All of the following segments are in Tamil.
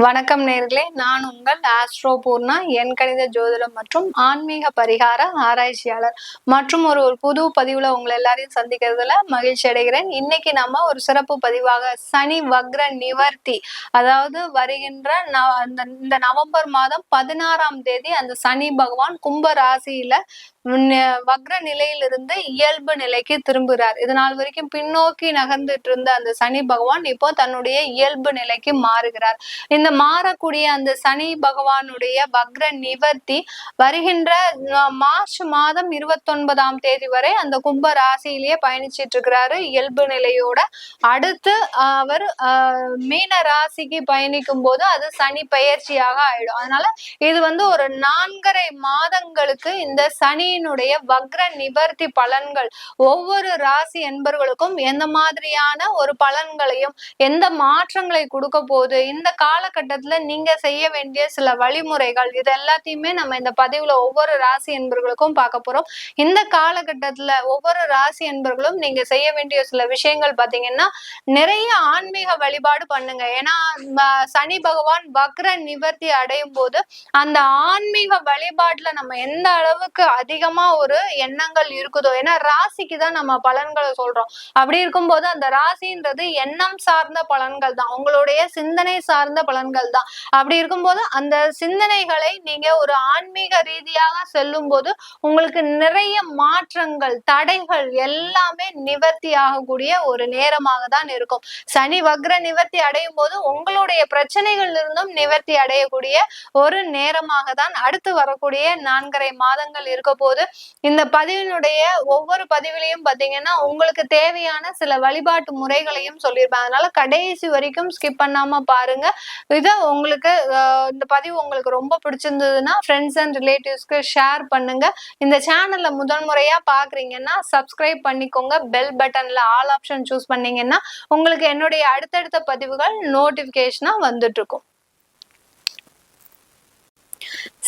வணக்கம் நேர்களே, நான் உங்கள் ஆஸ்ட்ரோ பூர்ணா, என் கணித ஜோதிடம் மற்றும் ஆன்மீக பரிகார ஆராய்ச்சியாளர் மற்றும் ஒரு புது பதிவுல உங்களை எல்லாரையும் சந்திக்கிறதுல மகிழ்ச்சி அடைகிறேன். இன்னைக்கு நம்ம ஒரு சிறப்பு பதிவாக சனி வக்ர நிவர்த்தி, அதாவது வருகின்ற இந்த நவம்பர் மாதம் 16ஆம் தேதி அந்த சனி பகவான் கும்ப ராசியில வக்ர நிலையிலிருந்து இயல்பு நிலைக்கு திரும்புகிறார். இது நாள் வரைக்கும் பின்னோக்கி நகர்ந்துட்டு இருந்த அந்த சனி பகவான் இப்போ தன்னுடைய இயல்பு நிலைக்கு மாறுகிறார். இந்த மாறக்கூடிய அந்த சனி பகவானுடைய வக்ர நிவர்த்தி வருகின்ற மார்ச் மாதம் 29ஆம் தேதி வரை அந்த கும்ப ராசியிலேயே பயணிச்சிட்டு இருக்கிறாரு இயல்பு நிலையோட. அடுத்து அவர் மீன ராசிக்கு பயணிக்கும் போது அது சனி பயிற்சியாக ஆயிடும். அதனால இது ஒரு 4.5 மாதங்களுக்கு இந்த சனியினுடைய வக்ர நிவர்த்தி பலன்கள் ஒவ்வொரு ராசி என்பர்களுக்கும் எந்த மாதிரியான ஒரு பலன்களையும் எந்த மாற்றங்களை கொடுக்க போகுது, இந்த காலகட்டத்துல நீங்க செய்ய வேண்டிய சில வழிமுறைகள், இது எல்லாத்தையுமே நம்ம இந்த பதிவுல ஒவ்வொரு ராசி என்பர்களுக்கும் பார்க்க போறோம். இந்த காலகட்டத்துல ஒவ்வொரு ராசி என்பர்களும் நீங்க செய்ய வேண்டிய சில விஷயங்கள் பாத்தீங்கன்னா, நிறைய ஆன்மீக வழிபாடு பண்ணுங்க. ஏன்னா சனி பகவான் வக்ர நிவர்த்தி அடையும் போது அந்த ஆன்மீக வழிபாட்டுல நம்ம எந்த அளவுக்கு அதிகமா ஒரு எண்ணங்கள் இருக்குதோ, ஏன்னா ராசிக்கு தான் நம்ம பலன்களை சொல்றோம். அப்படி இருக்கும்போது அந்த ராசின்றது எண்ணம் சார்ந்த பலன்கள் தான், உங்களுடைய சிந்தனை சார்ந்த பலன்கள் தான். அப்படி இருக்கும்போது அந்த சிந்தனைகளை நீங்க ஒரு ஆன்மீக ரீதியாக செல்லும் போது உங்களுக்கு நிறைய மாற்றங்கள், தடைகள் எல்லாமே நிவர்த்தி ஆகக்கூடிய ஒரு நேரமாக தான் இருக்கும். சனி வக்ர நிவர்த்தி அடையும் போது உங்களுடைய பிரச்சனைகள் இருந்தும் நிவர்த்தி அடையக்கூடிய ஒரு நேரமாக தான் அடுத்து வரக்கூடிய 4.5 மாதங்கள் இருக்க போது. இந்த பதிவினுடைய ஒவ்வொரு பதிவிலையும் பாத்தீங்கன்னா உங்களுக்கு தேவையான சில வழிபாட்டு முறைகளையும் சொல்லியிருப்பேன். அதனால கடைசி வரைக்கும் ஸ்கிப் பண்ணாம பாருங்க. இதை உங்களுக்கு இந்த பதிவு உங்களுக்கு ரொம்ப பிடிச்சிருந்ததுன்னா ஃப்ரெண்ட்ஸ் அண்ட் ரிலேட்டிவ்ஸ்க்கு ஷேர் பண்ணுங்க. இந்த சேனல்ல முதல் முறையா பாக்குறீங்கன்னா சப்ஸ்கிரைப் பண்ணிக்கோங்க. பெல் பட்டன்ல ஆல் ஆப்ஷன் சூஸ் பண்ணீங்கன்னா உங்களுக்கு என்னுடைய அடுத்தடுத்த பதிவுகள் நோட்டிபிகேஷனா வந்துட்டு இருக்கும்.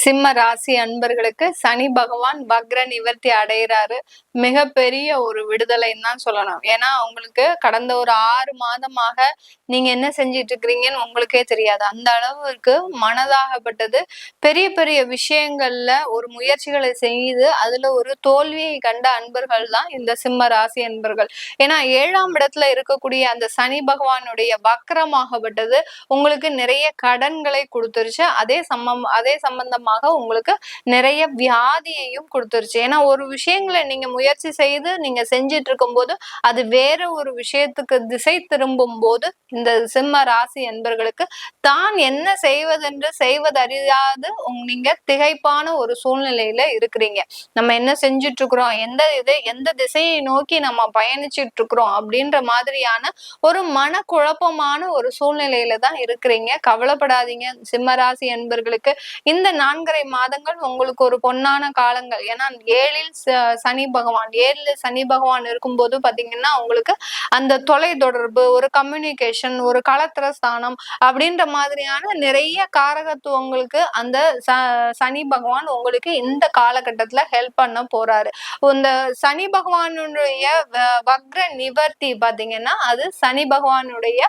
சிம்ம ராசி அன்பர்களுக்கு சனி பகவான் வக்ர நிவர்த்தி அடைகிறாரு. மிகப்பெரிய ஒரு விடுதலைன்னு தான் சொல்லணும். ஏன்னா உங்களுக்கு கடந்த ஒரு 6 மாதமாக நீங்க என்ன செஞ்சிட்டு இருக்கிறீங்கன்னு உங்களுக்கே தெரியாது. அந்த அளவுக்கு மனதாகப்பட்டது பெரிய பெரிய விஷயங்கள்ல ஒரு முயற்சிகளை செய்து அதுல ஒரு தோல்வியை கண்ட அன்பர்கள் தான் இந்த சிம்ம ராசி அன்பர்கள். ஏன்னா 7ஆம் இடத்துல இருக்கக்கூடிய அந்த சனி பகவானுடைய வக்ரமாகப்பட்டது உங்களுக்கு நிறைய கடன்களை கொடுத்துருச்சு. அதே சம்பந்தமாக உங்களுக்கு நிறைய வியாதியையும் கொடுத்துருச்சு. ஏன்னா ஒரு விஷயங்களை நீங்க முயற்சி செய்து நீங்க செஞ்சிட்டு இருக்கும் போது அது வேற ஒரு விஷயத்துக்கு திசை திரும்பும் போது இந்த சிம்ம ராசி என்பர்களுக்கு தான் என்ன செய்வதென்று செய்வதறியாது நீங்க திகைப்பான ஒரு சூழ்நிலையில இருக்கிறீங்க. நம்ம என்ன செஞ்சிட்டு இருக்கிறோம், எந்த திசையை நோக்கி நம்ம பயணிச்சிட்டு இருக்கிறோம் அப்படின்ற மாதிரியான ஒரு மனக்குழப்பமான ஒரு சூழ்நிலையில தான் இருக்கிறீங்க. கவலைப்படாதீங்க சிம்மராசி என்பர்களுக்கு. இந்த 4.5 மாதங்கள் உங்களுக்கு ஒரு பொன்னான காலங்கள். ஏன்னா 7ல் சனி பகவான் இருக்கும்போது பாத்தீங்கன்னா உங்களுக்கு அந்த தொலை தொடர்பு, ஒரு கம்யூனிகேஷன், ஒரு களத்திர ஸ்தானம் அப்படின்ற மாதிரியான நிறைய காரகத்துவங்களுக்கு அந்த சனி பகவான் உங்களுக்கு இந்த காலகட்டத்துல ஹெல்ப் பண்ண போறாரு. இந்த சனி பகவானுடைய வக்ர நிவர்த்தி பாத்தீங்கன்னா அது சனி பகவானுடைய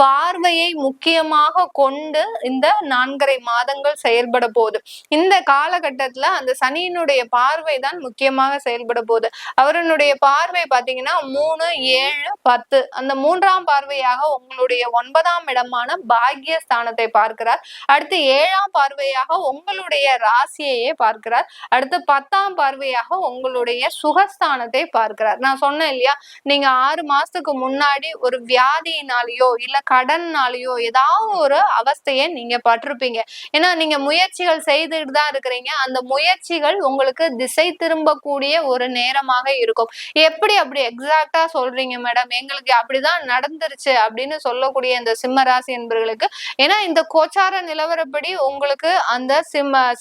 பார்வையை முக்கியமாக கொண்டு இந்த 4.5 மாதங்கள் செயல்பட போகுது. இந்த காலகட்டத்துல அந்த சனியினுடைய பார்வை தான் முக்கியமாக செயல்பட போகுது. அவருடைய பார்வை பாத்தீங்கன்னா 3, 7, 10 அந்த 3ஆம் பார்வையாக உங்களுடைய 9ஆம் இடமான பாக்கியஸ்தானத்தை பார்க்கிறார். அடுத்து 7ஆம் பார்வையாக உங்களுடைய ராசியையே பார்க்கிறார். அடுத்து 10ஆம் பார்வையாக உங்களுடைய சுகஸ்தானத்தை பார்க்கிறார். நான் சொன்னேன் இல்லையா, நீங்க 6 மாசத்துக்கு முன்னாடி ஒரு வியாதியினாலேயோ இல்ல கடன்னாலேயோ ஏதாவது ஒரு அவஸ்தையை நீங்க பட்டிருப்பீங்க. ஏன்னா நீங்க முயற்சிகள் செய்துட்டு தான் இருக்கிறீங்க. அந்த முயற்சிகள் உங்களுக்கு திசை திரும்பக்கூடிய ஒரு நேரமாக இருக்கும். எப்படி அப்படி எக்ஸாக்டா சொல்றீங்க மேடம், எங்களுக்கு அப்படிதான் நடந்துருச்சு அப்படின்னு சொல்லக்கூடிய இந்த சிம்ம ராசி என்பர்களுக்கு, ஏன்னா இந்த கோச்சார நிலவரப்படி உங்களுக்கு அந்த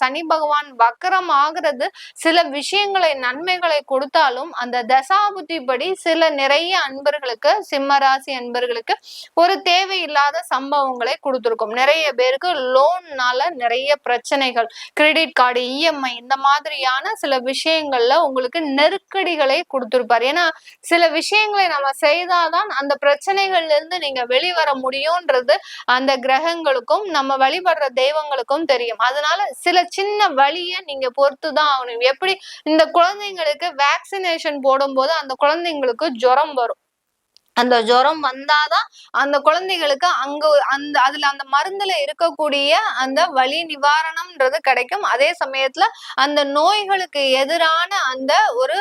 சனி பகவான் வக்கரம் ஆகிறது சில விஷயங்களை நன்மைகளை கொடுத்தாலும் அந்த தசாபுத்தி படி சில நிறைய அன்பர்களுக்கு சிம்ம ராசி அன்பர்களுக்கு ஒரு தேவையில்லாத சம்பவங்களை கொடுத்திருக்கும். நிறைய பேருக்கு லோன்னால நிறைய பிரச்சனைகள், கிரெடிட் கார்டு, இஎம்ஐ இந்த மாதிரியான சில விஷயங்கள்ல உங்களுக்கு நெருக்கடிகளை கொடுத்திருப்பாரு. ஏன்னா சில விஷயங்களை நம்ம செய்தாதான் அந்த பிரச்சனைகள்ல இருந்து நீங்க வெளிவர முடியும்ன்றது அந்த கிரகங்களுக்கும் நம்ம வழிபடுற தெய்வங்களுக்கும் தெரியும். அதனால சில சின்ன வழிய நீங்க பொறுத்துதான் ஆகணும். எப்படி இந்த குழந்தைங்களுக்கு வேக்சினேஷன் போடும்போது அந்த குழந்தைங்களுக்கு ஜுரம் வரும். அந்த ஜுரம் வந்தாதான் அந்த குழந்தைகளுக்கு அந்த மருந்துல இருக்கக்கூடிய அந்த வலி நிவாரணம்ன்றது கிடைக்கும். அதே சமயத்துல அந்த நோய்களுக்கு எதிரான அந்த ஒரு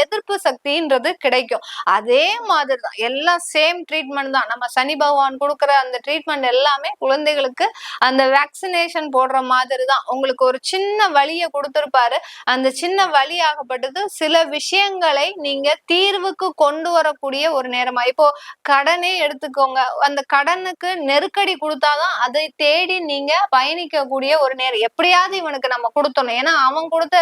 எதிர்ப்பு சக்தின்றது கிடைக்கும். அதே மாதிரிதான் எல்லாம் சேம் ட்ரீட்மெண்ட் தான். நம்ம சனி பகவான் கொடுக்குற அந்த ட்ரீட்மெண்ட் எல்லாமே குழந்தைகளுக்கு அந்த வேக்சினேஷன் போடுற மாதிரி தான். உங்களுக்கு ஒரு சின்ன வலியை கொடுத்திருப்பாரு. அந்த சின்ன வலி ஆகப்பட்டது சில விஷயங்களை நீங்க தீர்வுக்கு கொண்டு வரக்கூடிய ஒரு நேரமா. இப்போ கடனே எடுத்துக்கோங்க. அந்த கடனுக்கு நெருக்கடி கொடுத்தாதான் அதை தேடி நீங்க பயணிக்கக்கூடிய ஒரு நேரம். எப்படியாவது இவனுக்கு நம்ம கொடுத்தோம். ஏன்னா அவன் கொடுத்த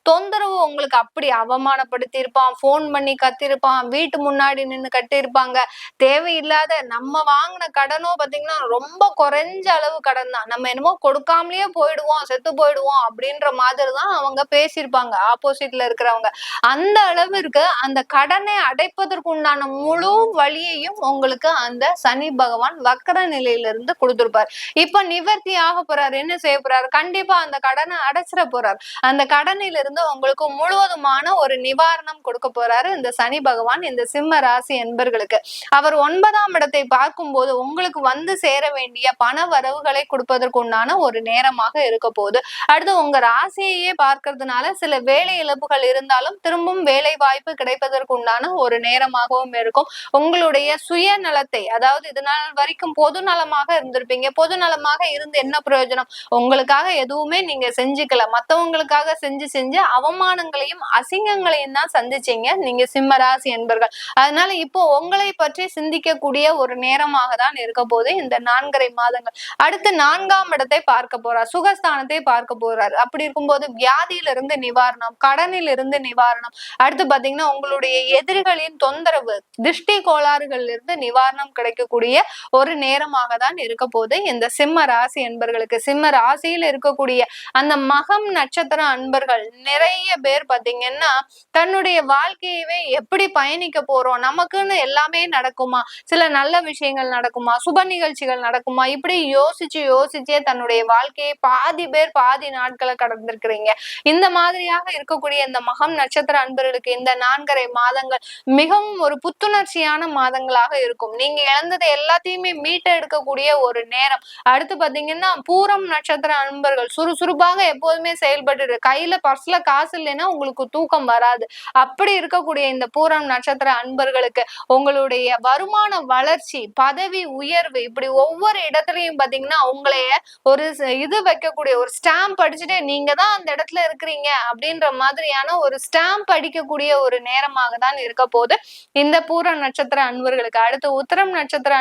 தொந்தரவு உங்களுக்கு அப்படி அவமானப்படுத்தி இருப்பான், போன் பண்ணி கத்திருப்பான், வீட்டு முன்னாடி நின்று கட்டியிருப்பாங்க. தேவையில்லாத நம்ம வாங்கின கடனோ பாத்தீங்கன்னா ரொம்ப குறைஞ்ச அளவு கடன் தான். நம்ம என்னமோ கொடுக்காமலேயே போயிடுவோம், செத்து போயிடுவோம் அப்படின்ற மாதிரி தான் அவங்க பேசியிருப்பாங்க ஆப்போசிட்ல இருக்கிறவங்க. அந்த அளவிற்கு அந்த கடனை அடைப்பதற்கு உண்டான முழு வழியையும் உங்களுக்கு அந்த சனி பகவான் வக்கர நிலையிலிருந்து கொடுத்திருப்பார். இப்ப நிவர்த்தி ஆக போறாரு. என்ன செய்ய போறாரு? கண்டிப்பா அந்த கடனை அடைச்சிட போறாரு. அந்த கடனிலிருந்து உங்களுக்கு முழுவதுமான ஒரு நிவாரணம் கொடுக்க போறாரு இந்த சனி பகவான் இந்த சிம்ம ராசி என்பர்களுக்கு. அவர் 9ஆம் இடத்தை பார்க்கும்போது உங்களுக்கு வந்து சேர வேண்டிய பண வரவுகளை கொடுப்பதற்கு உண்டான ஒரு நேரமாக இருக்க போகுது. அடுத்து உங்க ராசியையே பார்க்கறதுனால சில வேலை இழப்புகள் இருந்தாலும் திரும்பவும் வேலை வாய்ப்பு கிடைப்பதற்கு உண்டான ஒரு நேரமாகவும் இருக்கும். உங்களுடைய சுயநலத்தை, அதாவது இதனால் வரைக்கும் பொது நலமாக இருந்திருப்பீங்க. பொது நலமாக இருந்து என்ன பிரயோஜனம்? உங்களுக்காக எதுவுமே நீங்க செஞ்சுக்கல. மத்தவங்களுக்காக செஞ்சு அவமானங்களையும் அசிங்கங்களையும் தான் சந்திச்சீங்க நீங்க சிம்ம ராசி என்பர்கள். அதனால இப்போ உங்களை பற்றி சிந்திக்கக்கூடிய ஒரு நேரமாக தான் இருக்க போது இந்த 4.5 மாதங்கள். அடுத்து 4ஆம் இடத்தை பார்க்க போறார், சுகஸ்தானத்தை பார்க்க போறாரு. அப்படி இருக்கும்போது வியாதியிலிருந்து நிவாரணம், கடனில் இருந்து நிவாரணம், அடுத்து பாத்தீங்கன்னா உங்களுடைய எதிரிகளின் தொந்தரவு, திருஷ்டி கோளாறுகள்ல இருந்து நிவாரணம் கிடைக்கக்கூடிய ஒரு நேரமாக தான் இருக்க போது இந்த சிம்ம ராசி என்பர்களுக்கு. சிம்ம ராசியில் இருக்கக்கூடிய அந்த மகம் நட்சத்திர அன்பர்கள் நிறைய பேர் பாத்தீங்கன்னா தன்னுடைய வாழ்க்கையவே எப்படி பயணிக்க போறோம், நமக்குன்னு எல்லாமே நடக்குமா, சில நல்ல விஷயங்கள் நடக்குமா, சுப நிகழ்ச்சிகள் நடக்குமா, இப்படி யோசிச்சே தன்னுடைய வாழ்க்கையை பாதி நாட்களை கடந்திருக்கிறீங்க. இந்த மாதிரியாக இருக்கக்கூடிய இந்த மகம் நட்சத்திர அன்பர்களுக்கு இந்த 4.5 மாதங்கள் மிகவும் ஒரு புத்துணர்ச்சியான மாதங்களாக இருக்கும். நீங்க இழந்ததை எல்லாத்தையுமே மீட்ட எடுக்கக்கூடிய ஒரு நேரம். அடுத்து பாத்தீங்கன்னா பூரம் நட்சத்திர அன்பர்கள் சுறுசுறுப்பாக எப்போதுமே செயல்பட்டு, கையில பர்ஸ்ல காசு இல்லைன்னா உங்களுக்கு தூக்கம் வராது. அப்படி இருக்கக்கூடிய இந்த பூரம் நட்சத்திர அன்பர்களுக்கு உங்களுடைய வருமான வளர்ச்சி, பதவி உயர்வு, இப்படி ஒவ்வொரு இடத்துலயும் பாத்தீங்கன்னா உங்களைய ஒரு இது வைக்கக்கூடிய ஒரு ஸ்டாம்ப் அடிச்சுட்டு நீங்க தான் அந்த இடத்துல இருக்கிறீங்க அப்படின்ற மாதிரியான ஒரு ஸ்டாம்ப் அடிக்கக்கூடிய ஒரு நேரமாக தான் இருக்க போது இந்த பூரம் நட்சத்திர அன்பர்களுக்கு. அடுத்து உத்திரம் நட்சத்திர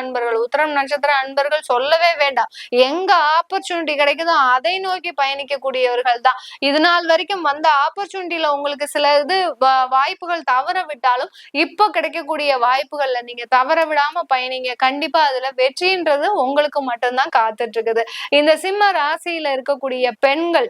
அன்பர்கள் சொல்லவே வேண்டாம். எங்க ஆப்பர்ச்சுனிட்டி கிடைக்குதோ அதை நோக்கி பயணிக்கக்கூடியவர்கள் தான். இது நாள் வரைக்கும் வந்த ஆப்பர்ச்சுனிட்டியில உங்களுக்கு சில வாய்ப்புகள் தவற விட்டாலும் இப்போ கிடைக்கக்கூடிய வாய்ப்புகள்ல நீங்க தவற விடாம பயணிங்க. கண்டிப்பா அதுல வெற்றின்றது உங்களுக்கு மட்டும்தான் காத்துட்டு இருக்குது. இந்த சிம்ம ராசியில இருக்கக்கூடிய பெண்கள்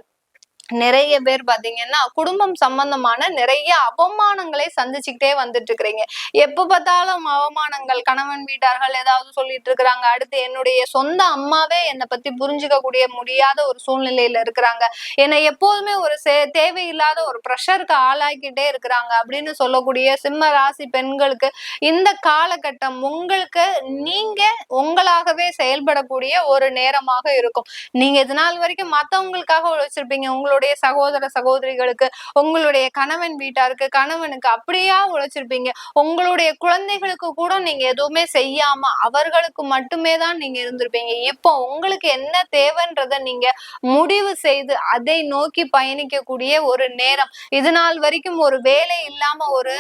நிறைய பேர் பாத்தீங்கன்னா குடும்பம் சம்பந்தமான நிறைய அவமானங்களை சந்திச்சுக்கிட்டே வந்துட்டு இருக்கிறீங்க. எப்ப பார்த்தாலும் அவமானங்கள், கணவன் வீட்டார்கள் ஏதாவது சொல்லிட்டு இருக்கிறாங்க. அடுத்து என்னுடைய சொந்த அம்மாவே என்னை பத்தி புரிஞ்சுக்க முடியாத ஒரு சூழ்நிலையில இருக்கிறாங்க. என்னை எப்போதுமே ஒரு தேவையில்லாத ஒரு ப்ரெஷருக்கு ஆளாக்கிட்டே இருக்கிறாங்க அப்படின்னு சொல்லக்கூடிய சிம்ம ராசி பெண்களுக்கு இந்த காலகட்டம் உங்களுக்கு நீங்க உங்களாகவே செயல்படக்கூடிய ஒரு நேரமாக இருக்கும். நீங்க இது நாள் வரைக்கும் மத்தவங்களுக்காக உழைச்சிருப்பீங்க. உங்களுடைய சகோதர சகோதரிகளுக்கு, உங்களுடைய கணவன் வீட்டாருக்கு, கணவனுக்கு அப்படியா உழைச்சிருப்பீங்க. உங்களுடைய குழந்தைகளுக்கு கூட நீங்க எதுவுமே செய்யாம அவர்களுக்கு மட்டுமே தான் நீங்க இருந்திருப்பீங்க. இப்போ உங்களுக்கு என்ன தேவைன்றத நீங்க முடிவு செய்து அதை நோக்கி பயணிக்கக்கூடிய ஒரு நேரம். இது நாள் வரைக்கும் ஒரு வேலை இல்லாம ஒரு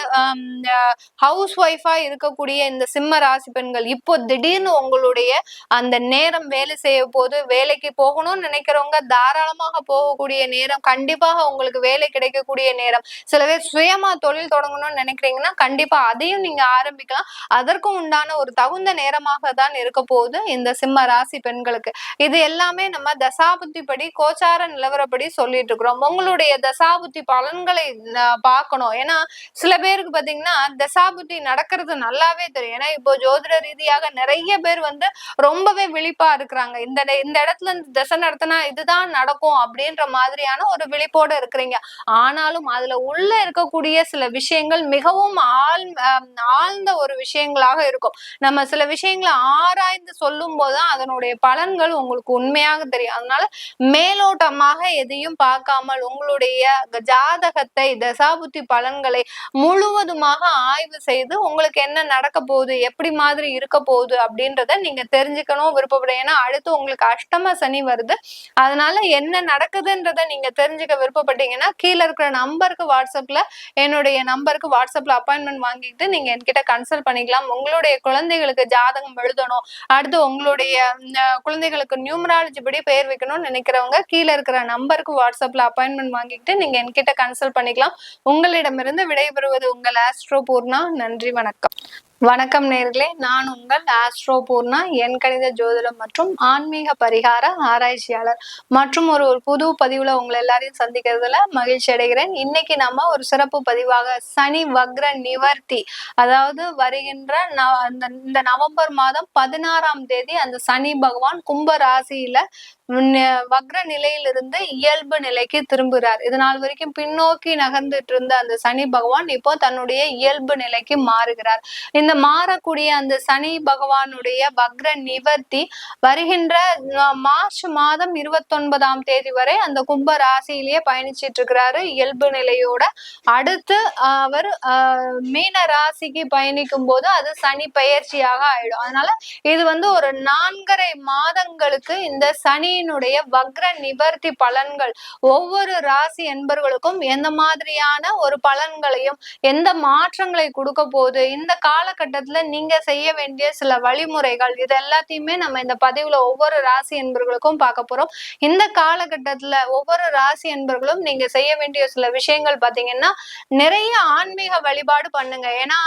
ஹவுஸ் ஒய்ஃபா இருக்கக்கூடிய இந்த சிம்ம ராசி பெண்கள் இப்போ திடீர்னு உங்களுடைய அந்த நேரம் வேலை செய்ய போது, வேலைக்கு போகணும்னு நினைக்கிறவங்க தாராளமாக போகக்கூடிய நேரம் நேரம், கண்டிப்பாக உங்களுக்கு வேலை கிடைக்கக்கூடிய நேரம். சில பேர் சுயமா தொழில் தொடங்கணும்னு நினைக்கிறீங்கன்னா கண்டிப்பா அதையும் நீங்க ஆரம்பிக்கலாம். அதற்கும் உண்டான ஒரு தகுந்த நேரமாக தான் இருக்க போகுது இந்த சிம்ம ராசி பெண்களுக்கு. இது எல்லாமே நம்ம தசாபுத்தி படி கோச்சார நிலவரப்படி சொல்லிட்டு இருக்கிறோம். உங்களுடைய தசாபுத்தி பலன்களை பார்க்கணும். ஏன்னா சில பேருக்கு பாத்தீங்கன்னா தசாபுத்தி நடக்கிறது நல்லாவே தெரியும். ஏன்னா இப்போ ஜோதிட ரீதியாக நிறைய பேர் ரொம்பவே விழிப்பா இருக்கிறாங்க. இந்த இடத்துல தசை நடத்தினா இதுதான் நடக்கும் அப்படின்ற மாதிரியான ஒரு விழிப்போட இருக்கிறீங்க. ஆனாலும் அதுல உள்ள இருக்கக்கூடிய சில விஷயங்கள் மிகவும் ஆழ்ந்த ஒரு விஷயங்களாக இருக்கும். நம்ம சில விஷயங்களை ஆராய்ந்து சொல்லும் போதுதான் அதனுடைய பலன்கள் உங்களுக்கு உண்மையாக தெரியும். அதனால மேலோட்டமாக எதையும் பார்க்காமல் உங்களுடைய ஜாதகத்தை தசாபுத்தி பலன்களை முழுவதுமாக ஆய்வு செய்து உங்களுக்கு என்ன நடக்க போகுது, எப்படி மாதிரி இருக்க போகுது அப்படின்றத நீங்க தெரிஞ்சுக்கணும் விருப்பப்படுறேன். ஏன்னா அடுத்து உங்களுக்கு அஷ்டம சனி வருது. அதனால என்ன நடக்குதுன்றத நீங்க தெரிஞ்சுக்க விருப்பப்பட்டீங்கன்னா கீழே இருக்கிற நம்பருக்கு என்னுடைய நம்பருக்கு வாட்ஸ்அப்ல அப்பாயின்மெண்ட் வாங்கிட்டு நீங்க என்கிட்ட கன்சல்ட் பண்ணிக்கலாம். உங்களுடைய குழந்தைகளுக்கு ஜாதகம் எழுதணும், அடுத்து உங்களுடைய குழந்தைகளுக்கு நியூமராலஜி படி பெயர் வைக்கணும்னு நினைக்கிறவங்க கீழே இருக்கிற நம்பருக்கு வாட்ஸ்அப்ல அப்பாயின்மெண்ட் வாங்கிட்டு நீங்க என்கிட்ட கன்சல்ட் பண்ணிக்கலாம். உங்களிடமிருந்து விடைபெறுவது உங்கள் ஆஸ்ட்ரோ பூர்ணா. நன்றி, வணக்கம். வணக்கம் நேர்களே, நான் உங்கள் ஆஸ்ட்ரோ பூர்ணா, எண் கணித ஜோதிடம் மற்றும் ஆன்மீக பரிகார ஆராய்ச்சியாளர். மற்றும் ஒரு புது பதிவுல உங்களை எல்லாரையும் சந்திக்கிறதுல மகிழ்ச்சி அடைகிறேன். இன்னைக்கு நம்ம ஒரு சிறப்பு பதிவாக சனி வக்ர நிவர்த்தி, அதாவது வருகின்ற இந்த நவம்பர் மாதம் 16ஆம் தேதி அந்த சனி பகவான் கும்ப ராசியில வக்ர நிலையிலிருந்து இயல்பு நிலைக்கு திரும்புகிறார். இது நாள் வரைக்கும் பின்னோக்கி நகர்ந்துட்டு இருந்த அந்த சனி பகவான் இப்போ தன்னுடைய இயல்பு நிலைக்கு மாறுகிறார். இந்த மாறக்கூடிய அந்த சனி பகவானுடைய வக்ர நிவர்த்தி வருகின்ற மார்ச் மாதம் 29ஆம் தேதி வரை அந்த கும்ப ராசியிலேயே பயணிச்சிட்டு இருக்கிறாரு இயல்பு நிலையோட. அடுத்து அவர் மீன ராசிக்கு பயணிக்கும் போது அது சனி பயிற்சியாக ஆயிடும். அதனால இது ஒரு 4.5 மாதங்களுக்கு இந்த சனியினுடைய வக்ர நிவர்த்தி பலன்கள் ஒவ்வொரு ராசி என்பர்களுக்கும் எந்த மாதிரியான ஒரு பலன்களையும் எந்த மாற்றங்களை கொடுக்க போகுது, இந்த காலகட்டத்துல நீங்க செய்ய வேண்டிய சில வழிமுறைகள், இது எல்லாத்தையுமே நம்ம இந்த பதிவுல ஒவ்வொரு ராசி என்பர்களுக்கும் பார்க்க போறோம். இந்த காலகட்டத்துல ஒவ்வொரு ராசி என்பர்களும் நீங்க செய்ய வேண்டிய சில விஷயங்கள் பாத்தீங்கன்னா நிறைய ஆன்மீக வழிபாடு பண்ணுங்க. ஏன்னா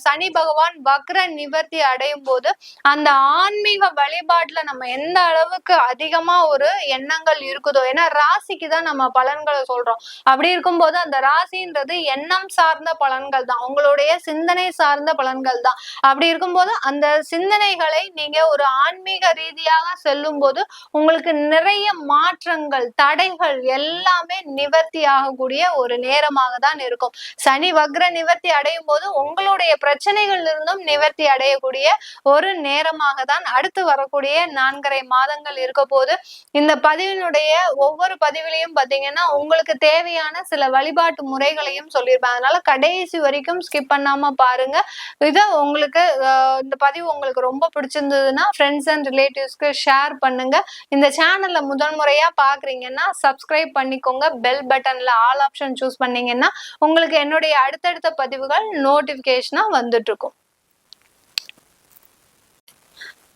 சனி பகவான் வக்ர நிவர்த்தி அடையும் போது அந்த ஆன்மீக வழிபாட்டுல நம்ம எந்த அளவுக்கு அதிகமா ஒரு எண்ணங்கள் இருக்குதோ, ஏன்னா ராசிக்கு தான் நம்ம பலன்களை சொல்றோம். அப்படி இருக்கும்போது அந்த ராசின்றது எண்ணம் சார்ந்த பலன்கள் தான், உங்களுடைய சிந்தனை சார்ந்த பலன்கள் தான். அப்படி இருக்கும்போது அந்த சிந்தனைகளை நீங்க ஒரு ஆன்மீக ரீதியாக செல்லும் போது உங்களுக்கு நிறைய மாற்றங்கள், தடைகள் எல்லாமே நிவர்த்தி ஆகக்கூடிய ஒரு நேரமாக தான் இருக்கும். சனி வக்ர நிவர்த்தி அடையும் போது உங்களுடைய பிரச்சனைகள் இருந்தும் நிவர்த்தி அடையக்கூடிய ஒரு நேரமாக தான் அடுத்து வரக்கூடிய 4.5 மாதங்கள் இருக்க போது. இந்த பதிவினுடைய ஒவ்வொரு பதிவிலையும் பாத்தீங்கன்னா உங்களுக்கு தேவையான சில வழிபாட்டு முறைகளையும் சொல்லியிருப்பேன். அதனால கடைசி வரைக்கும் ஸ்கிப் பண்ணாம பாருங்க. இதை உங்களுக்கு இந்த பதிவு உங்களுக்கு ரொம்ப பிடிச்சிருந்ததுன்னா ஃப்ரெண்ட்ஸ் அண்ட் ரிலேட்டிவ்ஸ்க்கு ஷேர் பண்ணுங்க. இந்த சேனல்ல முதல் முறையா பாக்குறீங்கன்னா சப்ஸ்கிரைப் பண்ணிக்கோங்க. பெல் பட்டன்ல ஆல் ஆப்ஷன் சூஸ் பண்ணீங்கன்னா உங்களுக்கு என்னுடைய அடுத்தடுத்த பதிவுகள் நோட்டிபிகேஷனா வந்துட்டு இருக்கும்.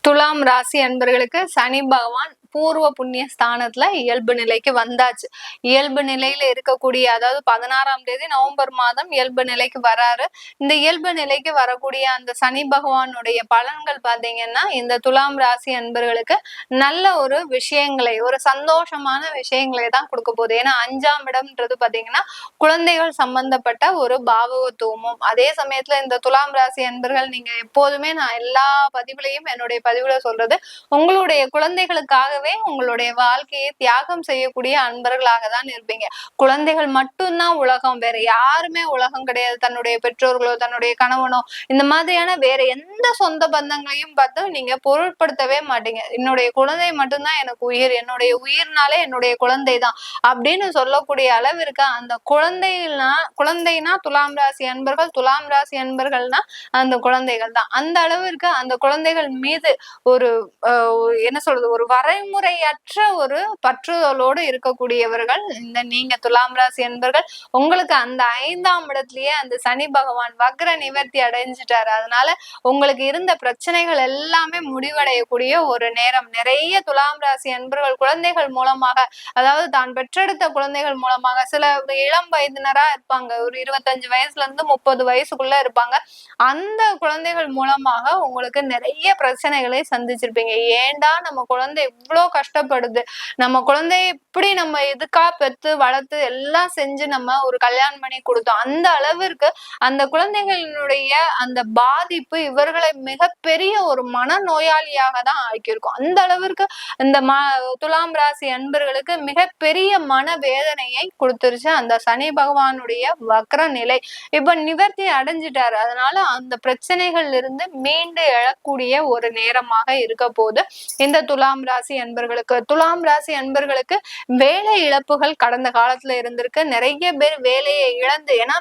துலாம் ராசி அன்பர்களுக்கு சனி பகவான் பூர்வ புண்ணிய ஸ்தானத்துல இயல்பு நிலைக்கு வந்தாச்சு. இயல்பு நிலையில இருக்கக்கூடிய, அதாவது 16ஆம் தேதி நவம்பர் மாதம் இயல்பு நிலைக்கு வராரு. இந்த இயல்பு நிலைக்கு வரக்கூடிய அந்த சனி பகவானுடைய பலன்கள் பாத்தீங்கன்னா இந்த துலாம் ராசி அன்பர்களுக்கு நல்ல ஒரு விஷயங்களை, ஒரு சந்தோஷமான விஷயங்களை தான் கொடுக்க போகுது. ஏன்னா 5ஆம் இடம்ன்றது பாத்தீங்கன்னா குழந்தைகள் சம்பந்தப்பட்ட ஒரு பாவகத்துவமும், அதே சமயத்துல இந்த துலாம் ராசி அன்பர்கள் நீங்க எப்போதுமே நான் எல்லா பதிவுலையும் என்னுடைய பதிவுல சொல்றது, உங்களுடைய குழந்தைகளுக்காக உங்களுடைய வாழ்க்கையை தியாகம் செய்யக்கூடிய அன்பர்களாக தான் இருப்பீங்க. குழந்தைகள் மட்டும்தான் உலகம், வேற யாருமே உலகம் கிடையாது. தன்னுடைய பெற்றோர்களோ தன்னுடைய கணவனோ இந்த மாதிரியான வேற எந்த சொந்த பந்தங்களையும் பார்த்து நீங்க பொருட்படுத்தவே மாட்டீங்க. என்னுடைய குழந்தை மட்டும்தான் எனக்கு உயிர், என்னுடைய உயிர்னாலே என்னுடைய குழந்தை தான் அப்படின்னு சொல்லக்கூடிய அளவிற்கு அந்த குழந்தைனா துலாம் ராசி அன்பர்கள், துலாம் ராசி அன்பர்கள்னா அந்த குழந்தைகள் தான். அந்த அளவிற்கு அந்த குழந்தைகள் மீது ஒரு என்ன சொல்றது, ஒரு வரைமுறை வழிமுறையற்ற ஒரு பற்றுதலோடு இருக்கக்கூடியவர்கள் இந்த நீங்க துலாம் ராசி அன்பர்கள். உங்களுக்கு அந்த 5ஆம் இடத்திலேயே அந்த சனி பகவான் வக்ர நிவர்த்தி அடைஞ்சிட்டாரு. அதனால உங்களுக்கு இருந்த பிரச்சனைகள் எல்லாமே முடிவடையக்கூடிய ஒரு நேரம். நிறைய துலாம் ராசி அன்பர்கள் குழந்தைகள் மூலமாக, அதாவது தான் பெற்றெடுத்த குழந்தைகள் மூலமாக, சில இளம் வயதினரா இருப்பாங்க, ஒரு 25 வயசுல இருந்து 30 வயசுக்குள்ள இருப்பாங்க. அந்த குழந்தைகள் மூலமாக உங்களுக்கு நிறைய பிரச்சனைகளை சந்திச்சிருப்பீங்க. ஏண்டா நம்ம குழந்தை இவ்வளவு கஷ்டப்படுது, நம்ம குழந்தைய இப்படி நம்ம இதுக்கா பெத்து வளர்த்து எல்லாம் செஞ்சு நம்ம ஒரு கல்யாணம் பண்ணி கொடுத்தோம். அந்த அளவிற்கு அந்த குழந்தைகளினுடைய அந்த பாதிப்பு இவர்களை மிகப்பெரிய ஒரு மனநோயாளியாக தான் ஆக்கியிருக்கும். அந்த அளவிற்கு இந்த துலாம் ராசி அன்பர்களுக்கு மிகப்பெரிய மன வேதனையை கொடுத்துருச்சு அந்த சனி பகவானுடைய வக்ர நிலை. இப்ப நிவர்த்தி அடைஞ்சிட்டாரு. அதனால அந்த பிரச்சனைகள்ல இருந்து மீண்டு எழக்கூடிய ஒரு நேரமாக இருக்க போது இந்த துலாம் ராசி அன்பர்களுக்கு. துலாம் ராசி அன்பர்களுக்கு வேலை இழப்புகள் கடந்த காலத்துல இருந்திருக்கு. நிறைய பேர் வேலையை இழந்து, ஏன்னா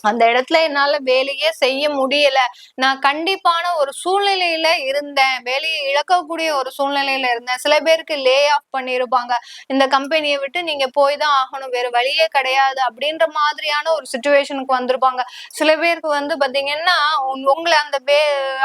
அந்த இடத்துல என்னால வேலையே செய்ய முடியல, நான் கண்டிப்பான ஒரு சூழ்நிலையில இருந்தேன், வேலையை இழக்கக்கூடிய ஒரு சூழ்நிலையில இருந்தேன். சில பேருக்கு லே ஆஃப் பண்ணிருப்பாங்க, இந்த கம்பெனியை விட்டு நீங்க போய் தான் ஆகணும், வேற வழியே கிடையாது அப்படின்ற மாதிரியான ஒரு சுச்சுவேஷனுக்கு வந்திருப்பாங்க. சில பேருக்கு வந்து பாத்தீங்கன்னா உங்களை அந்த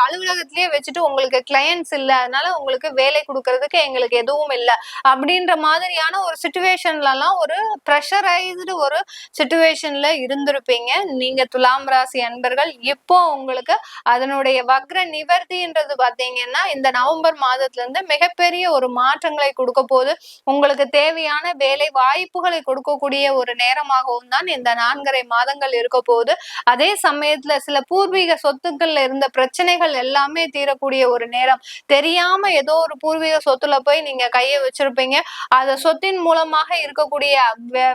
அலுவலகத்திலேயே வச்சுட்டு உங்களுக்கு கிளையன்ஸ் இல்லை, அதனால உங்களுக்கு வேலை கொடுக்கறதுக்கு எங்களுக்கு எதுவும் இல்லை அப்படின்ற மாதிரியான ஒரு சுச்சுவேஷன்ல எல்லாம் ஒரு ப்ரெஷரைஸ்டு ஒரு சுச்சுவேஷன்ல இருந்திருப்பீங்க நீங்க துலாம் ராசி அன்பர்கள். இப்போ உங்களுக்கு அதனுடைய வக்ர நிவர்த்தின்றது பாத்தீங்கன்னா இந்த நவம்பர் மாதத்துல இருந்து மிகப்பெரிய ஒரு மாற்றங்களை கொடுக்க போது, உங்களுக்கு தேவையான வேலை வாய்ப்புகளை கொடுக்கக்கூடிய ஒரு நேரமாகவும் தான் இந்த 4.5 மாதங்கள் இருக்க போகுது. அதே சமயத்துல சில பூர்வீக சொத்துக்கள்ல இருந்த பிரச்சனைகள் எல்லாமே தீரக்கூடிய ஒரு நேரம். தெரியாம ஏதோ ஒரு பூர்வீக சொத்துல போய் நீங்க கையை வச்சிருப்பீங்க, அந்த சொத்தின் மூலமாக இருக்கக்கூடிய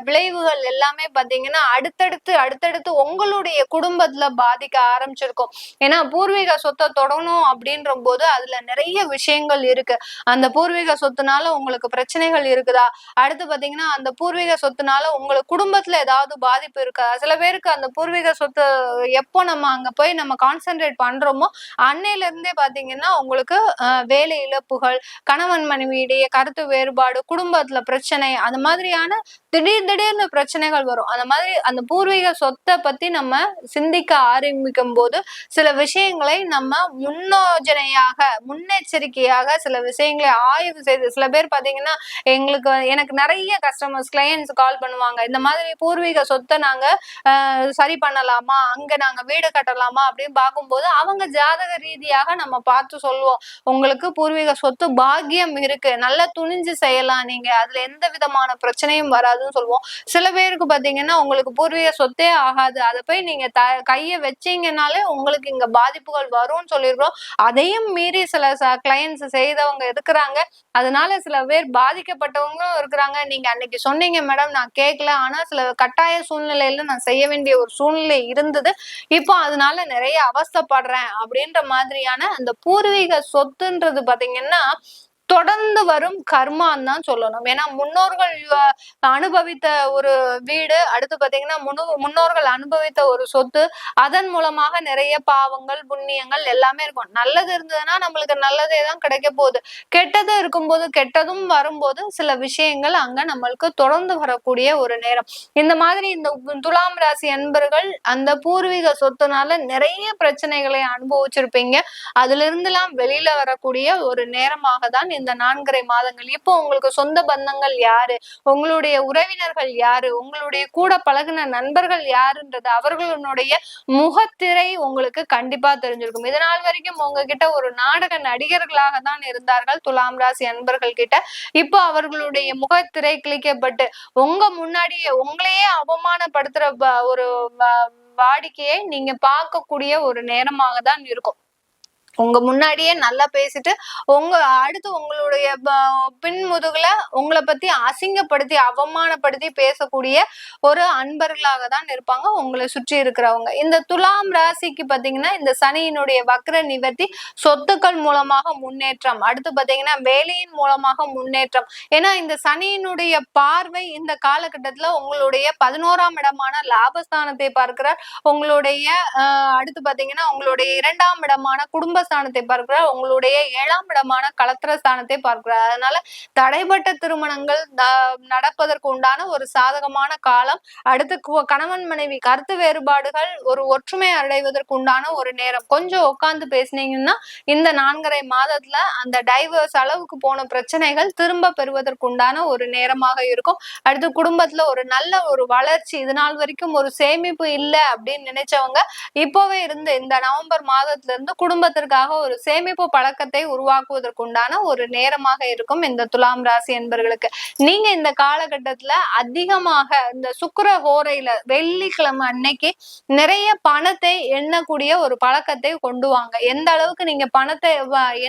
விளைவுகள் எல்லாமே பாத்தீங்கன்னா அடுத்தடுத்து உங்களுடைய குடும்பத்துல பாதிக்க ஆரம்பிச்சிருக்கும். ஏன்னா பூர்வீக சொத்தை தொடணும் அப்படின்ற போது அதுல நிறைய விஷயங்கள் இருக்கு. அந்த பூர்வீக சொத்துனால உங்களுக்கு பிரச்சனைகள் இருக்குதா, அடுத்து பாத்தீங்கன்னா அந்த பூர்வீக சொத்துனால உங்களுக்கு குடும்பத்துல ஏதாவது பாதிப்பு இருக்கா. சில பேருக்கு அந்த பூர்வீக சொத்து எப்போ நம்ம அங்க போய் நம்ம கான்சென்ட்ரேட் பண்றோமோ அன்னையில இருந்தே பாத்தீங்கன்னா உங்களுக்கு வேலை இழப்புகள், கணவன் மனைவியிடையே கருத்து வேறுபாடு, குடும்பத்துல பிரச்சனை, அந்த மாதிரியான திடீர்னு பிரச்சனைகள் வரும். அந்த மாதிரி அந்த பூர்வீக சொத்தை பத்தி நம்ம சிந்திக்க ஆரம்பிக்கும் போது சில விஷயங்களை நம்ம முன்னெச்சரிக்கையாக சில விஷயங்களை ஆய்வு செய்து, சில பேர் பாத்தீங்கன்னா எனக்கு நிறைய கஸ்டமர்ஸ் கிளையன்ஸ் கால் பண்ணுவாங்க, இந்த மாதிரி பூர்வீக சொத்தை நாங்க சரி பண்ணலாமா, அங்க நாங்க வீடு கட்டலாமா அப்படின்னு பார்க்கும்போது அவங்க ஜாதக ரீதியாக நம்ம பார்த்து சொல்லுவோம், உங்களுக்கு பூர்வீக சொத்து பாக்கியம் இருக்கு, நல்லா துணிஞ்சு செய்யலாம், நீங்க அதுல எந்த விதமான பிரச்சனையும் வராதுன்னு சொல்லுவோம். சில பேருக்கு பாத்தீங்கன்னா உங்களுக்கு பூர்வீக சொத்தே ஆகாது, அதை போய் நீங்க கைய வச்சீங்கன்னாலே உங்களுக்கு இங்க பாதிப்புகள் வரும்னு சொல்லிருக்கோம். அதையும் மீறி சில கிளையன்ஸ் செய்தவங்க இருக்கிறாங்க. அதனால சில பேர் பாதிக்கப்பட்டவங்களும் இருக்கிறாங்க. நீங்க அன்னைக்கு சொன்னீங்க மேடம், நான் கேட்கல, ஆனா சில கட்டாய சூழ்நிலையில நான் செய்ய வேண்டிய ஒரு சூழ்நிலை இருந்தது, இப்போ அதனால நிறைய அவஸ்தைப்படுறேன் அப்படின்ற மாதிரியான அந்த பூர்வீக சொத்துன்றது பாத்தீங்கன்னா தொடர்ந்து வரும் கர்மான்னு தான் சொல்லணும். ஏன்னா முன்னோர்கள் அனுபவித்த ஒரு வீடு, அடுத்து பாத்தீங்கன்னா முன்னோர்கள் அனுபவித்த ஒரு சொத்து, அதன் மூலமாக நிறைய பாவங்கள் புண்ணியங்கள் எல்லாமே இருக்கும். நல்லது இருந்ததுன்னா நம்மளுக்கு நல்லதே தான் கிடைக்க போகுது, கெட்டது இருக்கும்போது கெட்டதும் வரும்போது சில விஷயங்கள் அங்க நம்மளுக்கு தொடர்ந்து வரக்கூடிய ஒரு நேரம். இந்த மாதிரி இந்த துலாம் ராசி அன்பர்கள் அந்த பூர்வீக சொத்துனால நிறைய பிரச்சனைகளை அனுபவிச்சிருப்பீங்க. அதுல இருந்துலாம் வெளியில வரக்கூடிய ஒரு நேரமாக தான் இந்த 4.5 மாதங்கள். இப்போ உங்களுக்கு சொந்த பந்தங்கள் யாரு, உங்களுடைய உறவினர்கள் யாரு, உங்களுடைய கூட பழகின நண்பர்கள் யாருன்றது அவர்களுடைய முகத்திரை உங்களுக்கு கண்டிப்பா தெரிஞ்சிருக்கும். இதனால் வரைக்கும் உங்ககிட்ட ஒரு நாடக நடிகர்களாக தான் இருந்தார்கள் துலாம் ராசி அன்பர்கள் கிட்ட. இப்போ அவர்களுடைய முகத்திரை கிழிக்கப்பட்டு உங்க முன்னாடியே உங்களையே அவமானப்படுத்துற ஒரு வாடிக்கையை நீங்க பார்க்கக்கூடிய ஒரு நேரமாக தான் இருக்கும். உங்க முன்னாடியே நல்லா பேசிட்டு அடுத்து உங்களுடைய பின்முதுகுல உங்களை பத்தி அசிங்கப்படுத்தி அவமானப்படுத்தி பேசக்கூடிய ஒரு அன்பர்களாக தான் இருப்பாங்க உங்களை சுற்றி இருக்கிறவங்க. இந்த துலாம் ராசிக்கு பாத்தீங்கன்னா இந்த சனியினுடைய வக்ர நிவர்த்தி, சொத்துக்கள் மூலமாக முன்னேற்றம், அடுத்து பாத்தீங்கன்னா வேலையின் மூலமாக முன்னேற்றம். ஏன்னா இந்த சனியினுடைய பார்வை இந்த காலகட்டத்துல உங்களுடைய 11ஆம் இடமான லாபஸ்தானத்தை பார்க்கிறார். உங்களுடைய அடுத்து பாத்தீங்கன்னா உங்களுடைய 2ஆம் இடமான குடும்ப குடும்பஸ்தானத்தை பார்க்கிறார், உங்களுடைய 7ஆம் இடமான களத்திரஸ்தானத்தை பார்க்கிறார். அதனால தடைப்பட்ட திருமணங்கள் நடப்பதற்கு உண்டான ஒரு சாதகமான காலம். அடுத்து கணவன் மனைவி கருத்து வேறுபாடுகள் ஒரு ஒற்றுமை அடைவதற்கு உண்டான ஒரு நேரம். கொஞ்சம் உட்கார்ந்து பேசினீங்கன்னா இந்த 4.5 மாதத்துல அந்த டைவர்ஸ் அளவுக்கு போன பிரச்சனைகள் திரும்ப பெறுவதற்கு உண்டான ஒரு நேரமாக இருக்கும். அடுத்து குடும்பத்துல ஒரு நல்ல ஒரு வளர்ச்சி, இது நாள் வரைக்கும் ஒரு சேமிப்பு இல்லை அப்படின்னு நினைச்சவங்க இப்பவே இருந்து இந்த நவம்பர் மாதத்துல இருந்து குடும்பத்திற்காக ஒரு சேமிப்பு பழக்கத்தை உருவாக்குவதற்கு உண்டான ஒரு நேரமாக இருக்கும் இந்த துலாம் ராசி என்பர்களுக்கு. நீங்க இந்த காலகட்டத்துல அதிகமாக இந்த சுக்கிர ஹோரையில வெள்ளிக்கிழமை அன்னைக்கு நிறைய பணத்தை எண்ணக்கூடிய ஒரு பழக்கத்தை கொண்டு வாங்க. எந்த அளவுக்கு நீங்க பணத்தை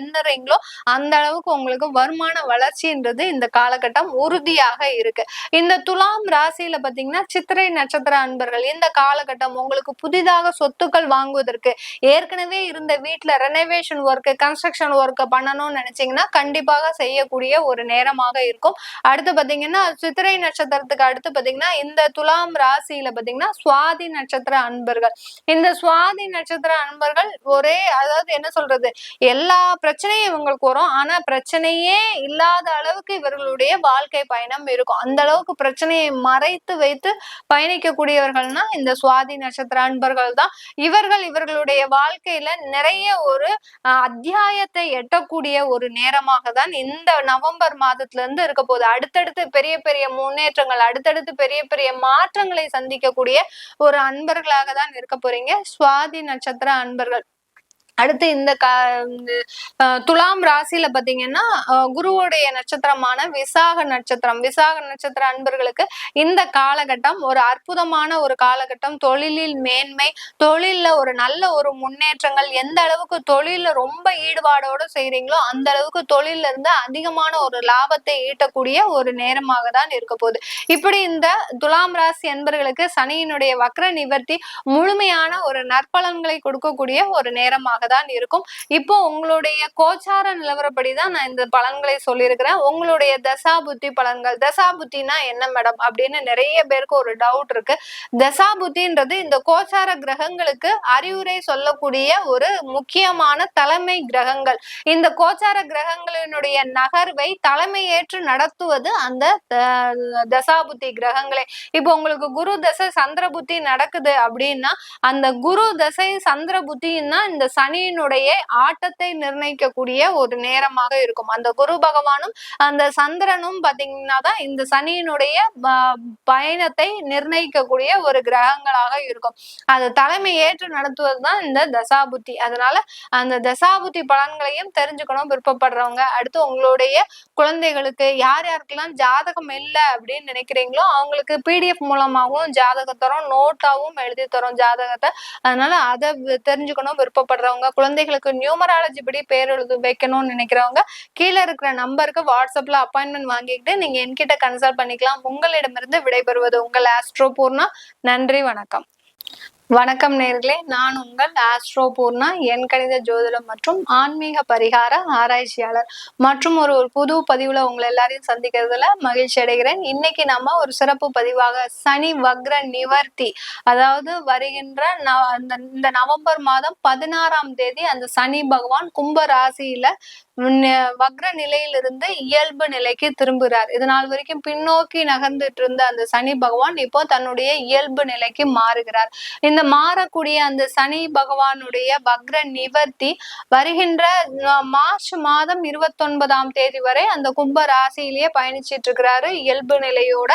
எண்ணுறீங்களோ அந்த அளவுக்கு உங்களுக்கு வருமான வளர்ச்சின்றது இந்த காலகட்டம் உறுதியாக இருக்கு. இந்த துலாம் ராசியில பாத்தீங்கன்னா சித்திரை நட்சத்திர அன்பர்கள் இந்த காலகட்டம் உங்களுக்கு புதிதாக சொத்துக்கள் வாங்குவதற்கு, ஏற்கனவே இருந்த வீட்டுல ரெனோவேஷன் ஒர்க், கன்ஸ்ட்ரக்ஷன் ஒர்க் பண்ணணும்னு நினைச்சீங்கன்னா கண்டிப்பாக செய்யக்கூடிய ஒரு நேரமாக இருக்கும். அடுத்து பாத்தீங்கன்னா சித்திரை நட்சத்திரத்துக்கு அடுத்து பாத்தீங்கன்னா இந்த துலாம் ராசியில பாத்தீங்கன்னா சுவாதி நட்சத்திர அன்பர்கள். இந்த சுவாதி நட்சத்திர அன்பர்கள் அதாவது என்ன சொல்றது, எல்லா பிரச்சனையும் இவங்களுக்கு வரும். ஆனா பிரச்சனையே இல்லாத அளவுக்கு இவர்களுடைய வாழ்க்கை பயணம் இருக்கும். அந்த அளவுக்கு பிரச்சனையை மறைத்து வைத்து பயணிக்கக்கூடியவர்கள்னா இந்த சுவாதி நட்சத்திர அன்பர்கள் தான். இவர்களுடைய வாழ்க்கையில நிறைய ஒரு அத்தியாயத்தை எட்டக்கூடிய ஒரு நேரமாக தான் இந்த நவம்பர் மாதத்துல இருந்து இருக்க போகுது. அடுத்தடுத்து பெரிய பெரிய முன்னேற்றங்கள், அடுத்தடுத்து பெரிய பெரிய மாற்றங்களை சந்திக்கக்கூடிய ஒரு அன்பர்களாக தான் இருக்க போறீங்க சுவாதி நட்சத்திர அன்பர்கள். அடுத்து இந்த துலாம் ராசியில பாத்தீங்கன்னா குருவுடைய நட்சத்திரமான விசாக நட்சத்திர அன்பர்களுக்கு இந்த காலகட்டம் ஒரு அற்புதமான ஒரு காலகட்டம். தொழிலில் மேன்மை, தொழில்ல ஒரு நல்ல ஒரு முன்னேற்றங்கள். எந்த அளவுக்கு தொழில ரொம்ப ஈடுபாடோட செய்றீங்களோ அந்த அளவுக்கு தொழில இருந்து அதிகமான ஒரு லாபத்தை ஈட்டக்கூடிய ஒரு நேரமாக தான் இருக்க போகுது. இப்படி இந்த துலாம் ராசி அன்பர்களுக்கு சனியினுடைய வக்ர நிவர்த்தி முழுமையான ஒரு நற்பலன்களை கொடுக்கக்கூடிய ஒரு நேரமாக தான் இருக்கும். இப்போ உங்களுடைய கோச்சார நிலவரப்படிதான் நான் இந்த பலன்களை சொல்லியிருக்கிறேன். உங்களுடைய தசா புத்தி பலன்கள், தசா புத்தினா என்ன மேடம் அப்படின்னு நிறைய பேருக்கு ஒரு டவுட் இருக்கு. தசா புத்தின்றது இந்த கோச்சார கிரகங்களுக்கு அறிவுரை சொல்லக்கூடிய ஒரு முக்கியமான தலைமை கிரகங்கள். இந்த கோச்சார கிரகங்களினுடைய நகர்வை தலைமை ஏற்று நடத்துவது அந்த தசாபுத்தி கிரகங்களே. இப்போ உங்களுக்கு குரு தசை சந்திர புத்தி நடக்குது அப்படின்னா அந்த குரு தசை சந்திர புத்தின்னா இந்த சனியினுடைய ஆட்டத்தை நிர்ணயிக்கக்கூடிய ஒரு நேரமாக இருக்கும். அந்த குரு பகவானும் அந்த சந்திரனும் பாத்தீங்கன்னா தான் இந்த சனியினுடைய பயணத்தை நிர்ணயிக்கக்கூடிய ஒரு கிரகங்களாக இருக்கும். அது தலைமை ஏற்று நடத்துவதுதான் இந்த தசாபுத்தி. அதனால அந்த தசாபுத்தி பலன்களையும் தெரிஞ்சுக்கணும் விருப்பப்படுறவங்க. அடுத்து உங்களுடைய குழந்தைகளுக்கு யாருக்கெல்லாம் ஜாதகம் இல்லை அப்படின்னு நினைக்கிறீங்களோ அவங்களுக்கு PDF மூலமாகவும் ஜாதகம் தரோம், நோட்டாவும் எழுதி தரோம் ஜாதகத்தை. அதனால அதை தெரிஞ்சுக்கணும் விருப்பப்படுறவங்க, குழந்தைகளுக்கு நியூமராலஜி படி பேர் எழுதி வைக்கணும்னு நினைக்கிறவங்க கீழே இருக்கிற நம்பருக்கு வாட்ஸ்அப்ல அப்பாயின்மெண்ட் வாங்கிக்கிட்டு நீங்க என்கிட்ட கன்சல்ட் பண்ணிக்கலாம். உங்களிடமிருந்து விடைபெறுவது உங்கள் ஆஸ்ட்ரோ பூர்ணா. நன்றி, வணக்கம். வணக்கம் நேர்களே, நான் உங்கள் ஆஸ்ட்ரோ பூர்ணா, என் கணித ஜோதிடம் மற்றும் ஆன்மீக பரிகார ஆராய்ச்சியாளர். மற்றும் ஒரு புது பதிவுல உங்களை எல்லாரையும் சந்திக்கிறதுல மகிழ்ச்சி அடைகிறேன். இன்னைக்கு நம்ம ஒரு சிறப்பு பதிவாக சனி வக்ர நிவர்த்தி, அதாவது வருகின்ற இந்த நவம்பர் மாதம் 16ஆம் தேதி அந்த சனி பகவான் கும்ப ராசியில வக்ர நிலையிலிருந்து இயல்பு நிலைக்கு திரும்புகிறார். இது நாள் வரைக்கும் பின்னோக்கி நகர்ந்துட்டு இருந்த அந்த சனி பகவான் இப்போ தன்னுடைய இயல்பு நிலைக்கு மாறுகிறார். இந்த மாறக்கூடிய அந்த சனி பகவானுடைய வக்ர நிவர்த்தி வருகின்ற மார்ச் மாதம் 29ஆம் தேதி வரை அந்த கும்ப ராசியிலேயே பயணிச்சிட்டு இருக்கிறாரு இயல்பு நிலையோட.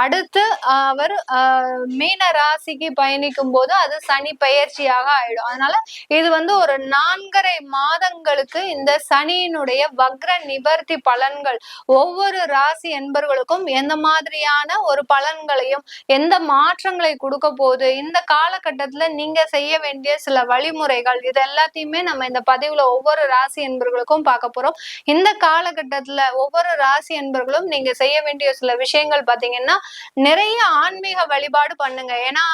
அடுத்து அவர் மீன ராசிக்கு பயணிக்கும் போது அது சனி பயிற்சியாக ஆயிடும். அதனால இது ஒரு 4.5 மாதங்களுக்கு இந்த சனியினுடைய வக்ர நிவர்த்தி பலன்கள் ஒவ்வொரு ராசி என்பர்களுக்கும் எந்த மாதிரியான ஒரு பலன்களையும் எந்த மாற்றங்களை கொடுக்க போகுது, இந்த காலகட்டத்துல நீங்க செய்ய வேண்டிய சில வழிமுறைகள், இது எல்லாத்தையுமே நம்ம இந்த பதிவுல ஒவ்வொரு ராசி என்பர்களுக்கும் பார்க்க போறோம். இந்த காலகட்டத்துல ஒவ்வொரு ராசி என்பர்களும் நீங்க செய்ய வேண்டிய சில விஷயங்கள் பாத்தீங்கன்னா நிறைய ஆன்மீக வழிபாடு பண்ணுங்க. ஏன்னா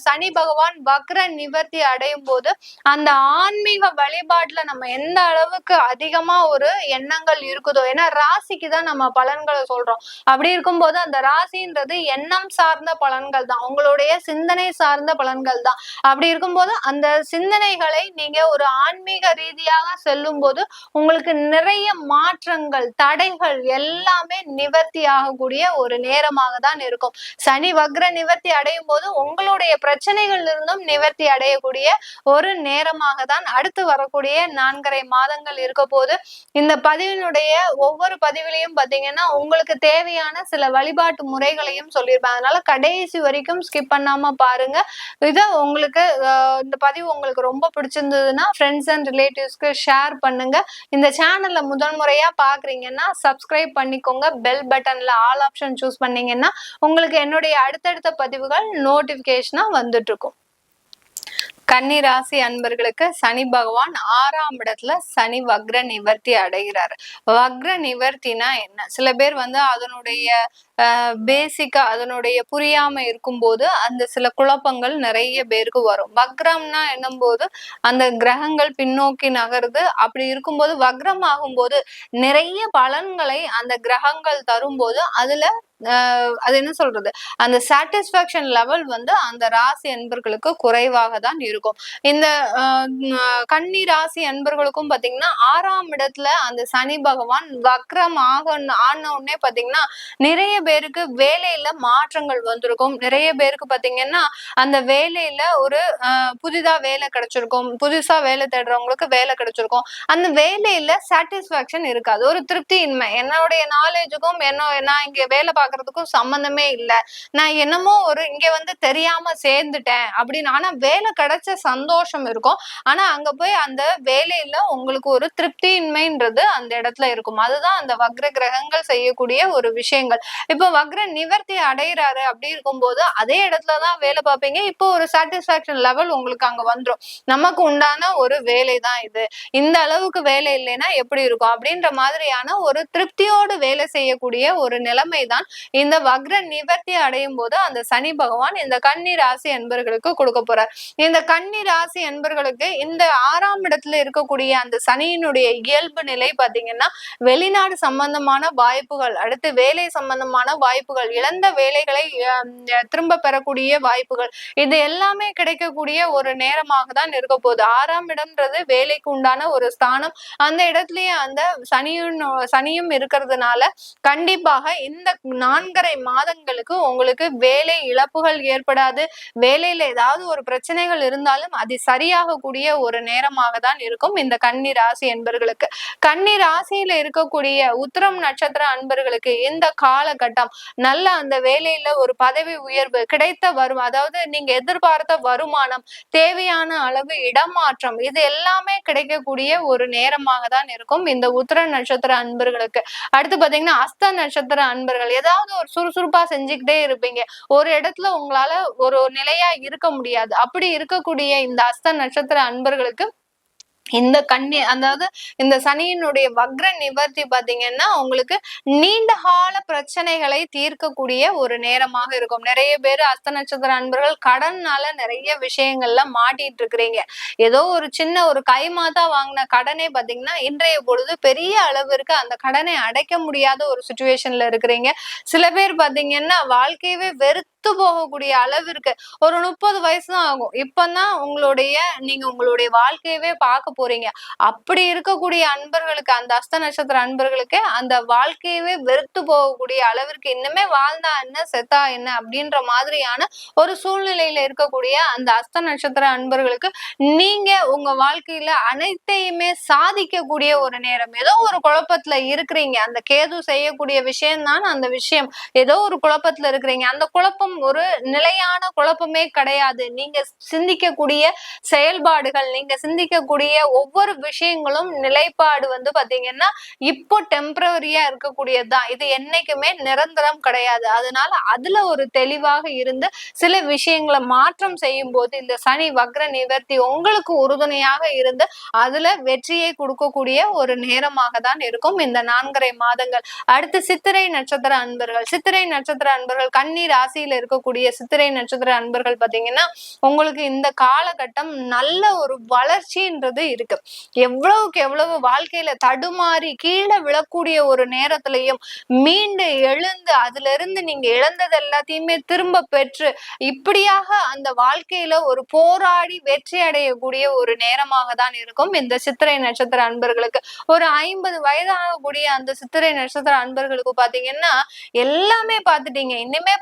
சனி பகவான் வக்ர நிவர்த்தி அடையும் போது அந்த ஆன்மீக வழிபாட்டுல நம்ம எந்த அளவுக்கு அதிக அதிகமா ஒரு எண்ணங்கள் இருக்குதோ, ஏன்னா ராசிக்கு தான் நம்ம பலன்களை சொல்றோம். அப்படி இருக்கும்போது அந்த ராசின்றது எண்ணம் சார்ந்த பலன்கள் தான், உங்களுடைய சிந்தனை சார்ந்த பலன்கள் தான். அப்படி இருக்கும்போது அந்த சிந்தனைகளை நீங்க ஒரு ஆன்மீக ரீதியாக செல்லும் போது உங்களுக்கு நிறைய மாற்றங்கள், தடைகள் எல்லாமே நிவர்த்தி ஆகக்கூடிய ஒரு நேரமாக தான் இருக்கும். சனி வக்ர நிவர்த்தி அடையும் போது உங்களுடைய பிரச்சனைகள் இருந்தும் நிவர்த்தி அடையக்கூடிய ஒரு நேரமாக தான் அடுத்து வரக்கூடிய 4.5 மாதங்கள் இருக்க போது. இந்த பதிவினுடைய ஒவ்வொரு பதிவிலையும் பாத்தீங்கன்னா உங்களுக்கு தேவையான சில வழிபாட்டு முறைகளையும் சொல்லியிருப்பேன். அதனால கடைசி வரைக்கும் ஸ்கிப் பண்ணாம பாருங்க. இத உங்களுக்கு இந்த பதிவு உங்களுக்கு ரொம்ப பிடிச்சிருந்ததுன்னா ஃப்ரெண்ட்ஸ் அண்ட் ரிலேட்டிவ்ஸ்க்கு ஷேர் பண்ணுங்க. இந்த சேனல்ல முதல் முறையா பாக்குறீங்கன்னா சப்ஸ்கிரைப் பண்ணிக்கோங்க. பெல் பட்டன்ல ஆல் ஆப்ஷன் சூஸ் பண்ணீங்கன்னா உங்களுக்கு என்னுடைய அடுத்தடுத்த பதிவுகள் நோட்டிபிகேஷனா வந்துட்டு இருக்கும். கன்னி ராசி அன்பர்களுக்கு சனி பகவான் 6ஆம் இடத்துல சனி வக்ர நிவர்த்தி அடைகிறாரு. வக்ர நிவர்த்தினா என்ன? சில பேர் அதனுடைய பேசிக்கா அதனுடைய புரியாம இருக்கும்போது அந்த சில குழப்பங்கள் நிறைய பேருக்கு வரும். வக்ரம்னா என்னும் போது அந்த கிரகங்கள் பின்னோக்கி நகருது. அப்படி இருக்கும்போது வக்ரம் ஆகும்போது நிறைய பலன்களை அந்த கிரகங்கள் தரும்போது அதுல அது என்ன சொல்றது, அந்த சாட்டிஸ்பாக்சன் லெவல் அந்த ராசி அன்பர்களுக்கு குறைவாக தான் இருக்கும். இந்த கன்னி ராசி அன்பர்களுக்கும் பாத்தீங்கன்னா 6ஆம் இடத்துல அந்த சனி பகவான் வக்ரம் ஆன உடனே பாத்தீங்கன்னா நிறைய பேருக்கு வேலையில மாற்றங்கள் வந்திருக்கும். நிறைய பேருக்கு பாத்தீங்கன்னா அந்த வேலையில ஒரு புதிதா வேலை கிடைச்சிருக்கும். புதுசா வேலை தேடுறவங்களுக்கு வேலை கிடைச்சிருக்கும். அந்த வேலையில சாட்டிஸ்பாக்சன் இருக்காது, ஒரு திருப்தியின்மை. என்னுடைய நாலேஜுக்கும் நான் இங்க வேலை பாக்குறதுக்கும் சம்பந்தமே இல்லை, நான் என்னமோ ஒரு இங்க தெரியாம சேர்ந்துட்டேன் அப்படின்னு. ஆனா வேலை கிடைச்ச சந்தோஷம் இருக்கும். ஆனா அங்க போய் அந்த வேலையில உங்களுக்கு ஒரு திருப்தியின்மைன்றது அந்த இடத்துல இருக்கும். அதுதான் அந்த வக்ர கிரகங்கள் செய்யக்கூடிய ஒரு விஷயங்கள். இப்ப வக்ர நிவர்த்தி அடைகிறாரு அப்படி இருக்கும்போது அதே இடத்துலதான் வேலை பார்ப்பீங்க. இப்போ ஒரு சாட்டிஸ்பாக்சன் லெவல் உங்களுக்கு அங்க வந்துடும். நமக்கு உண்டான ஒரு வேலை தான் இது, இந்த அளவுக்கு வேலை இல்லைன்னா எப்படி இருக்கும் அப்படின்ற மாதிரியான ஒரு திருப்தியோடு வேலை செய்யக்கூடிய ஒரு நிலைமை தான் இந்த வக்ர நிவர்த்தி அடையும் போது அந்த சனி பகவான் இந்த கன்னி ராசி அன்பர்களுக்கு கொடுக்க போறார். இந்த கன்னி ராசி அன்பர்களுக்கு இந்த 6ஆம் இடத்துல இருக்கக்கூடிய அந்த சனியினுடைய இயல்பு நிலை பாத்தீங்கன்னா வெளிநாடு சம்பந்தமான வாய்ப்புகள், அடுத்து வேலை சம்பந்தமான வாய்ப்புகள், இழந்த வேலைகளை திரும்ப பெறக்கூடிய வாய்ப்புகள், இது எல்லாமே கிடைக்கக்கூடிய ஒரு நேரமாக தான் இருக்க போகுது. 6ஆம் இடம்ன்றது வேலைக்கு உண்டான ஒரு ஸ்தானம். அந்த இடத்துலயே அந்த சனியும் இருக்கிறதுனால கண்டிப்பாக இந்த 4.5 மாதங்களுக்கு உங்களுக்கு வேலை இழப்புகள் ஏற்படாது. வேலையில ஏதாவது ஒரு பிரச்சனைகள் இருந்தாலும் அது சரியாகக்கூடிய ஒரு நேரமாக தான் இருக்கும் இந்த கன்னி ராசி அன்பர்களுக்கு. கன்னி ராசியில இருக்கக்கூடிய உத்திரம் நட்சத்திர அன்பர்களுக்கு இந்த காலகட்டம் நல்ல அந்த வேலையில ஒரு பதவி உயர்வு கிடைத்த அதாவது நீங்க எதிர்பார்த்த வருமானம், தேவையான அளவு இடமாற்றம், இது எல்லாமே கிடைக்கக்கூடிய ஒரு நேரமாக தான் இருக்கும் இந்த உத்திர நட்சத்திர அன்பர்களுக்கு. அடுத்து பாத்தீங்கன்னா அஸ்த நட்சத்திர அன்பர்கள் ஏதாவது ஒரு சுறுசுறுப்பா செஞ்சுக்கிட்டே இருப்பீங்க. ஒரு இடத்துல உங்களால ஒரு நிலையா இருக்க முடியாது. அப்படி இருக்கக்கூடிய இந்த அஸ்த நட்சத்திர அன்பர்களுக்கு இந்த அதாவது இந்த சனியினுடைய வக்ர நிவர்த்தி பாத்தீங்கன்னா உங்களுக்கு நீண்ட கால பிரச்சனைகளை தீர்க்கக்கூடிய ஒரு நேரமாக இருக்கும். நிறைய பேர் அஸ்த நட்சத்திர அன்பர்கள் கடன்னால நிறைய விஷயங்கள்ல மாட்டிட்டு இருக்கிறீங்க. ஏதோ ஒரு சின்ன ஒரு கைமாத்தா வாங்கின கடனே பாத்தீங்கன்னா இன்றைய பொழுது பெரிய அளவிற்கு அந்த கடனை அடைக்க முடியாத ஒரு சுச்சுவேஷன்ல இருக்கிறீங்க. சில பேர் பாத்தீங்கன்னா வாழ்க்கையவே வெறுத்து போகக்கூடிய அளவிற்கு ஒரு 30 வயசு தான் ஆகும், இப்பதான் நீங்க உங்களுடைய வாழ்க்கையவே பார்க்க போறீங்க. அப்படி இருக்கக்கூடிய அன்பர்களுக்கு, அந்த அஸ்த நட்சத்திர அன்பர்களுக்கு அந்த வாழ்க்கையவே வெறுத்து போகக்கூடிய அளவிற்கு இன்னுமே வாழ்ந்தா என்ன செத்தா என்ன அப்படின்ற மாதிரியான ஒரு சூழ்நிலையில இருக்கக்கூடிய அந்த அஸ்த நட்சத்திர அன்பர்களுக்கு நீங்க உங்க வாழ்க்கையில அனைத்தையுமே சாதிக்கக்கூடிய ஒரு நேரம். ஏதோ ஒரு குழப்பத்துல இருக்கிறீங்க, அந்த கேது செய்யக்கூடிய விஷயம் தான் அந்த விஷயம். ஏதோ ஒரு குழப்பத்துல இருக்கிறீங்க, அந்த குழப்பம் ஒரு நிலையான குழப்பமே கிடையாது. நீங்க சிந்திக்கக்கூடிய செயல்பாடுகள், நீங்க சிந்திக்கக்கூடிய ஒவ்வொரு விஷயங்களும் நிலைப்பாடு பாத்தீங்கன்னா இப்போ டெம்பரரியா இருக்கக்கூடியதுதான். இது என்னைக்குமே நிரந்தரம் கிடையாது. அதனால அதுல ஒரு தெளிவாக இருந்து சில விஷயங்களை மாற்றம் செய்யும் போது இந்த சனி வக்ர நிவர்த்தி உங்களுக்கு உறுதுணையாக இருந்து அதுல வெற்றியை கொடுக்கக்கூடிய ஒரு நேரமாக தான் இருக்கும் இந்த 4.5 மாதங்கள். அடுத்து சித்திரை நட்சத்திர அன்பர்கள். சித்திரை நட்சத்திர அன்பர்கள் கன்னி ராசியில இருக்கக்கூடிய சித்திரை நட்சத்திர அன்பர்கள் பாத்தீங்கன்னா உங்களுக்கு இந்த காலகட்டம் நல்ல ஒரு வளர்ச்சின்றது இருக்கு. எவ்வளவுக்கு எவ்வளவு வாழ்க்கையில தடுமாறி கீழே விழக்கூடிய ஒரு நேரத்திலையும் மீண்டு எழுந்து அதுல இருந்து நீங்க இழந்தது எல்லாத்தையுமே திரும்ப பெற்று இப்படியாக அந்த வாழ்க்கையில ஒரு போராடி வெற்றி அடையக்கூடிய ஒரு நேரமாக தான் இருக்கும் இந்த சித்திரை நட்சத்திர அன்பர்களுக்கு. ஒரு 50 வயதாகக்கூடிய அந்த சித்திரை நட்சத்திர அன்பர்களுக்கு பாத்தீங்கன்னா எல்லாமே பாத்துட்டீங்க, இனிமே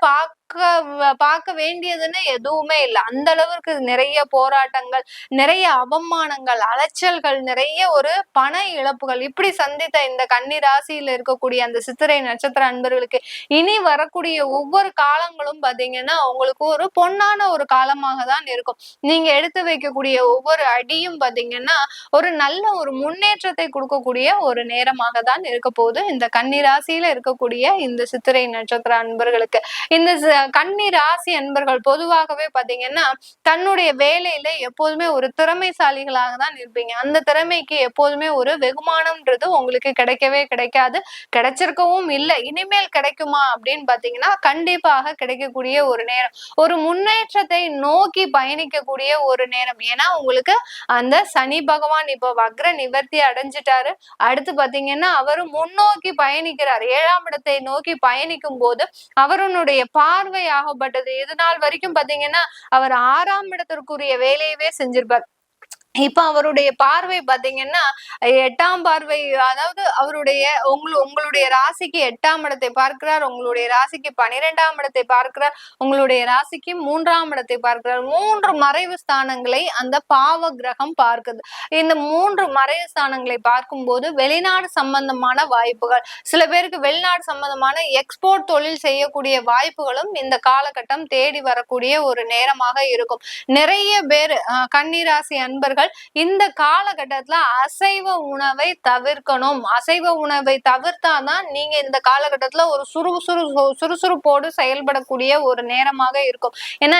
பார்க்க வேண்டியதுன்னு எதுவுமே இல்லை. அந்த அளவுக்கு நிறைய போராட்டங்கள், நிறைய அவமானங்கள், அலைச்சல்கள், நிறைய ஒரு பண இழப்புகள் இப்படி சந்தித்த இந்த கன்னி ராசியில இருக்கக்கூடிய அந்த சித்திரை நட்சத்திர அன்பர்களுக்கு இனி வரக்கூடிய ஒவ்வொரு காலங்களும் பாத்தீங்கன்னா உங்களுக்கு ஒரு பொன்னான ஒரு காலமாக தான் இருக்கும். நீங்க எடுத்து வைக்கக்கூடிய ஒவ்வொரு அடியும் பாத்தீங்கன்னா ஒரு நல்ல ஒரு முன்னேற்றத்தை கொடுக்கக்கூடிய ஒரு நேரமாக தான் இருக்க போகுது இந்த கன்னி ராசியில இருக்கக்கூடிய இந்த சித்திரை நட்சத்திர அன்பர்களுக்கு. இந்த கன்னி ராசி அன்பர்கள் பொதுவாகவே பாத்தீங்கன்னா தன்னுடைய வேலையில எப்போதுமே ஒரு திறமைசாலிகளாக தான் இருப்பீங்க. அந்த திறமைக்கு எப்போதுமே ஒரு வெகுமானம்ன்றது உங்களுக்கு கிடைக்கவே கிடைக்காது, கிடைச்சிருக்கவும் இல்லை. இனிமேல் கிடைக்குமா அப்படின்னு பாத்தீங்கன்னா கண்டிப்பாக கிடைக்கக்கூடிய ஒரு நேரம், ஒரு முன்னேற்றத்தை நோக்கி பயணிக்கக்கூடிய ஒரு நேரம். ஏன்னா உங்களுக்கு அந்த சனி பகவான் இப்போ வக்ர நிவர்த்தி அடைஞ்சிட்டாரு. அடுத்து பாத்தீங்கன்னா அவரு முன்னோக்கி பயணிக்கிறார், 7ஆம் இடத்தை நோக்கி பயணிக்கும் போது அவருடைய பார்வையாகப்பட்டது இது நாள் வரைக்கும் பாத்தீங்கன்னா அவர் 6ஆம் இடத்திற்குரிய வேலையவே செஞ்சிருப்பார். இப்ப அவருடைய பார்வை பாத்தீங்கன்னா 8ஆம் பார்வை, அதாவது அவருடைய உங்களுடைய ராசிக்கு 8ஆம் இடத்தை பார்க்கிறார், உங்களுடைய ராசிக்கு 12ஆம் இடத்தை பார்க்கிறார், உங்களுடைய ராசிக்கு 3ஆம் இடத்தை பார்க்கிறார். 3 மறைவு ஸ்தானங்களை அந்த பாவ கிரகம் பார்க்குது. இந்த 3 மறைவு ஸ்தானங்களை பார்க்கும்போது வெளிநாடு சம்பந்தமான வாய்ப்புகள், சில பேருக்கு வெளிநாடு சம்பந்தமான எக்ஸ்போர்ட் தொழில் செய்யக்கூடிய வாய்ப்புகளும் இந்த காலகட்டம் தேடி வரக்கூடிய ஒரு நேரமாக இருக்கும். நிறைய பேர் கன்னிராசி அன்பர்கள் இந்த காலகட்டத்துல அசைவ உணவை தவிர்க்கணும். அசைவ உணவை தவிர்த்தாதான் நீங்க இந்த காலகட்டத்துல ஒரு சுறுசுறுப்போடு செயல்படக்கூடிய ஒரு நேரமாக இருக்கும். ஏன்னா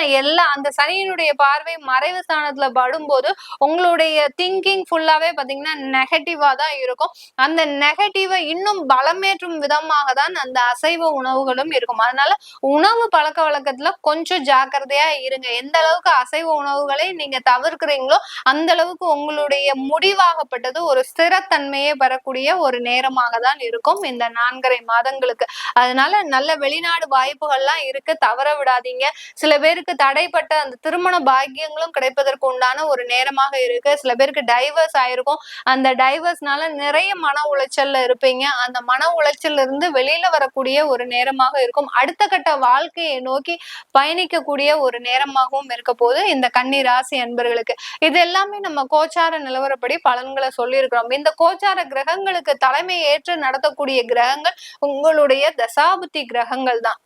அந்த சனியினுடைய பார்வை மறைவு ஸ்தானத்துல படும்போது உங்களுடைய திங்கிங் ஃபுல்லாவே பாத்தீங்கன்னா நெகட்டிவா தான் இருக்கும். அந்த நெகட்டிவை இன்னும் பலமேற்றும் விதமாக தான் அந்த அசைவ உணவுகளும் இருக்கும். அதனால உணவு பழக்க வழக்கத்துல கொஞ்சம் ஜாக்கிரதையா இருங்க. எந்த அளவுக்கு அசைவ உணவுகளை நீங்க தவிர்க்கிறீங்களோ அந்த அளவுக்கு உங்களுடைய முடிவாகப்பட்டது ஒரு ஸ்திரத்தன்மையை பெறக்கூடிய ஒரு நேரமாக தான் இருக்கும் இந்த 4.5 மாதங்களுக்கு. அதனால நல்ல வெளிநாடு வாய்ப்புகள்லாம் இருக்கு, தவற விடாதீங்க. சில பேருக்கு தடைப்பட்ட அந்த திருமண பாக்கியங்களும் கிடைப்பதற்கு உண்டான ஒரு நேரமாக இருக்கு. சில பேருக்கு டைவர்ஸ் ஆயிருக்கும், அந்த டைவர்ஸ்னால நிறைய மன உளைச்சல்ல இருப்பீங்க. அந்த மன உளைச்சல்ல இருந்து வெளியில வரக்கூடிய ஒரு நேரமாக இருக்கும். அடுத்த கட்ட வாழ்க்கையை நோக்கி பயணிக்கக்கூடிய ஒரு நேரமாகவும் இருக்க போது இந்த கன்னி ராசி அன்பர்களுக்கு. இது எல்லாமே நம்ம கோச்சார நிலவரப்படி பலன்களை சொல்லி இருக்கிறோம். இந்த கோச்சார கிரகங்களுக்கு தலைமை ஏற்று நடத்தக்கூடிய கிரகங்கள் உங்களுடைய தசாபுத்தி கிரகங்கள் தான்.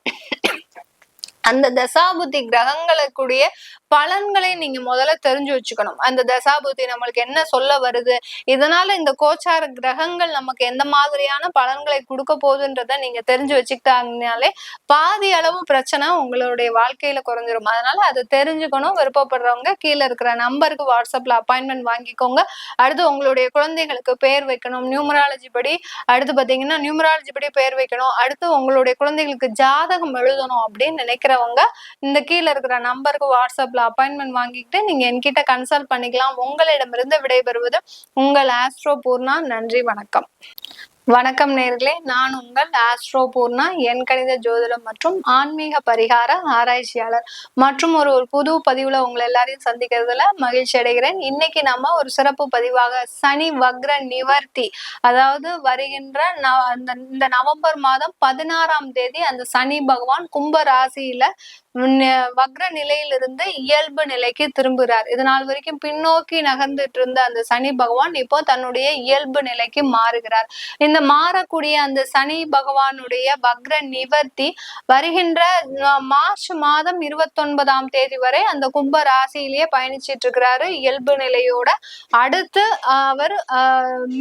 அந்த தசாபுத்தி கிரகங்களுக்குரிய பலன்களை நீங்க முதல்ல தெரிஞ்சு வச்சுக்கணும். அந்த தசாபுத்தி நம்மளுக்கு என்ன சொல்ல வருது, இதனால இந்த கோச்சார கிரகங்கள் நமக்கு எந்த மாதிரியான பலன்களை கொடுக்க போகுதுன்றத நீங்க தெரிஞ்சு வச்சுக்கிட்டாங்கனாலே பாதி அளவு பிரச்சனை உங்களுடைய வாழ்க்கையில குறைஞ்சிரும். அதனால அதை தெரிஞ்சுக்கணும். விருப்பப்படுறவங்க கீழே இருக்கிற நம்பருக்கு வாட்ஸ்அப்ல அப்பாயின்மெண்ட் வாங்கிக்கோங்க. அடுத்து உங்களுடைய குழந்தைகளுக்கு பேர் வைக்கணும் நியூமராலஜி படி, அடுத்து பாத்தீங்கன்னா நியூமராலஜி படி பேர் வைக்கணும், அடுத்து உங்களுடைய குழந்தைகளுக்கு ஜாதகம் எழுதணும் அப்படின்னு நினைக்கிறவங்க இந்த கீழே இருக்கிற நம்பருக்கு வாட்ஸ்அப்ல அப்பாயின்மெண்ட் வாங்கிட்டு நீங்க என்கிட்ட கன்சல்ட் பண்ணிக்கலாம். உங்களிடமிருந்து விடைபெறுவது உங்கள் ஆஸ்ட்ரோ பூர்ணா. நன்றி, வணக்கம். வணக்கம் நேர்களே, நான் உங்கள் ஆஸ்ட்ரோ பூர்ணா, என் கணித ஜோதிடம் மற்றும் ஆன்மீக பரிகார ஆராய்ச்சியாளர். மற்றும் ஒரு புது பதிவுல உங்களை எல்லாரையும் சந்திக்கிறதுல மகிழ்ச்சி அடைகிறேன். இன்னைக்கு நம்ம ஒரு சிறப்பு பதிவாக சனி வக்ர நிவர்த்தி, அதாவது வருகின்ற இந்த நவம்பர் மாதம் 16ஆம் தேதி அந்த சனி பகவான் கும்ப ராசியில வக்ர நிலையிலிருந்து இயல்பு நிலைக்கு திரும்புகிறார். இது நாள் வரைக்கும் பின்னோக்கி நகர்ந்துட்டு இருந்த அந்த சனி பகவான் இப்போ தன்னுடைய இயல்பு நிலைக்கு மாறுகிறார். இந்த மாறக்கூடிய அந்த சனி பகவானுடைய வக்ர நிவர்த்தி வருகின்ற மார்ச் மாதம் 29ஆம் தேதி வரை அந்த கும்ப ராசியிலேயே பயணிச்சிட்டு இருக்கிறாரு இயல்பு நிலையோட. அடுத்து அவர்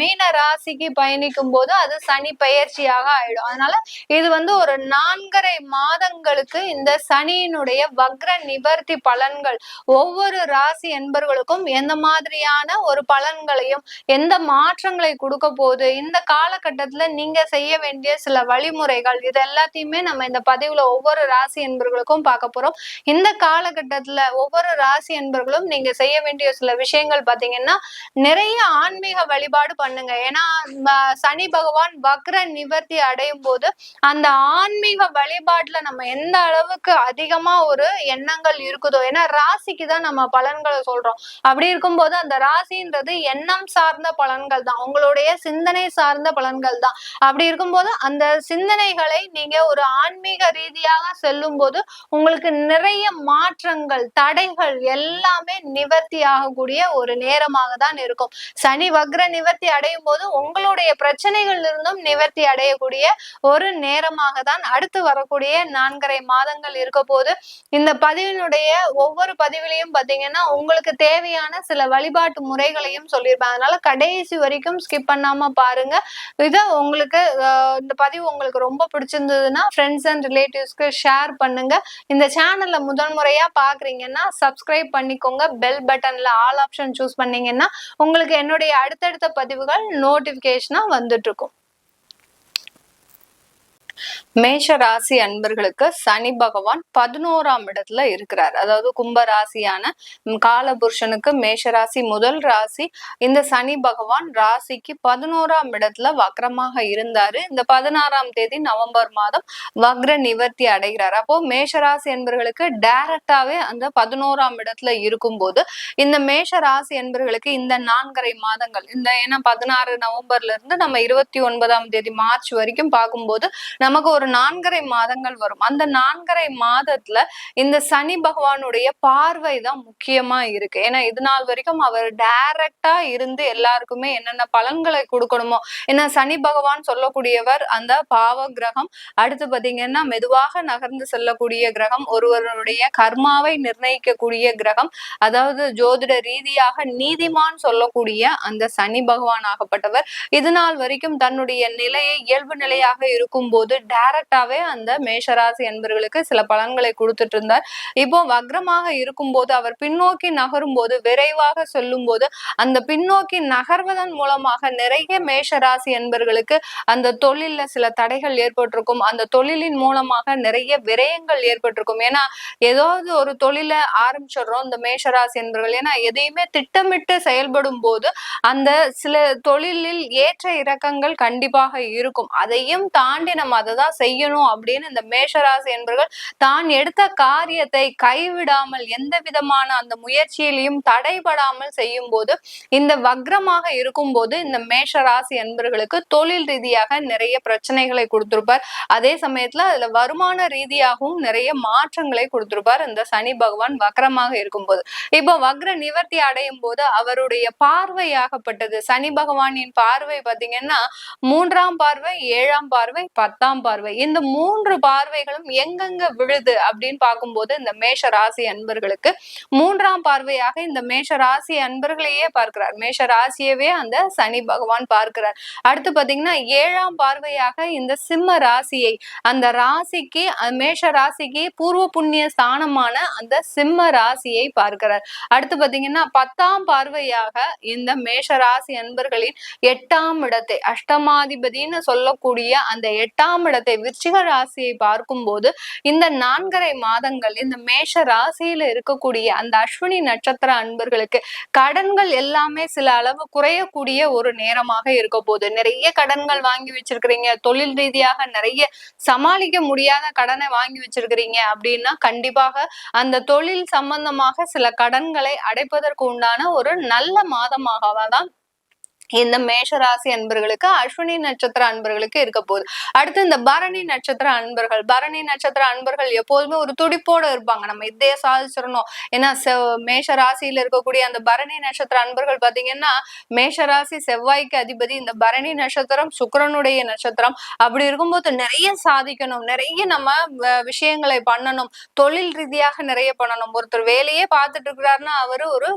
மீன ராசிக்கு பயணிக்கும் போது அது சனி பெயர்ச்சியாக ஆயிடும். அதனால இது ஒரு 4.5 மாதங்களுக்கு இந்த சனியினுடைய வக்ர நிவர்த்தி பலன்கள் ஒவ்வொரு ராசி என்பர்களுக்கும் எந்த மாதிரியான ஒரு பலன்களையும் எந்த மாற்றங்களை கொடுக்க போகுது, இந்த காலகட்டம் காலகட்டத்துல நீங்க செய்ய வேண்டிய சில வழிமுறைகள் இது எல்லாத்தையுமே நம்ம இந்த பதிவுல ஒவ்வொரு ராசி என்பர்களுக்கும் பார்க்க போறோம். இந்த காலகட்டத்துல ஒவ்வொரு ராசி என்பர்களும் நீங்க செய்ய வேண்டிய சில விஷயங்கள் பாத்தீங்கன்னா, நிறைய ஆன்மீக வழிபாடு பண்ணுங்க. ஏன்னா சனி பகவான் வக்ர நிவர்த்தி அடையும் போது அந்த ஆன்மீக வழிபாட்டுல நம்ம எந்த அளவுக்கு அதிகமா ஒரு எண்ணங்கள் இருக்குதோ, ஏன்னா ராசிக்கு தான் நம்ம பலன்களை சொல்றோம். அப்படி இருக்கும்போது அந்த ராசின்றது எண்ணம் சார்ந்த பலன்கள் தான், உங்களுடைய சிந்தனை சார்ந்த பலன்கள் தான். அப்படி இருக்கும்போது அந்த சிந்தனைகளை நீங்க ஒரு ஆன்மீக ரீதியாக செல்லும் போது உங்களுக்கு நிறைய மாற்றங்கள், தடைகள் எல்லாமே நிவர்த்தி ஆகக்கூடிய ஒரு நேரமாக தான் இருக்கும். சனி வக்ர நிவர்த்தி அடையும் போது உங்களுடைய பிரச்சனைகள் இருந்தும் நிவர்த்தி அடையக்கூடிய ஒரு நேரமாக தான் அடுத்து வரக்கூடிய 4.5 மாதங்கள் இருக்க போது. இந்த பதிவினுடைய ஒவ்வொரு பதிவிலையும் பாத்தீங்கன்னா உங்களுக்கு தேவையான சில வழிபாட்டு முறைகளையும் சொல்லியிருப்பேன். அதனால கடைசி வரைக்கும் ஸ்கிப் பண்ணாம பாருங்க. இதை உங்களுக்கு இந்த பதிவு உங்களுக்கு ரொம்ப பிடிச்சிருந்ததுன்னா ஃப்ரெண்ட்ஸ் அண்ட் ரிலேட்டிவ்ஸ்க்கு ஷேர் பண்ணுங்க. இந்த சேனல்ல முதல் முறையா பாக்குறீங்கன்னா சப்ஸ்கிரைப் பண்ணிக்கோங்க. பெல் பட்டன்ல ஆல் ஆப்ஷன் சூஸ் பண்ணீங்கன்னா உங்களுக்கு என்னுடைய அடுத்தடுத்த பதிவுகள் நோட்டிபிகேஷனா வந்துட்டு இருக்கும். மேஷ ராசி அன்பர்களுக்கு சனி பகவான் 11ஆம் இடத்துல இருக்கிறார். அதாவது கும்ப ராசியான காலபுருஷனுக்கு மேஷ ராசி முதல் ராசி. இந்த சனி பகவான் ராசிக்கு 11ஆம் இடத்துல வக்ரமாக இருந்தாரு. இந்த 16ஆம் தேதி நவம்பர் மாதம் வக்ர நிவர்த்தி அடைகிறார். அப்போ மேஷ ராசி என்பர்களுக்கு டைரக்டாவே அந்த 11ஆம் இடத்துல இருக்கும் போது இந்த மேஷ ராசி என்பர்களுக்கு இந்த 4.5 மாதங்கள், இந்த ஏன்னா 16 நவம்பர்ல இருந்து நம்ம 29ஆம் தேதி மார்ச் வரைக்கும் பார்க்கும்போது நமக்கு ஒரு 4.5 மாதங்கள் வரும். அந்த 4.5 மாதத்துல இந்த சனி பகவானுடைய பார்வை தான் முக்கியமா இருக்கு. ஏன்னா இது நாள் வரைக்கும் அவர் டைரக்டா இருந்து எல்லாருக்குமே என்னென்ன பலன்களை கொடுக்கணுமோ, ஏன்னா சனி பகவான் சொல்லக்கூடியவர் அந்த பாவ கிரகம். அடுத்து பாத்தீங்கன்னா மெதுவாக நகர்ந்து செல்லக்கூடிய கிரகம், ஒருவருடைய கர்மாவை நிர்ணயிக்கக்கூடிய கிரகம். அதாவது ஜோதிட ரீதியாக நீதிமான் சொல்லக்கூடிய அந்த சனி பகவான் ஆகப்பட்டவர் இது நாள் வரைக்கும் தன்னுடைய நிலையை இயல்பு நிலையாக இருக்கும் போது டைரக்டாவே அந்த மேஷராசி என்பவர்களுக்கு சில பலன்களை கொடுத்துட்டு இருந்தார். இப்போ வக்ரமாக இருக்கும் போது அவர் பின்னோக்கி நகரும் போது, விரைவாக சொல்லும் போது அந்த பின்னோக்கி நகர்வதன் மூலமாக நிறைய மேஷராசி என்பவர்களுக்கு அந்த தொழில்ல சில தடைகள் ஏற்பட்டிருக்கும். அந்த தொழிலின் மூலமாக நிறைய விரயங்கள் ஏற்பட்டிருக்கும். ஏன்னா ஏதாவது ஒரு தொழில ஆரம்பிச்சிடுறோம் இந்த மேஷராசி என்பவர்கள். ஏன்னா எதையுமே திட்டமிட்டு செயல்படும் போது அந்த சில தொழிலில் ஏற்ற இறக்கங்கள் கண்டிப்பாக இருக்கும். அதையும் தாண்டி நம்ம அதை தான் செய்யணும் அப்படின்னு இந்த மேஷராசி என்பவர்கள் தான் எடுத்த காரியத்தை கைவிடாமல் எந்த விதமான அந்த முயற்சியிலையும் தடைபடாமல் செய்யும் போது இந்த வக்ரமாக இருக்கும் போது இந்த மேஷராசி என்பவர்களுக்கு தொழில் ரீதியாக நிறைய பிரச்சனைகளை கொடுத்திருப்பார். அதே சமயத்துல அதுல வருமான ரீதியாகவும் நிறைய மாற்றங்களை கொடுத்திருப்பார் இந்த சனி பகவான் வக்ரமாக இருக்கும் போது. இப்போ வக்ர நிவர்த்தி அடையும் போது அவருடைய பார்வையாகப்பட்டது, சனி பகவானின் பார்வை பாத்தீங்கன்னா 3ஆம் பார்வை, 7ஆம் பார்வை, 10ஆம் பார்வை, இந்த 3 பார்வைகளும் எங்கெங்க விழுது அப்படின்னு பார்க்கும்போது இந்த மேஷ ராசி அன்பர்களுக்கு 3ஆம் பார்வையாக இந்த மேஷ ராசி அன்பர்களையே பார்க்கிறார். மேஷ ராசியவே அந்த சனி பகவான் பார்க்கிறார். அடுத்து பாத்தீங்கன்னா 7ஆம் பார்வையாக இந்த சிம்ம ராசியை, அந்த ராசிக்கு மேஷ ராசிக்கு பூர்வ புண்ணிய ஸ்தானமான அந்த சிம்ம ராசியை பார்க்கிறார். அடுத்து பாத்தீங்கன்னா 10ஆம் பார்வையாக இந்த மேஷ ராசி அன்பர்களின் 8ஆம் இடத்தை, அஷ்டமாதிபதினு சொல்லக்கூடிய அந்த 8ஆம் இடத்தை விருச்சிக ராசியை பார்க்கும் போது இந்த 4.5 மாதங்கள் இந்த மேஷ ராசியில இருக்கக்கூடிய அந்த அஸ்வினி நட்சத்திர அன்பர்களுக்கு கடன்கள் எல்லாமே சில அளவு குறையக்கூடிய ஒரு நேரமாக இருக்க போகுது. நிறைய கடன்கள் வாங்கி வச்சிருக்கிறீங்க, தொழில் ரீதியாக நிறைய சமாளிக்க முடியாத கடனை வாங்கி வச்சிருக்கிறீங்க அப்படின்னா கண்டிப்பாக அந்த தொழில் சம்பந்தமாக சில கடன்களை அடைப்பதற்கு உண்டான ஒரு நல்ல மாதமாக தான் இந்த மேஷராசி அன்பர்களுக்கு அஸ்வினி நட்சத்திர அன்பர்களுக்கு இருக்க போகுது. அடுத்து இந்த பரணி நட்சத்திர அன்பர்கள், பரணி நட்சத்திர அன்பர்கள் எப்போதுமே ஒரு துடிப்போட இருப்பாங்க, நம்ம இதே சாதிச்சிடணும். ஏன்னா மேஷ ராசியில இருக்கக்கூடிய அந்த பரணி நட்சத்திர அன்பர்கள் பாத்தீங்கன்னா மேஷராசி செவ்வாய்க்கு அதிபதி, இந்த பரணி நட்சத்திரம் சுக்கிரனுடைய நட்சத்திரம். அப்படி இருக்கும்போது நிறைய சாதிக்கணும், நிறைய நம்ம விஷயங்களை பண்ணணும், தொழில் ரீதியாக நிறைய பண்ணணும். ஒருத்தர் வேலையே பார்த்துட்டு இருக்கிறாருன்னா அவரு ஒரு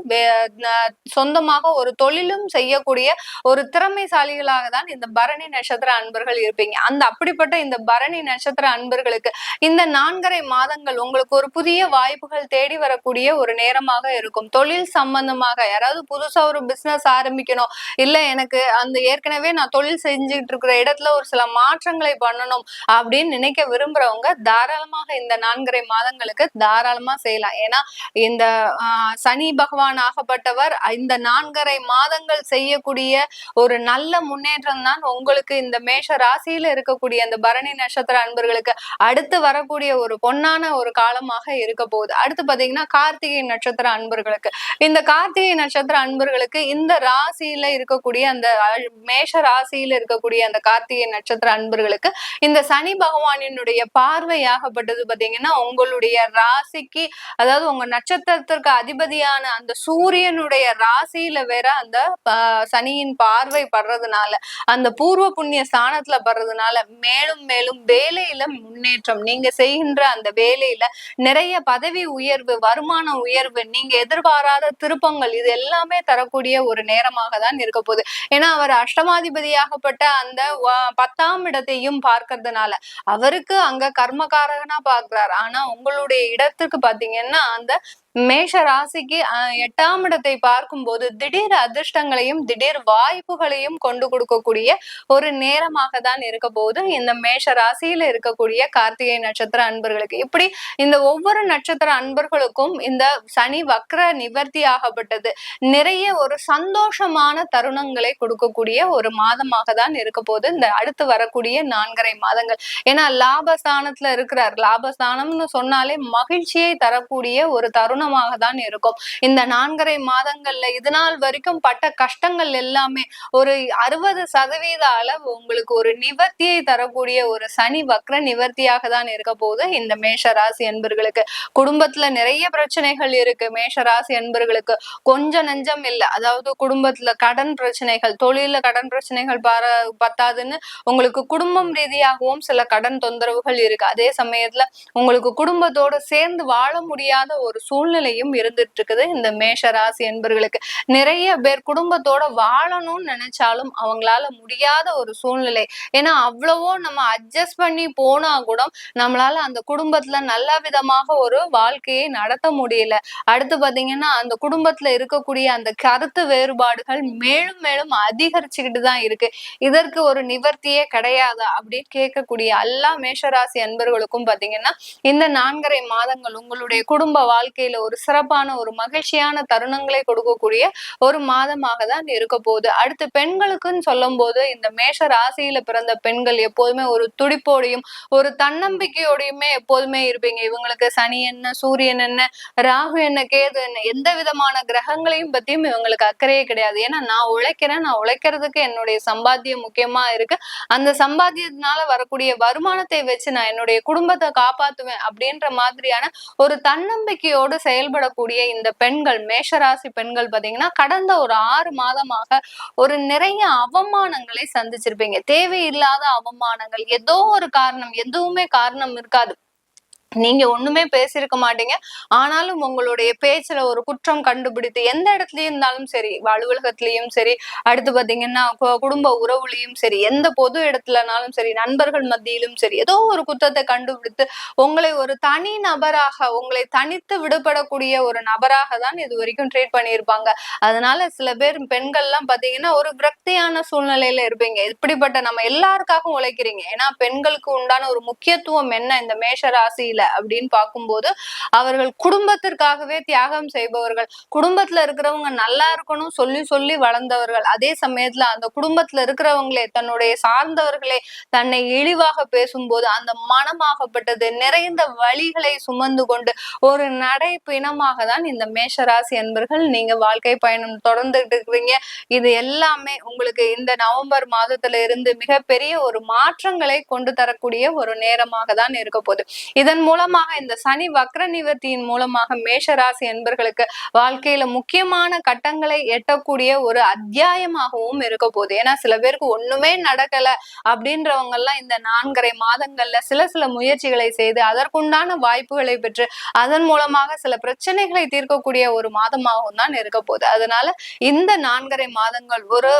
சொந்தமாக ஒரு தொழிலும் செய்யக்கூடிய ஒரு திறமைசாலிகளாக தான் இந்த பரணி நட்சத்திர அன்பர்கள் இருப்பீங்க. அப்படிப்பட்ட இந்த பரணி நட்சத்திர அன்பர்களுக்கு இந்த 4.5 மாதங்கள் உங்களுக்கு ஒரு புதிய வாய்ப்புகள் தேடி வரக்கூடிய ஒரு நேரமாக இருக்கும். தொழில் சம்பந்தமாக யாராவது புதுசா ஒரு பிசினஸ் ஆரம்பிக்கணும், இல்ல எனக்கு அந்த ஏற்கனவே நான் தொழில் செஞ்சுட்டு இருக்கிற இடத்துல ஒரு சில மாற்றங்களை பண்ணணும் அப்படின்னு நினைக்க விரும்புறவங்க தாராளமாக இந்த 4.5 மாதங்களுக்கு தாராளமா செய்யலாம். ஏன்னா இந்த சனி பகவான் ஆகப்பட்டவர் இந்த 4.5 மாதங்கள் செய்யக்கூடிய ஒரு நல்ல முன்னேற்றம் தான் உங்களுக்கு இந்த மேஷ ராசியில இருக்கக்கூடிய அந்த பரணி நட்சத்திர அன்பர்களுக்கு அடுத்து வரக்கூடிய ஒரு பொன்னான ஒரு காலமாக இருக்க போகுது. அடுத்து பாத்தீங்கன்னா கார்த்திகை நட்சத்திர அன்பர்களுக்கு, இந்த கார்த்திகை நட்சத்திர அன்பர்களுக்கு இந்த ராசியில இருக்கக்கூடிய அந்த மேஷ ராசியில இருக்கக்கூடிய அந்த கார்த்திகை நட்சத்திர அன்பர்களுக்கு இந்த சனி பகவானினுடைய பார்வையாகப்பட்டது பாத்தீங்கன்னா உங்களுடைய ராசிக்கு, அதாவது உங்க நட்சத்திரத்திற்கு அதிபதியான அந்த சூரியனுடைய ராசியில வேற அந்த சனியின் பார்வை படுறதுனால, அந்த பூர்வ புண்ணிய ஸ்தானத்துல படுறதுனால மேலும் மேலும் வேலையில முன்னேற்றம், நீங்க செய்கின்ற அந்த வேலையில நிறைய பதவி உயர்வு, வருமான உயர்வு, நீங்க எதிர்பாராத திருப்பங்கள், இது எல்லாமே தரக்கூடிய ஒரு நேரமாக தான் இருக்க போகுது. ஏன்னா அவர் அஷ்டமாதிபதியாகப்பட்ட அந்த 10ஆம் இடத்தையும் பார்க்கறதுனால அவருக்கு அங்க கர்மகாரகனா பார்க்கிறார். ஆனா உங்களுடைய இடத்துக்கு பாத்தீங்கன்னா அந்த மேஷ ராசிக்கு 8ஆம் இடத்தை பார்க்கும் போது திடீர் அதிர்ஷ்டங்களையும் திடீர் வாய்ப்புகளையும் கொண்டு கொடுக்கக்கூடிய ஒரு நேரமாக தான் இருக்க போது இந்த மேஷ ராசியில இருக்கக்கூடிய கார்த்திகை நட்சத்திர அன்பர்களுக்கு. இப்படி இந்த ஒவ்வொரு நட்சத்திர அன்பர்களுக்கும் இந்த சனி வக்ர நிவர்த்தி ஆகப்பட்டது நிறைய ஒரு சந்தோஷமான தருணங்களை கொடுக்கக்கூடிய ஒரு மாதமாக தான் இருக்க போது இந்த அடுத்து வரக்கூடிய 4.5 மாதங்கள். ஏன்னா லாபஸ்தானத்துல இருக்கிறார். லாபஸ்தானம்னு சொன்னாலே மகிழ்ச்சியை தரக்கூடிய ஒரு தருணமாக தான் இருக்கும். இந்த 4.5 மாதங்கள்ல இது நாள் வரைக்கும் பட்ட கஷ்டங்கள் எல்லாமே ஒரு 60% அளவு உங்களுக்கு ஒரு நிவர்த்தியை தரக்கூடிய ஒரு சனி வக்ர நிவர்த்தியாக தான் இருக்க போது இந்த மேஷ ராசி அன்பர்களுக்கு. குடும்பத்துல நிறைய பிரச்சனைகள் இருக்கு. மேஷ ராசி அன்பர்களுக்கு கொஞ்சம் நெஞ்சம் இல்ல, அதாவது குடும்பத்துல கடன் பிரச்சனைகள், தொழில கடன் பிரச்சனைகள் பத்தாதுன்னு உங்களுக்கு குடும்பம் ரீதியாகவும் சில கடன் தொந்தரவுகள் இருக்கு. அதே சமயத்துல உங்களுக்கு குடும்பத்தோட சேர்ந்து வாழ முடியாத ஒரு சூழ்நிலையும் இருந்துட்டு இருக்குது இந்த மேஷ ராசி என்பர்களுக்கு. நிறைய பேர் குடும்பத்தோட வாழணும்னு நினைச்சாலும் அவங்களால முடியாத ஒரு சூழ்நிலை. ஏன்னா அவ்வளவோ நம்ம அட்ஜஸ்ட் பண்ணி போனா கூட நம்மளால அந்த குடும்பத்துல நல்ல விதமாக ஒரு வாழ்க்கையை நடத்த முடியல. அடுத்து பாத்தீங்கன்னா அந்த குடும்பத்துல இருக்கக்கூடிய அந்த கருத்து வேறுபாடுகள் மேலும் மேலும் அதிகரிச்சுக்கிட்டு தான் இருக்கு. இதற்கு ஒரு நிவர்த்தியே கிடையாதா அப்படின்னு கேட்கக்கூடிய எல்லா மேஷராசி அன்பர்களுக்கும் பாத்தீங்கன்னா இந்த 4.5 மாதங்கள் உங்களுடைய குடும்ப வாழ்க்கையில ஒரு சிறப்பான ஒரு மகிழ்ச்சியான தருணங்களை கொடுக்கக்கூடிய ஒரு மாதமாக தான் இருக்க போகுது. அடுத்து பெண்களுக்குன்னு சொல்லும் போது இந்த மேஷ ராசியில பிறந்த பெண்கள் எப்போதுமே ஒரு துடிப்போடையும் ஒரு தன்னம்பிக்கையோடையுமே எப்போதுமே இருப்பீங்க. இவங்களுக்கு சனி என்ன, சூரியன் என்ன, ராகு என்ன, கேது என்ன, எந்த விதமான கிரகங்களையும் பத்தியும் இவங்களுக்கு அக்கறையே கிடையாது. ஏன்னா நான் உழைக்கிறதுக்கு என்னுடைய சம்பாத்தியம் முக்கியமா இருக்கு, அந்த சம்பாத்தியத்தினால வரக்கூடிய வருமானத்தை வச்சு நான் என்னுடைய குடும்பத்தை காப்பாத்துவேன் அப்படின்ற மாதிரியான ஒரு தன்னம்பிக்கையோடு செயல்படக்கூடிய இந்த பெண்கள், மேஷராசி பெண்கள் பாத்தீங்கன்னா கடந்த ஒரு 6 மாதமாக ஒரு நிறைய அவமானங்களை சந்திச்சிருப்பீங்க. தேவையில்லாத அவமானங்கள், ஏதோ ஒரு காரணம், எதுவுமே காரணம் இருக்காது, நீங்க ஒண்ணுமே பேசியிருக்க மாட்டீங்க, ஆனாலும் உங்களுடைய பேச்சுல ஒரு குற்றம் கண்டுபிடித்து எந்த இடத்துலயும் இருந்தாலும் சரி, அலுவலகத்திலயும் சரி, அடுத்து பாத்தீங்கன்னா குடும்ப உறவுலையும் சரி, எந்த பொது இடத்துலனாலும் சரி, நண்பர்கள் மத்தியிலும் சரி, ஏதோ ஒரு குற்றத்தை கண்டுபிடித்து உங்களை ஒரு தனி நபராக, உங்களை தனித்து விடுபடக்கூடிய ஒரு நபராக தான் இது வரைக்கும் ட்ரீட் பண்ணியிருப்பாங்க. அதனால சில பேர் பெண்கள் எல்லாம் பாத்தீங்கன்னா ஒரு விரக்தியான சூழ்நிலையில இருப்பீங்க. இப்படிப்பட்ட நம்ம எல்லாருக்காகவும் உழைக்கிறீங்க. ஏன்னா பெண்களுக்கு உண்டான ஒரு முக்கியத்துவம் என்ன இந்த மேஷ ராசியில அப்படின்னு பார்க்கும்போது அவர்கள் குடும்பத்திற்காகவே தியாகம் செய்பவர்கள். குடும்பத்துல இருக்கிறவங்க நல்லா இருக்கணும் சொல்லி சொல்லி வளர்ந்தவர்கள். அதே சமயத்துல அந்த குடும்பத்துல இருக்கிறவங்களே தன்னுடைய சார்ந்தவர்களே தன்னை இழிவாக பேசும்போது அந்த மனமாகப்பட்டது நிறைந்த வழிகளை சுமந்து கொண்டு ஒரு நடை பிணமாக தான் இந்த மேஷராசி அன்பர்கள் நீங்க வாழ்க்கை பயணம் தொடர்ந்துட்டு இருக்கிறீங்க. இது எல்லாமே உங்களுக்கு இந்த நவம்பர் மாதத்துல இருந்து மிகப்பெரிய ஒரு மாற்றங்களை கொண்டு தரக்கூடிய ஒரு நேரமாக தான் இருக்க போகுது. இதன் மூலமாக இந்த சனி வக்ர நிவர்த்தியின் மூலமாக மேஷராசி என்பர்களுக்கு வாழ்க்கையில முக்கியமான கட்டங்களை எட்டக்கூடிய ஒரு அத்தியாயமாகவும் இருக்க போகுது. ஏன்னா சில பேருக்கு ஒண்ணுமே நடக்கல அப்படின்றவங்க எல்லாம் இந்த 4.5 மாதங்கள்ல சில முயற்சிகளை செய்து அதற்குண்டான வாய்ப்புகளை பெற்று அதன் மூலமாக சில பிரச்சனைகளை தீர்க்கக்கூடிய ஒரு மாதமாகவும் தான் இருக்க போகுது. அதனால இந்த 4.5 மாதங்கள் ஒரு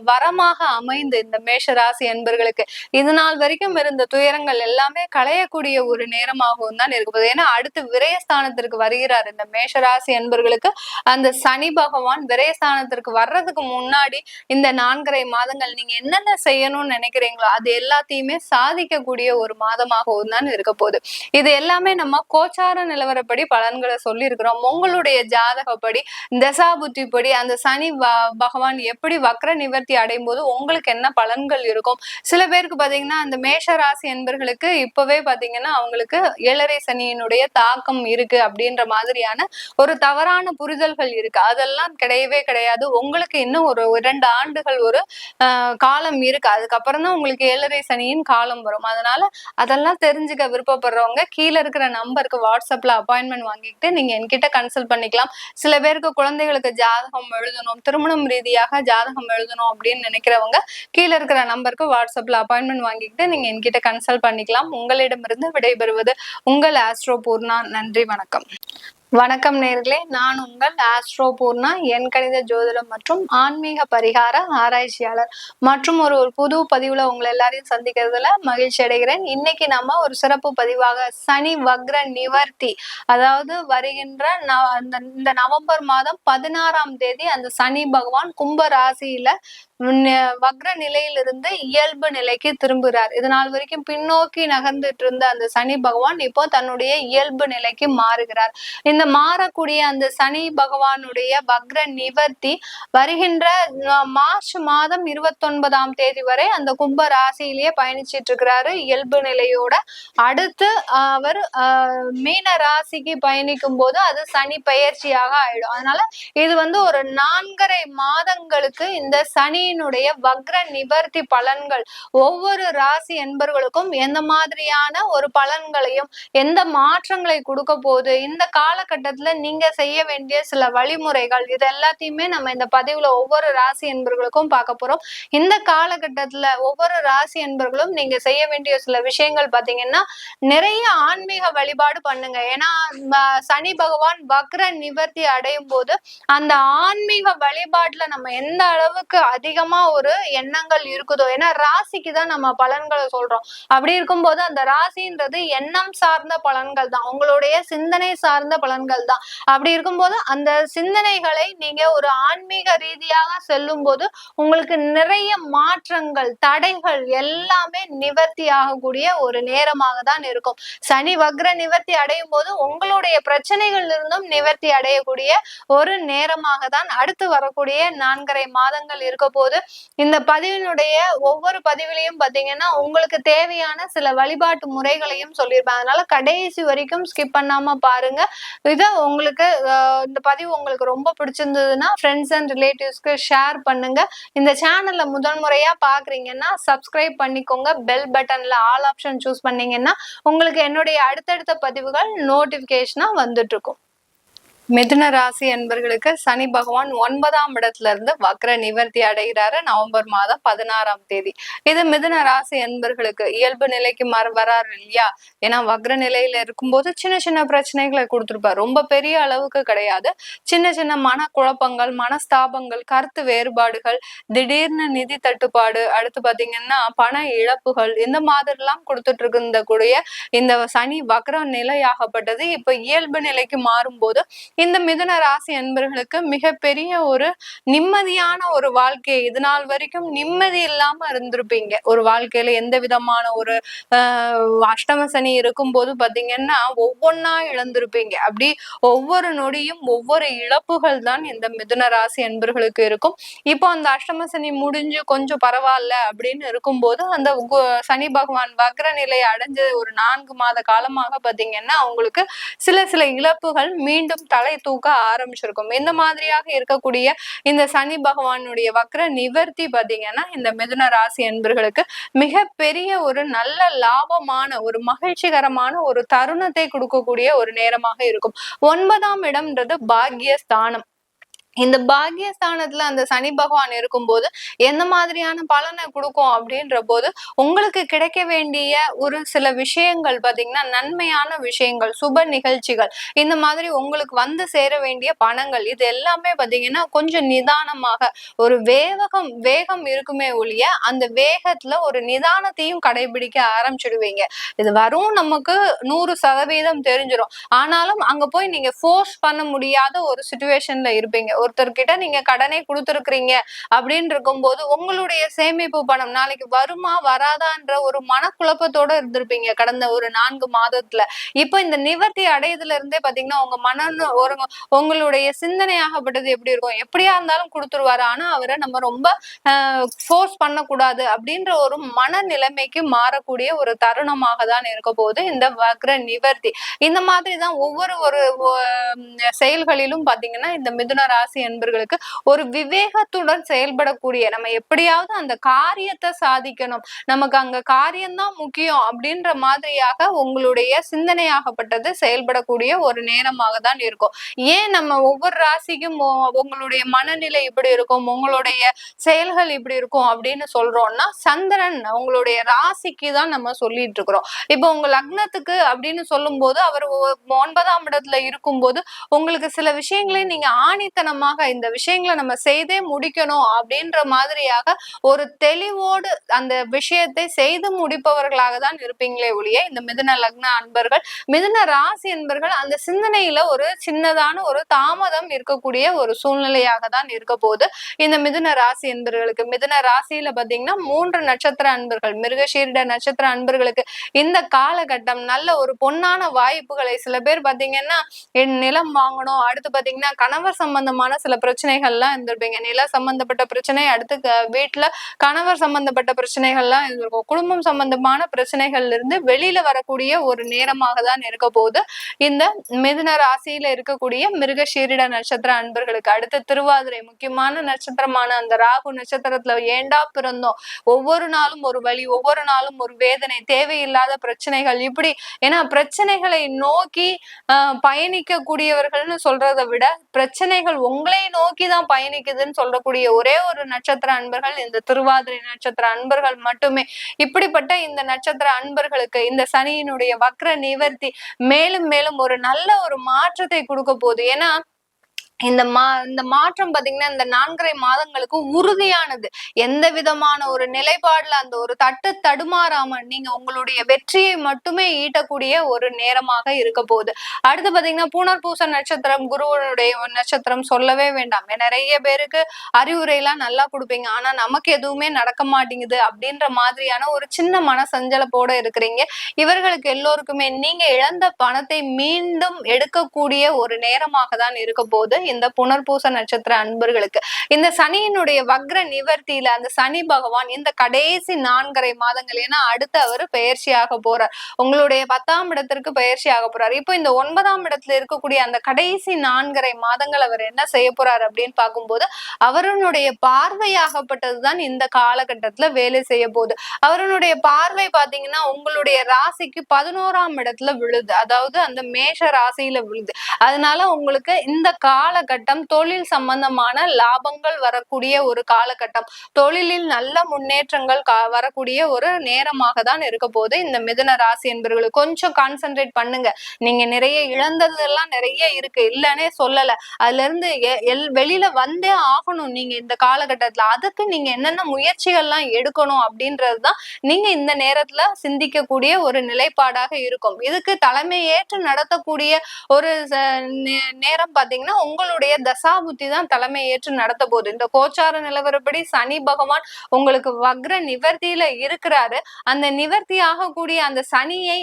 வரமாக அமைந்து இந்த மேஷராசி என்பர்களுக்கு இது நாள் வரைக்கும் இருந்த துயரங்கள் எல்லாமே களையக்கூடிய ஒரு நேரமாகவும் தான் இருக்க போகுது. ஏன்னா அடுத்து விரயஸ்தானத்திற்கு வருகிறார் இந்த மேஷராசி என்பர்களுக்கு. அந்த சனி பகவான் விரயஸ்தானத்திற்கு வர்றதுக்கு முன்னாடி இந்த 4.5 மாதங்கள் நீங்க என்னென்ன செய்யணும்னு நினைக்கிறீங்களோ அது எல்லாத்தையுமே சாதிக்கக்கூடிய ஒரு மாதமாகவும் தான் இருக்க போகுது. இது எல்லாமே நம்ம கோச்சார நிலவரப்படி பலன்களை சொல்லி இருக்கிறோம். உங்களுடைய ஜாதகப்படி தசா புத்திப்படி அந்த சனி பகவான் எப்படி வக்ர நிவர்த்தி அடையும் போது உங்களுக்கு என்ன பலன்கள் இருக்கும். சில பேருக்கு பாத்தீங்கன்னா அந்த மேஷ ராசி என்பர்களுக்கு இப்பவே பாத்தீங்கன்னா அவங்களுக்கு 7.5 சனியினுடைய தாக்கம் இருக்கு அப்படின்ற மாதிரியான ஒரு தவறான புரிதல்கள் இருக்கு. அதெல்லாம் கிடையவே கிடையாது. உங்களுக்கு இன்னும் ஒரு 2 ஆண்டுகள் ஒரு காலம் இருக்கு. அதுக்கப்புறம் தான் உங்களுக்கு 7.5 சனியின் காலம் வரும். அதனால அதெல்லாம் தெரிஞ்சுக்க விருப்பப்படுறவங்க கீழே இருக்கிற நம்பருக்கு வாட்ஸ்அப்ல அப்பாயின்மெண்ட் வாங்கிக்கிட்டு நீங்க என்கிட்ட கன்சல்ட் பண்ணிக்கலாம். சில பேருக்கு குழந்தைகளுக்கு ஜாதகம் எழுதணும், திருமணம் ரீதியாக ஜாதகம் எழுதணும் அப்படின்னு நினைக்கிறவங்க கீழே இருக்கிற நம்பருக்கு வாட்ஸ்அப்ல அப்பாயின்மெண்ட் வாங்கிக்கிட்டு நீங்க என்கிட்ட கன்சல்ட் பண்ணிக்கலாம். உங்களிடமிருந்து விடைபெறுவது உங்கள் ஆஸ்ட்ரோ பூர்ணா. நன்றி, வணக்கம். வணக்கம் நேர்களே, நான் உங்கள் ஆஸ்ட்ரோ பூர்ணா, என் கணித ஜோதிடம் மற்றும் ஆன்மீக பரிகார ஆராய்ச்சியாளர் மற்றும் ஒரு புது பதிவுல உங்களை எல்லாரையும் சந்திக்கிறதுல மகிழ்ச்சி அடைகிறேன். இன்னைக்கு நம்ம ஒரு சிறப்பு பதிவாக சனி வக்ர நிவர்த்தி, அதாவது வருகின்ற இந்த நவம்பர் மாதம் 16ஆம் தேதி அந்த சனி பகவான் கும்ப ராசியில வக்ர நிலையிலிருந்து இயல்பு நிலைக்கு திரும்புகிறார். இது நாள் வரைக்கும் பின்னோக்கி நகர்ந்துட்டு இருந்த அந்த சனி பகவான் இப்போ தன்னுடைய இயல்பு நிலைக்கு மாறுகிறார். இந்த மாறக்கூடிய அந்த சனி பகவானுடைய வக்ர நிவர்த்தி வருகின்ற மார்ச் மாதம் 29ஆம் தேதி வரை அந்த கும்ப ராசியிலேயே பயணிச்சிட்டு இருக்கிறாரு இயல்பு நிலையோட. அடுத்து அவர் மீன ராசிக்கு பயணிக்கும் போது அது சனி பெயர்ச்சியாக ஆயிடும். அதனால இது ஒரு 4.5 மாதங்களுக்கு இந்த சனியினுடைய வக்ர நிவர்த்தி பலன்கள் ஒவ்வொரு ராசி என்பர்களுக்கும் எந்த மாதிரியான ஒரு பலன்களையும் எந்த மாற்றங்களை கொடுக்க போகுது, இந்த காலகட்டத்துல நீங்க செய்ய வேண்டிய சில வழிமுறைகள், இது எல்லாத்தையுமே நம்ம இந்த பதிவுல ஒவ்வொரு ராசி என்பர்களுக்கும் பார்க்க போறோம். இந்த காலகட்டத்துல ஒவ்வொரு ராசி என்பர்களும் நீங்க செய்ய வேண்டிய சில விஷயங்கள் பாத்தீங்கன்னா நிறைய ஆன்மீக வழிபாடு பண்ணுங்க. ஏன்னா சனி பகவான் வக்ர நிவர்த்தி அடையும் போது அந்த ஆன்மீக வழிபாட்டுல நம்ம எந்த அளவுக்கு அதிகமா ஒரு எண்ணங்கள் இருக்குதோ, ஏன்னா ராசிக்கு தான் நம்ம பலன்களை சொல்றோம். அப்படி இருக்கும்போது அந்த ராசின்றது எண்ணம் சார்ந்த பலன்கள் தான், உங்களுடைய சிந்தனை சார்ந்த பலன்கள் தான். அப்படி இருக்கும்போது அந்த சிந்தனைகளை நீங்க ஒரு ஆன்மீக ரீதியாக செல்லும் போது உங்களுக்கு நிறைய மாற்றங்கள், தடைகள் எல்லாமே நிவர்த்தி ஆகக்கூடிய ஒரு நேரமாக தான் இருக்கும். சனி வக்ர நிவர்த்தி அடையும் போது உங்களுடைய பிரச்சனைகள் இருந்தும் நிவர்த்தி அடையக்கூடிய ஒரு நேரமாக தான் அடுத்து வரக்கூடிய 4.5 மாதங்கள் இருக்க போது. இந்த பதிவினுடைய ஒவ்வொரு பதிவிலையும் பாத்தீங்கன்னா உங்களுக்கு தேவையான சில வழிபாட்டு முறைகளையும் சொல்லியிருப்பேன். அதனால கடைசி வரைக்கும் ஸ்கிப் பண்ணாம பாருங்க. இதை உங்களுக்கு இந்த பதிவு உங்களுக்கு ரொம்ப பிடிச்சிருந்ததுன்னா ஃப்ரெண்ட்ஸ் அண்ட் ரிலேட்டிவ்ஸ்க்கு ஷேர் பண்ணுங்க. இந்த சேனல்ல முதல் முறையா பாக்குறீங்கன்னா சப்ஸ்கிரைப் பண்ணிக்கோங்க. பெல் பட்டன்ல ஆல் ஆப்ஷன் சூஸ் பண்ணீங்கன்னா உங்களுக்கு என்னுடைய அடுத்தடுத்த பதிவுகள் நோட்டிபிகேஷனா வந்துட்டு இருக்கும். மிதுன ராசி என்பர்களுக்கு சனி பகவான் 9ஆம் இடத்துல இருந்து வக்ர நிவர்த்தி அடைகிறாரு நவம்பர் மாதம் 16ஆம் தேதி. இது மிதுன ராசி என்பர்களுக்கு இயல்பு நிலைக்கு வராரு இல்லையா. ஏன்னா வக்ர நிலையில இருக்கும்போது சின்ன பிரச்சனைகளை கொடுத்துருப்பாரு. ரொம்ப பெரிய அளவுக்கு கிடையாது, சின்ன மனக்குழப்பங்கள், மனஸ்தாபங்கள், கருத்து வேறுபாடுகள், திடீர்னு நிதி தட்டுப்பாடு, அடுத்து பாத்தீங்கன்னா பண இழப்புகள், இந்த மாதிரி எல்லாம் கொடுத்துட்டு இருக்க கூடிய இந்த சனி வக்ர நிலையாகப்பட்டது இப்ப இயல்பு நிலைக்கு மாறும்போது இந்த மிதுன ராசி அன்பர்களுக்கு மிகப்பெரிய ஒரு நிம்மதியான ஒரு வாழ்க்கை, இது நாள் வரைக்கும் நிம்மதி இல்லாம இருந்திருப்பீங்க. ஒரு வாழ்க்கையில எந்த விதமான ஒரு அஷ்டம சனி இருக்கும் போது பாத்தீங்கன்னா ஒவ்வொன்னா இழந்திருப்பீங்க. அப்படி ஒவ்வொரு நொடியும் ஒவ்வொரு இழப்புகள் தான் இந்த மிதுன ராசி அன்பர்களுக்கு இருக்கும். இப்போ அந்த அஷ்டம சனி முடிஞ்சு கொஞ்சம் பரவாயில்ல அப்படின்னு இருக்கும்போது அந்த சனி பகவான் வக்ர நிலை அடைஞ்ச ஒரு 4 மாத காலமாக பாத்தீங்கன்னா அவங்களுக்கு சில இழப்புகள் மீண்டும் தலை தலை தூக்க ஆரம்பிச்சிருக்கும். இந்த மாதிரியாக இருக்கக்கூடிய இந்த சனி பகவானுடைய வக்ர நிவர்த்தி பாத்தீங்கன்னா இந்த மிதுன ராசி அன்பர்களுக்கு மிகப்பெரிய ஒரு நல்ல லாபமான ஒரு மகிழ்ச்சிகரமான ஒரு தருணத்தை கொடுக்கக்கூடிய ஒரு நேரமாக இருக்கும். 9ஆம் இடம்ன்றது பாக்யஸ்தானம். இந்த பாக்யஸ்தானத்துல அந்த சனி பகவான் இருக்கும்போது எந்த மாதிரியான பலனை கொடுக்கும் அப்படின்ற போது உங்களுக்கு கிடைக்க வேண்டிய ஒரு சில விஷயங்கள் பாத்தீங்கன்னா நன்மையான விஷயங்கள், சுப நிகழ்ச்சிகள், இந்த மாதிரி உங்களுக்கு வந்து சேர வேண்டிய பணங்கள், இது எல்லாமே பாத்தீங்கன்னா கொஞ்சம் நிதானமாக ஒரு வேகம் இருக்குமே ஒழிய அந்த வேகத்துல ஒரு நிதானத்தையும் கடைபிடிக்க ஆரம்பிச்சிடுவீங்க. இது வரும் நமக்கு 100% தெரிஞ்சிடும். ஆனாலும் அங்க போய் நீங்க ஃபோர்ஸ் பண்ண முடியாத ஒரு சிச்சுவேஷன்ல இருப்பீங்க. ஒருத்தர்கிட்ட நீங்க கடனை கொடுத்துருக்கீங்க அப்படின்னு இருக்கும்போது உங்களுடைய சேமிப்பு பணம் நாளைக்கு வருமா வராதான்ற ஒரு மனக்குழப்பத்தோட இருந்திருப்பீங்க கடந்த ஒரு 4 மாதத்துல. இப்ப இந்த நிவர்த்தி அடையதுல இருந்தே பாத்தீங்கன்னா உங்க உங்களுடைய சிந்தனையாகப்பட்டது எப்படி இருக்கும், எப்படியா இருந்தாலும் கொடுத்துருவாரு, ஆனா அவரை நம்ம ரொம்ப ஃபோர்ஸ் பண்ணக்கூடாது அப்படின்ற ஒரு மனநிலைமைக்கு மாறக்கூடிய ஒரு தருணமாக தான் இருக்க போகுது இந்த வக்ர நிவர்த்தி. இந்த மாதிரிதான் ஒவ்வொரு செயல்களிலும் பாத்தீங்கன்னா இந்த மிதுன ராசி என்பர்களுக்கு ஒரு விவேகத்துடன் செயல்படக்கூடிய, நம்ம எப்படியாவது அந்த காரியத்தை சாதிக்கணும், நமக்கு அங்க காரியம்தான் முக்கியம் அப்படின்ற மாதிரியாக உங்களுடைய சிந்தனையாகப்பட்டது செயல்படக்கூடிய ஒரு நேரமாக தான் இருக்கும். ஏன் நம்ம ஒவ்வொரு ராசிக்கும் உங்களுடைய மனநிலை இப்படி இருக்கும், உங்களுடைய செயல்கள் இப்படி இருக்கும் அப்படின்னு சொல்றோம்னா சந்திரன் உங்களுடைய ராசிக்கு தான் நம்ம சொல்லிட்டு இருக்கிறோம். இப்போ உங்க லக்னத்துக்கு அப்படின்னு சொல்லும் போது அவர் 9ஆம் இடத்துல இருக்கும்போது உங்களுக்கு சில விஷயங்களை நீங்க ஆணித்தனமாக இந்த விஷயங்களை நம்ம செய்தே முடிக்கணும் அப்படின்ற மாதிரியாக ஒரு தெளிவோடு அந்த விஷயத்தை செய்து முடிப்பவர்களாக தான் இருப்பீங்களே ஒழிய இந்த மிதுன லக்ன அன்பர்கள், மிதுன ராசி அன்பர்கள் அந்த சிந்தனையில ஒரு சின்னதான ஒரு தாமதம் இருக்கக்கூடிய ஒரு சூழ்நிலையாக தான் இருக்க போது இந்த மிதுன ராசி அன்பர்களுக்கு. மிதுன ராசியில பாத்தீங்கன்னா 3 நட்சத்திர அன்பர்கள், மிருகசீரிட நட்சத்திர அன்பர்களுக்கு இந்த காலகட்டம் நல்ல ஒரு பொன்னான வாய்ப்புகளை, சில பேர் பாத்தீங்கன்னா நிலம் வாங்கணும், அடுத்து பாத்தீங்கன்னா கணவர் சம்பந்தமான சில பிரச்சனைகள்லாம் இருந்திருப்பீங்க, நில சம்பந்தப்பட்ட பிரச்சனை, அடுத்து வீட்டுல கணவர் சம்பந்தப்பட்ட பிரச்சனைகள்லாம் இருந்திருக்கும், குடும்பம் சம்பந்தமான பிரச்சனைகள்ல இருந்து வெளியில வரக்கூடிய ஒரு நேரமாக தான் இருக்க போது இந்த மிதுன ராசியில இருக்கக்கூடிய மிருகசீரிட நட்சத்திர அன்பர்களுக்கு. அடுத்து திருவாதிரை முக்கியமான நட்சத்திரமான அந்த ராகு நட்சத்திரத்துல ஏண்டா பிறந்தோம், ஒவ்வொரு நாளும் ஒரு வலி, ஒவ்வொரு நாளும் ஒரு வேதனை, தேவையில்லாத பிரச்சனைகள், இப்படி ஏன்னா பிரச்சனைகளை நோக்கி பயணிக்க கூடியவர்கள்னு சொல்றதை விட பிரச்சனைகள் உங்களை நோக்கிதான் பயணிக்குதுன்னு சொல்லக்கூடிய ஒரே ஒரு நட்சத்திர அன்பர்கள் இந்த திருவாதிரை நட்சத்திர அன்பர்கள் மட்டுமே. இப்படிப்பட்ட இந்த நட்சத்திர அன்பர்களுக்கு இந்த சனியினுடைய வக்ர நிவர்த்தி மேலும் மேலும் ஒரு நல்ல ஒரு மாற்றத்தை கொடுக்க போகுது. ஏன்னா இந்த மாற்றம் பாத்தீங்கன்னா இந்த 4.5 மாதங்களுக்கு உறுதியானது. எந்த விதமான ஒரு நிலைப்பாடுல அந்த ஒரு தடுமாறாம நீங்க உங்களுடைய வெற்றியை மட்டுமே ஈட்டக்கூடிய ஒரு நேரமாக இருக்க போகுது. அடுத்து பாத்தீங்கன்னா புனர்பூச நட்சத்திரம், குருவனுடைய நட்சத்திரம் சொல்லவே வேண்டாம். நிறைய பேருக்கு அறிவுரை எல்லாம் நல்லா கொடுப்பீங்க, ஆனா நமக்கு எதுவுமே நடக்க மாட்டேங்குது அப்படின்ற மாதிரியான ஒரு சின்ன மனசஞ்சலப்போட இருக்கிறீங்க. இவர்களுக்கு எல்லோருக்குமே நீங்க இழந்த பணத்தை மீண்டும் எடுக்கக்கூடிய ஒரு நேரமாக தான் இருக்க போகுது இந்த புனர்பூச நட்சத்திர அன்பர்களுக்கு. இந்த சனியினுடைய வக்ர நிவர்த்தியில அந்த சனி பகவான் இந்த கடைசி 4.5 மாதங்கள், ஏன்னா அடுத்து அவர் பெயர்ச்சியாக போறார், உங்களுடைய 10ஆம் இடத்திற்கு பெயர்ச்சியாக போறார். இப்போ இந்த 9ஆம் இடத்துல இருக்கக்கூடிய அந்த கடைசி 4.5 மாதங்கள் அவர் என்ன செய்ய போறார் அப்படின்னு பார்க்கும்போது அவருடைய பார்வையாகப்பட்டதுதான் இந்த காலகட்டத்துல வேலை செய்ய போகுது. அவருடைய பார்வை பாத்தீங்கன்னா உங்களுடைய ராசிக்கு 11ஆம் இடத்துல விழுது, அதாவது அந்த மேஷ ராசியில விழுது. அதனால உங்களுக்கு இந்த காலகட்டம் தொழில் சம்பந்தமான லாபங்கள் வரக்கூடிய ஒரு காலகட்டம், தொழிலில் நல்ல முன்னேற்றங்கள் வரக்கூடிய ஒரு நேரமாக தான் இருக்க போது இந்த மிதுன ராசி என்பவர்களுக்கு. கொஞ்சம் கான்சென்ட்ரேட் பண்ணுங்க. நீங்க நிறைய இழந்ததெல்லாம் நிறைய இருக்கு, இல்லன்னே சொல்லல, அதுல இருந்து வெளியில வந்தே ஆகணும் நீங்க இந்த காலகட்டத்துல. அதுக்கு நீங்க என்னென்ன முயற்சிகள்லாம் எடுக்கணும் அப்படின்றதுதான் நீங்க இந்த நேரத்துல சிந்திக்கக்கூடிய ஒரு நிலைப்பாடாக இருக்கும். இதுக்கு தலைமை ஏற்று நடத்தக்கூடிய ஒரு நேரம் பாத்தீங்கன்னா உங்களுடைய தசாபுத்தி தான் தலைமை ஏற்று நடத்த போகுது. இந்த கோச்சார நிலவரப்படி சனி பகவான் உங்களுக்கு வக்ர நிவர்த்தியில இருக்கிறாரு. அந்த நிவர்த்தி ஆகக்கூடிய அந்த சனியை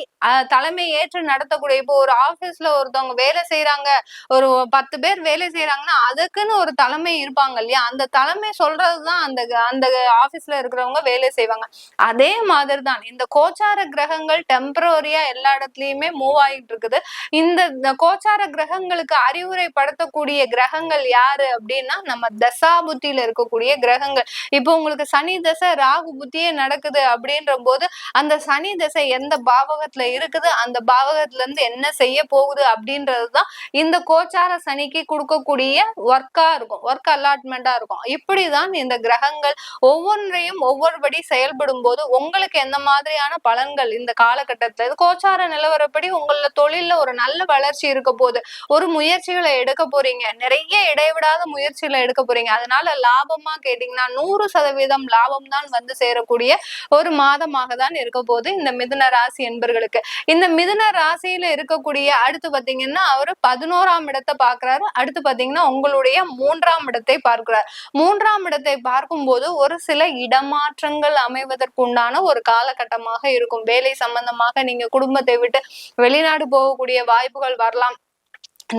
தலைமை ஏற்று நடத்தக்கூடிய, இப்போ ஒரு ஆபீஸ்ல ஒருத்தவங்க வேலை செய்யறாங்க, ஒரு 10 பேர் வேலை செய்யறாங்கன்னா அதுக்குன்னு ஒரு தலைமை இருப்பாங்க இல்லையா, அந்த தலைமை சொல்றதுதான் அந்த அந்த ஆபீஸ்ல இருக்கிறவங்க வேலை செய்வாங்க. அதே மாதிரிதான் இந்த கோச்சார கிரகங்கள் டெம்பரரியா எல்லா இடத்துலயுமே மூவ் ஆகிட்டு இருக்குது. இந்த கோச்சார கிரகங்களுக்கு அறிவுரைப்படுத்தக்கூடிய கிரகங்கள் யாரு அப்படின்னா நம்ம தசாபுத்தியில இருக்கக்கூடிய கிரகங்கள். இப்போ உங்களுக்கு சனி தசை ராகு புத்தியே நடக்குது அப்படின்ற போது அந்த சனி தசை எந்த பாவகத்துல இருக்குது, அந்த பாவகத்துல இருந்து என்ன செய்ய போகுது அப்படின்றதுதான் இந்த கோச்சார சனிக்கு கொடுக்கக்கூடிய ஒர்க்கா இருக்கும், ஒர்க் அலாட்மெண்டா இருக்கும். இப்படிதான் இந்த கிரகங்கள் ஒவ்வொன்றையும் ஒவ்வொருபடி செயல்படும் போது உங்களுக்கு எந்த மாதிரியான பலன்கள் இந்த காலகட்டத்துல கோச்சார நிலவரப்படி உங்கள தொழில்ல ஒரு நல்ல வளர்ச்சி இருக்க போகுது, ஒரு முயற்சிகளை எடுக்க போறீங்க, நிறைய இடைவிடாத முயற்சிகளை எடுக்க போறீங்க. அதனால லாபமா கேட்டீங்கன்னா 100% லாபம் தான் வந்து சேரக்கூடிய ஒரு மாதமாக தான் இருக்க போது இந்த மிதுன ராசி என்பர்களுக்கு. இந்த மிதுன ராசியில இருக்கக்கூடிய அடுத்து பாத்தீங்கன்னா அவரு 11ஆம் இடத்தை பார்க்கிறாரு. அடுத்து பாத்தீங்கன்னா உங்களுடைய 3ஆம் இடத்தை பார்க்கிறார். 3ஆம் இடத்தை பார்க்கும்போது ஒரு சில இடமாற்றங்கள் அமைவதற்குண்டான ஒரு காலகட்டமாக இருக்கும். வேலை சம்பந்தமாக நீங்க குடும்பத்தை விட்டு வெளிநாடு போகக்கூடிய வாய்ப்புகள் வரலாம்.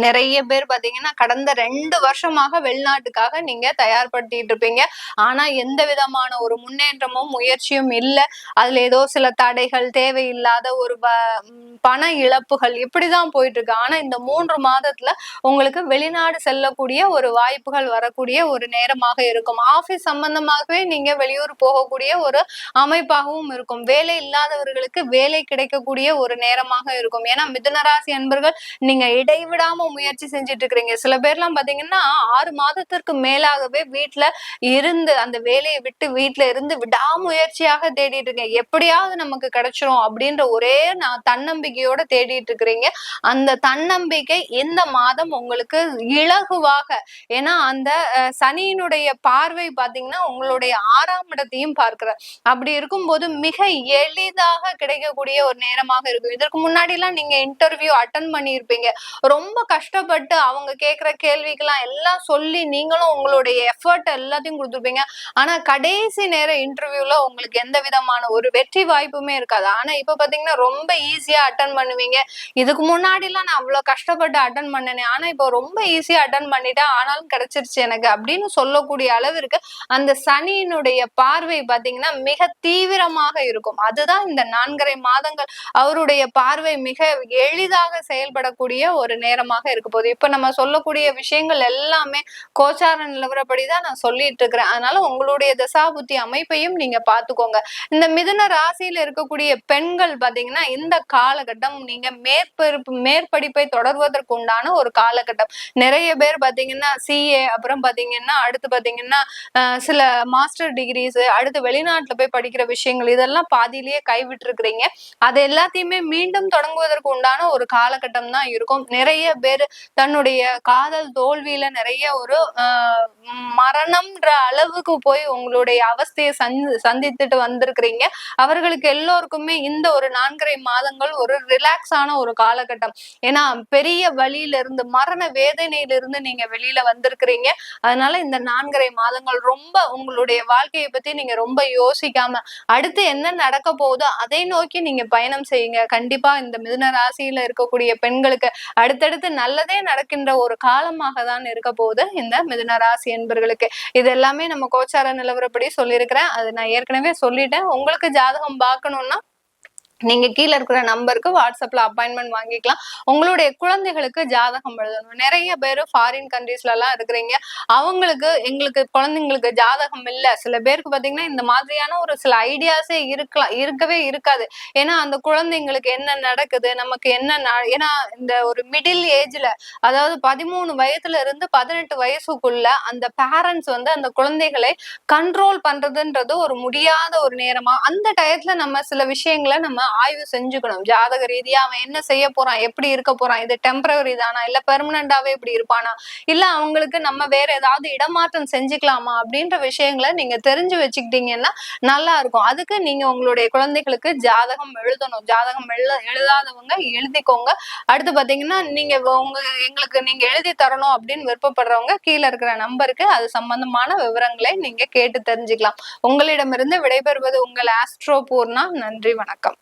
நிறைய பேர் பாத்தீங்கன்னா கடந்த 2 வருஷமாக வெளிநாட்டுக்காக நீங்க தயார்படுத்திட்டு இருப்பீங்க. ஆனா எந்த விதமான ஒரு முன்னேற்றமும் முயற்சியும் இல்லை. அதுல ஏதோ சில தடைகள், தேவையில்லாத ஒரு பண இழப்புகள் இப்படிதான் போயிட்டு இருக்கு. ஆனா இந்த 3 மாதத்துல உங்களுக்கு வெளிநாடு செல்லக்கூடிய ஒரு வாய்ப்புகள் வரக்கூடிய ஒரு நேரமாக இருக்கும். ஆபீஸ் சம்பந்தமாகவே நீங்க வெளியூர் போகக்கூடிய ஒரு அமைப்பாகவும் இருக்கும். வேலை இல்லாதவர்களுக்கு வேலை கிடைக்கக்கூடிய ஒரு நேரமாக இருக்கும். ஏன்னா மிதுனராசி அன்பர்கள் நீங்க இடைவிடாம முயற்சி செஞ்சுட்டு இருக்கிறீங்க. சில பேர்லாம் பாத்தீங்கன்னா 6 மாதத்திற்கு மேலாகவே வீட்டுல இருந்து அந்த வேலையை விட்டு வீட்டுல இருந்து விடாமுயற்சியாக தேடிட்டு இருக்கேன், எப்படியாவது நமக்கு கிடைச்சிரும் அப்படின்ற ஒரே தன்னம்பிக்கையோட தேடிட்டு இருக்கிறீங்க. அந்த தன்னம்பிக்கை இந்த மாதம் உங்களுக்கு இலகுவாக, ஏன்னா அந்த சனியினுடைய பார்வை பாத்தீங்கன்னா உங்களுடைய 6ஆம் இடத்தையும் பார்க்கிறார். அப்படி இருக்கும்போது மிக எளிதாக கிடைக்கக்கூடிய ஒரு நேரமாக இருக்கும். இதற்கு முன்னாடி எல்லாம் நீங்க இன்டர்வியூ அட்டன் பண்ணியிருப்பீங்க, ரொம்ப கஷ்டப்பட்டு அவங்க கேட்கிற கேள்விக்கெல்லாம் எல்லாம் சொல்லி நீங்களும் உங்களுடைய எஃபர்ட் எல்லாத்தையும் கொடுத்துருப்பீங்க. ஆனா கடைசி நேர இன்டர்வியூல உங்களுக்கு எந்த விதமான ஒரு வெற்றி வாய்ப்புமே இருக்காது. ஆனா இப்ப பாத்தீங்கன்னா ரொம்ப ஈஸியா அட்டன் பண்ணுவீங்க. இதுக்கு முன்னாடி எல்லாம் நான் அவ்வளவு கஷ்டப்பட்டு அட்டன் பண்ணேன், ஆனா இப்போ ரொம்ப ஈஸியா அட்டன் பண்ணிட்டேன், ஆனாலும் கிடைச்சிருச்சு எனக்கு அப்படின்னு சொல்லக்கூடிய அளவிற்கு அந்த சனியினுடைய பார்வை பாத்தீங்கன்னா மிக தீவிரமாக இருக்கும். அதுதான் இந்த 4.5 மாதங்கள் அவருடைய பார்வை மிக எளிதாக செயல்படக்கூடிய ஒரு நேரமாக இருக்க போகுது. இப்ப நம்ம சொல்லக்கூடிய விஷயங்கள் எல்லாமே கோச்சார நிலவரப்படிதான் நான் சொல்லிட்டு இருக்கிறேன். அதனால உங்களுடைய தசாபுத்தி அமைப்பையும் நீங்க பாத்துக்கோங்க. இந்த மிதுன ராசியில இருக்கக்கூடிய பெண்கள் பாத்தீங்கன்னா இந்த காலகட்டம் நீங்க மேற்படிப்பை தொடர்வதற்கு உண்டான ஒரு காலகட்டம். நிறைய பேர் பாத்தீங்கன்னா CA, அப்புறம் பாத்தீங்கன்னா அடுத்து பாத்தீங்கன்னா சில மாஸ்டர் டிகிரிஸ், அடுத்து வெளிநாட்டுல போய் படிக்கிற விஷயங்கள் இதெல்லாம் பாதியிலேயே கைவிட்டு இருக்கிறீங்க. அது எல்லாத்தையுமே மீண்டும் தொடங்குவதற்கு உண்டான ஒரு காலகட்டம் தான் இருக்கும். நிறைய பேர் தன்னுடைய காதல் தோல்வியில நிறைய ஒரு மரணம்ன்ற அளவுக்கு போய் உங்களுடைய அவஸ்தையை சந்தித்துட்டு வந்திருக்கிறீங்க. அவர்களுக்கு எல்லோருக்குமே இந்த ஒரு 4.5 மாதங்கள் ஒரு ரிலாக்ஸ் ஆன ஒரு காலகட்டம். ஏன்னா பெரிய வழியில இருந்து, மரண வேதனையிலிருந்து நீங்க வெளியில வந்திருக்கிறீங்க. அதனால இந்த 4.5 மாதங்கள் ரொம்ப உங்களுடைய வாழ்க்கையை பத்தி நீங்க ரொம்ப யோசிக்காம அடுத்து என்ன நடக்க போகுதோ அதை நோக்கி நீங்க பயணம் செய்யுங்க. கண்டிப்பா இந்த மிதுன ராசியில இருக்கக்கூடிய பெண்களுக்கு அடுத்தடுத்து நல்லதே நடக்கின்ற ஒரு காலமாக தான் இருக்க போகுது இந்த மிதுன ராசி என்பர்களுக்கு. இது எல்லாமே நம்ம கோச்சார நிலவரப்படி சொல்லியிருக்கிறேன். அது நான் ஏற்கனவே சொல்லிட்டேன். உங்களுக்கு ஜாதகம் பார்க்கணும்னா நீங்க கீழே இருக்கிற நம்பருக்கு வாட்ஸ்அப்ல அப்பாயின்மெண்ட் வாங்கிக்கலாம். உங்களுடைய குழந்தைகளுக்கு ஜாதகம் எழுதணும். நிறைய பேரு ஃபாரின் கண்ட்ரீஸ்ல எல்லாம் இருக்கிறீங்க, அவங்களுக்கு எங்களுக்கு குழந்தைங்களுக்கு ஜாதகம் இல்லை. சில பேருக்கு பாத்தீங்கன்னா இந்த மாதிரியான ஒரு சில ஐடியாஸே இருக்கவே இருக்காது. ஏன்னா அந்த குழந்தைங்களுக்கு என்ன நடக்குது, நமக்கு என்ன, ஏன்னா இந்த ஒரு மிடில் ஏஜ்ல, அதாவது 13 வயதுல இருந்து 18 வயசுக்குள்ள அந்த பேரண்ட்ஸ் வந்து அந்த குழந்தைகளை கண்ட்ரோல் பண்றதுன்றது ஒரு முடியாத ஒரு நேரமா, அந்த டயத்துல நம்ம சில விஷயங்களை நம்ம ஆய்வு செஞ்சுக்கணும். ஜாதக ரீதியா அவன் என்ன செய்ய போறான், எப்படி இருக்க போறான், இது டெம்பரரி தானா இல்ல பெர்மனண்டாவே இப்படி இருப்பானா, இல்ல அவங்களுக்கு நம்ம வேற ஏதாவது இடமாற்றம் செஞ்சுக்கலாமா அப்படின்ற விஷயங்களை நீங்க தெரிஞ்சு வச்சுக்கிட்டீங்கன்னா நல்லா இருக்கும். அதுக்கு நீங்க உங்களுடைய குழந்தைகளுக்கு ஜாதகம் எழுதணும். ஜாதகம் எழுதாதவங்க எழுதிக்கோங்க. அடுத்து பாத்தீங்கன்னா நீங்க எங்களுக்கு நீங்க எழுதி தரணும் அப்படின்னு விருப்பப்படுறவங்க கீழே இருக்கிற நம்பருக்கு அது சம்பந்தமான விவரங்களை நீங்க கேட்டு தெரிஞ்சுக்கலாம். உங்களிடமிருந்து விடைபெறுவது உங்கள் ஆஸ்ட்ரோ பூர்ணா. நன்றி, வணக்கம்.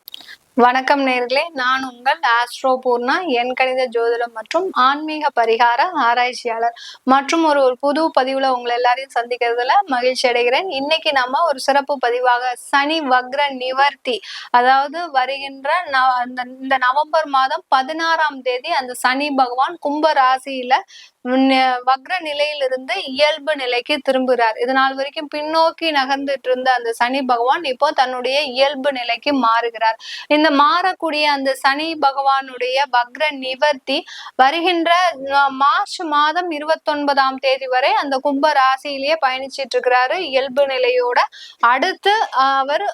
வணக்கம் நேர்களே, நான் உங்கள் ஆஸ்ட்ரோ பூர்ணா, என் கணித ஜோதிடம் மற்றும் ஆன்மீக பரிகார ஆராய்ச்சியாளர் மற்றும் ஒரு புது பதிவுல உங்களை எல்லாரையும் சந்திக்கிறதுல மகிழ்ச்சி அடைகிறேன். இன்னைக்கு நம்ம ஒரு சிறப்பு பதிவாக சனி வக்ர நிவர்த்தி, அதாவது வருகின்ற இந்த நவம்பர் மாதம் 16ஆம் தேதி அந்த சனி பகவான் கும்ப ராசியில வக்ர நிலையிலிருந்து இயல்பு நிலைக்கு திரும்புகிறார். இது நாள் வரைக்கும் பின்னோக்கி நகர்ந்துட்டு இருந்த அந்த சனி பகவான் இப்போ தன்னுடைய இயல்பு நிலைக்கு மாறுகிறார். இந்த மாறக்கூடிய அந்த சனி பகவானுடைய வக்ர நிவர்த்தி வருகின்ற மார்ச் மாதம் 29ஆம் தேதி வரை அந்த கும்ப ராசியிலேயே பயணிச்சிட்டு இருக்கிறாரு இயல்பு நிலையோட. அடுத்து அவர்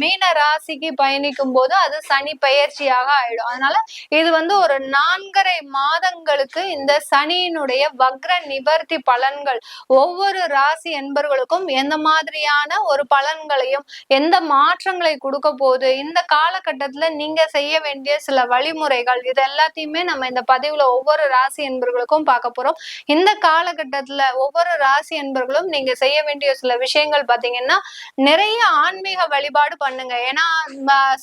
மீன ராசிக்கு பயணிக்கும் போது அது சனி பயிற்சியாக ஆயிடும். அதனால இது ஒரு 4.5 மாதங்களுக்கு இந்த சனியினுடைய வக்ர நிவர்த்தி பலன்கள் ஒவ்வொரு ராசி என்பர்களுக்கும் எந்த மாதிரியான ஒரு பலன்களையும் எந்த மாற்றங்களை கொடுக்க போகுது, இந்த காலகட்டத்துல நீங்க செய்ய வேண்டிய சில வழிமுறைகள், இது எல்லாத்தையுமே நம்ம இந்த பதிவுல ஒவ்வொரு ராசி என்பர்களுக்கும் பார்க்க போறோம். இந்த காலகட்டத்துல ஒவ்வொரு ராசி என்பர்களும் நீங்க செய்ய வேண்டிய சில விஷயங்கள் பாத்தீங்கன்னா, நிறைய ஆன்மீக வழிபாடு பண்ணுங்க. ஏன்னா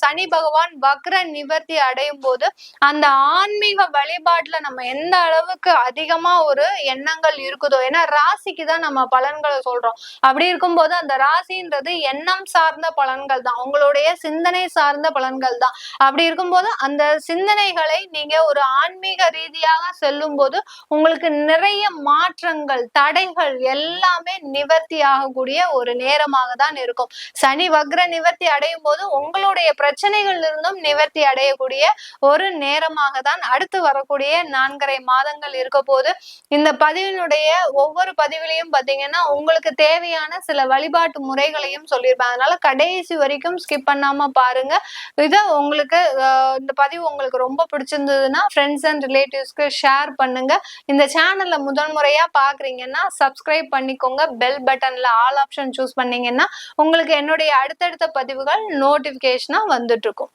சனி பகவான் வக்ர நிவர்த்தி அடையும் போது அந்த ஆன்மீக வழிபாட்டுல நம்ம எந்த அளவுக்கு அதிகமா ஒரு எண்ணங்கள் இருக்குதோ, ஏன்னா ராசிக்கு தான் நம்ம பலன்களை சொல்றோம். அப்படி இருக்கும்போது அந்த ராசின்றது எண்ணம் சார்ந்த பலன்கள் தான், உங்களுடைய சிந்தனை சார்ந்த பலன்கள் தான். அப்படி இருக்கும்போது அந்த சிந்தனைகளை நீங்க ஒரு ஆன்மீக ரீதியாக செல்லும் போது உங்களுக்கு நிறைய மாற்றங்கள், தடைகள் எல்லாமே நிவர்த்தி ஆகக்கூடிய ஒரு நேரமாக தான் இருக்கும். சனி வக்ர நிவர்த்தி அடையும் போது உங்களுடைய பிரச்சனைகள் இருந்தும் நிவர்த்தி அடையக்கூடிய ஒரு நேரமாக தான் அடுத்து வரக்கூடிய 4.5 மாதங்கள் இருக்க போது. இந்த பதிவினுடைய ஒவ்வொரு பதிவிலையும் பாத்தீங்கன்னா உங்களுக்கு தேவையான சில வழிபாட்டு முறைகளையும் சொல்லியிருப்பேன். அதனால கடைசி வரைக்கும் ஸ்கிப் பண்ணாம பாருங்க. இதை உங்களுக்கு இந்த பதிவு உங்களுக்கு ரொம்ப பிடிச்சிருந்ததுன்னா ஃப்ரெண்ட்ஸ் அண்ட் ரிலேட்டிவ்ஸ்க்கு ஷேர் பண்ணுங்க. இந்த சேனல்ல முதல் முறையா பாக்குறீங்கன்னா சப்ஸ்கிரைப் பண்ணிக்கோங்க. பெல் பட்டன்ல ஆல் ஆப்ஷன் சூஸ் பண்ணீங்கன்னா உங்களுக்கு என்னுடைய அடுத்தடுத்த பதிவுகள் நோட்டிபிகேஷனா வந்துட்டு இருக்கும்.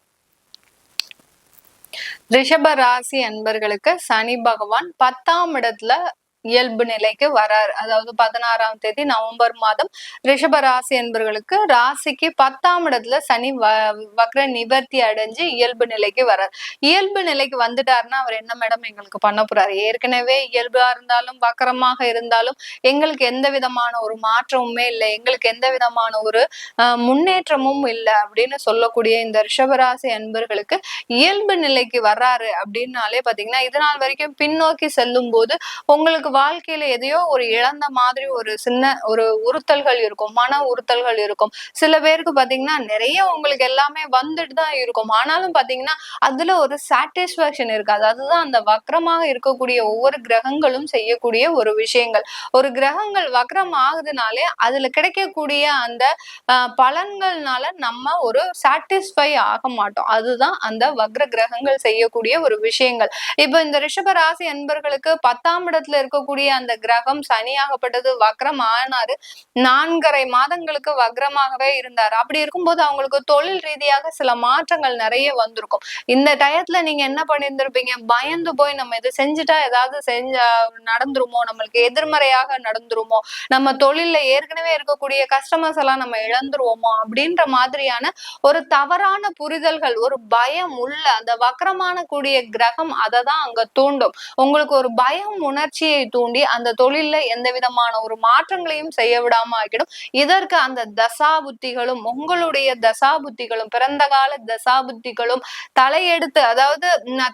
ரிஷப ராசி அன்பர்களுக்கு சனி பகவான் 10ஆம் இடத்துல இயல்பு நிலைக்கு வராரு. அதாவது 16ஆம் தேதி நவம்பர் மாதம் ரிஷப ராசி என்பர்களுக்கு ராசிக்கு 10ஆம் இடத்துல சனி வக்ர நிவர்த்தி அடைஞ்சு இயல்பு நிலைக்கு வராரு. இயல்பு நிலைக்கு வந்துட்டாருன்னா அவர் என்ன மேடம் எங்களுக்கு பண்ண போறாரு? ஏற்கனவே இயல்பா இருந்தாலும் வக்கரமாக இருந்தாலும் எங்களுக்கு எந்த விதமான ஒரு மாற்றமுமே இல்லை, எங்களுக்கு எந்த விதமான ஒரு முன்னேற்றமும் இல்லை அப்படின்னு சொல்லக்கூடிய இந்த ரிஷபராசி அன்பர்களுக்கு இயல்பு நிலைக்கு வர்றாரு அப்படின்னாலே பாத்தீங்கன்னா இது நாள் வரைக்கும் பின்னோக்கி செல்லும் போது உங்களுக்கு வாழ்க்கையில எதையோ ஒரு இழந்த மாதிரி ஒரு சின்ன ஒரு உறுத்தல்கள் இருக்கும், மன உறுத்தல்கள் இருக்கும். சில பேருக்கு பாத்தீங்கன்னா நிறைய உங்களுக்கு எல்லாமே வந்துட்டு தான் இருக்கும், ஆனாலும் பாத்தீங்கன்னா அதுல ஒரு சாட்டிஸ்பாக்சன் இருக்காது. அதுதான் அந்த வக்ரமாக இருக்கக்கூடிய ஒவ்வொரு கிரகங்களும் செய்யக்கூடிய ஒரு விஷயங்கள். ஒரு கிரகங்கள் வக்ரம் ஆகுதுனாலே அதுல கிடைக்கக்கூடிய அந்த பலன்கள்னால நம்ம ஒரு சாட்டிஸ்ஃபை ஆக மாட்டோம். அதுதான் அந்த வக்ர கிரகங்கள் செய்யக்கூடிய ஒரு விஷயங்கள். இப்ப இந்த ரிஷப ராசி அன்பர்களுக்கு 10ஆம் இடத்துல இருக்கக்கூடிய அந்த கிரகம் சனியாகப்பட்டது வக்ரம் ஆனாரு. 4.5 மாதங்களுக்கு வக்ரமாகவே இருந்தாரு. அப்படி இருக்கும்போது அவங்களுக்கு தொழில் ரீதியாக சில மாற்றங்கள் நிறைய வந்திருக்கும். இந்த டயத்துல நீங்க என்ன பண்ணியிருந்திருப்பீங்க? பயந்து போய் நம்ம இதை செஞ்சுட்டா ஏதாவது நடந்துருமோ, நம்மளுக்கு எதிர்மறையாக நடந்துருமோ, நம்ம தொழில்ல ஏற்கனவே இருக்கக்கூடிய கஸ்டமர்ஸ் எல்லாம் நம்ம இழந்துருவோமோ அப்படின்ற மாதிரியான ஒரு தவறான புரிதல்கள், ஒரு பயம் உள்ள அந்த வக்ரமான கூடிய கிரகம் அதை தான் அங்க தூண்டும். உங்களுக்கு ஒரு பயம் உணர்ச்சியை தூண்டி அந்த தொழில்ல எந்த விதமான ஒரு மாற்றங்களையும் செய்ய விடாம ஆகிடும். இதற்கு அந்த தசாபுத்திகளும் உங்களுடைய தசாபுத்திகளும் பிறந்த கால தசாபுத்திகளும் தலையெடுத்து, அதாவது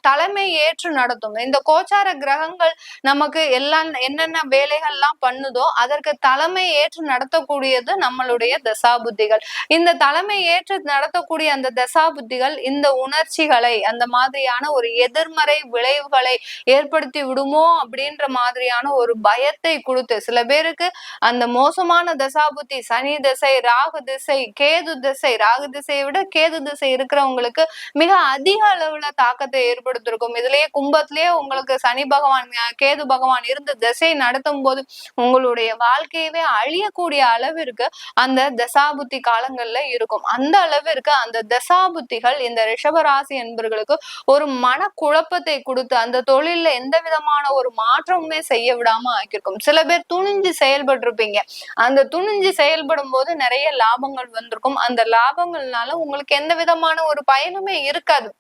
தலைமை ஏற்று நடத்தும். இந்த கோச்சார கிரகங்கள் நமக்கு எல்லாம் என்னென்ன வேலைகள்லாம் பண்ணுதோ அதற்கு தலைமை ஏற்று நடத்தக்கூடியது நம்மளுடைய தசாபுத்திகள். இந்த தலைமை ஏற்று நடத்தக்கூடிய அந்த தசாபுத்திகள் இந்த உணர்ச்சிகளை, அந்த மாதிரியான ஒரு எதிர்மறை விளைவுகளை ஏற்படுத்தி விடுமோ அப்படின்ற மாதிரியான ஒரு பயத்தை கொடுத்து, சில பேருக்கு அந்த மோசமான தசாபுத்தி சனி திசை, ராகு திசை, கேது திசை, ராகு திசையை விட கேது திசை இருக்கிறவங்களுக்கு மிக அதிக அளவுல தாக்கத்தை ஏற்படுத்திருக்கும். இதுலயே கும்பத்திலேயே உங்களுக்கு சனி பகவான் கேது பகவான் இருந்து திசை நடத்தும் போது உங்களுடைய வாழ்க்கையவே அழியக்கூடிய அளவிற்கு அந்த தசாபுத்தி காலங்கள்ல இருக்கும். அந்த அளவிற்கு அந்த தசாபுத்திகள் இந்த ரிஷபராசி என்பர்களுக்கு ஒரு மன குழப்பத்தை கொடுத்து அந்த தொழில்ல எந்த விதமான ஒரு மாற்றமுமே செய்ய விடாம ஆக்கியிருக்கும். சில பேர் துணிஞ்சு செயல்பட்டு இருப்பீங்க. அந்த துணிஞ்சு செயல்படும் போது நிறைய லாபங்கள் வந்திருக்கும். அந்த லாபங்கள்னால உங்களுக்கு எந்த விதமான ஒரு பயனுமே இருக்காது.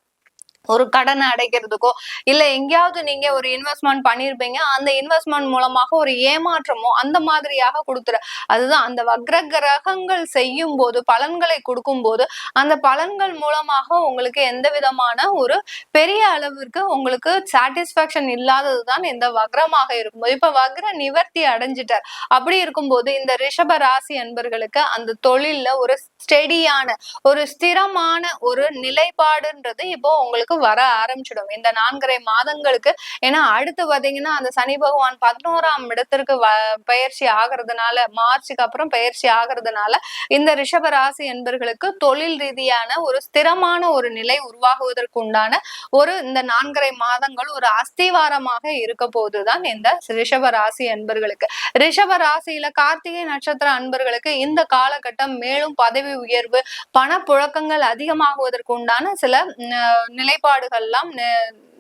ஒரு கடனை அடைக்கிறதுக்கோ இல்ல எங்கேயாவது நீங்க ஒரு இன்வெஸ்ட்மெண்ட் பண்ணிருப்பீங்க, அந்த இன்வெஸ்ட்மெண்ட் மூலமாக ஒரு ஏமாற்றமோ அந்த மாதிரியாக கொடுத்துரு. அதுதான் அந்த வக்ர கிரகங்கள் செய்யும் போது பலன்களை கொடுக்கும் போது அந்த பலன்கள் மூலமாக உங்களுக்கு எந்த விதமான ஒரு பெரிய அளவிற்கு உங்களுக்கு சாட்டிஸ்பாக்சன் இல்லாததுதான் இந்த வக்ரமாக இருக்கும்போது. இப்ப வக்ர நிவர்த்தி அடைஞ்சிட்டார். அப்படி இருக்கும்போது இந்த ரிஷப ராசி அன்பர்களுக்கு அந்த தொழில்ல ஒரு ஸ்டெடியான ஒரு ஸ்திரமான ஒரு நிலைப்பாடுன்றது இப்போ உங்களுக்கு வர ஆரம்பிச்சிடும் இந்த 4.5 மாதங்களுக்கு. ஏன்னா அடுத்து பாத்தீங்கன்னா அந்த சனி பகவான் 11ஆம் இடத்திற்கு பயிற்சி ஆகிறதுனால, மார்ச்சுக்கு அப்புறம் பயிற்சி ஆகிறதுனால இந்த ரிஷப ராசி என்பர்களுக்கு தொழில் ரீதியான ஒரு ஸ்திரமான ஒரு நிலை உருவாகுவதற்கு உண்டான ஒரு இந்த 4.5 மாதங்கள் ஒரு அஸ்திவாரமாக இருக்க போதுதான் இந்த ரிஷப ராசி அன்பர்களுக்கு. ரிஷப ராசியில கார்த்திகை நட்சத்திர அன்பர்களுக்கு இந்த காலகட்டம் மேலும் பதவி உயர்வு, பணப்புழக்கங்கள் அதிகமாகுவதற்கு உண்டான சில நிலைப்பாடுகள்லாம்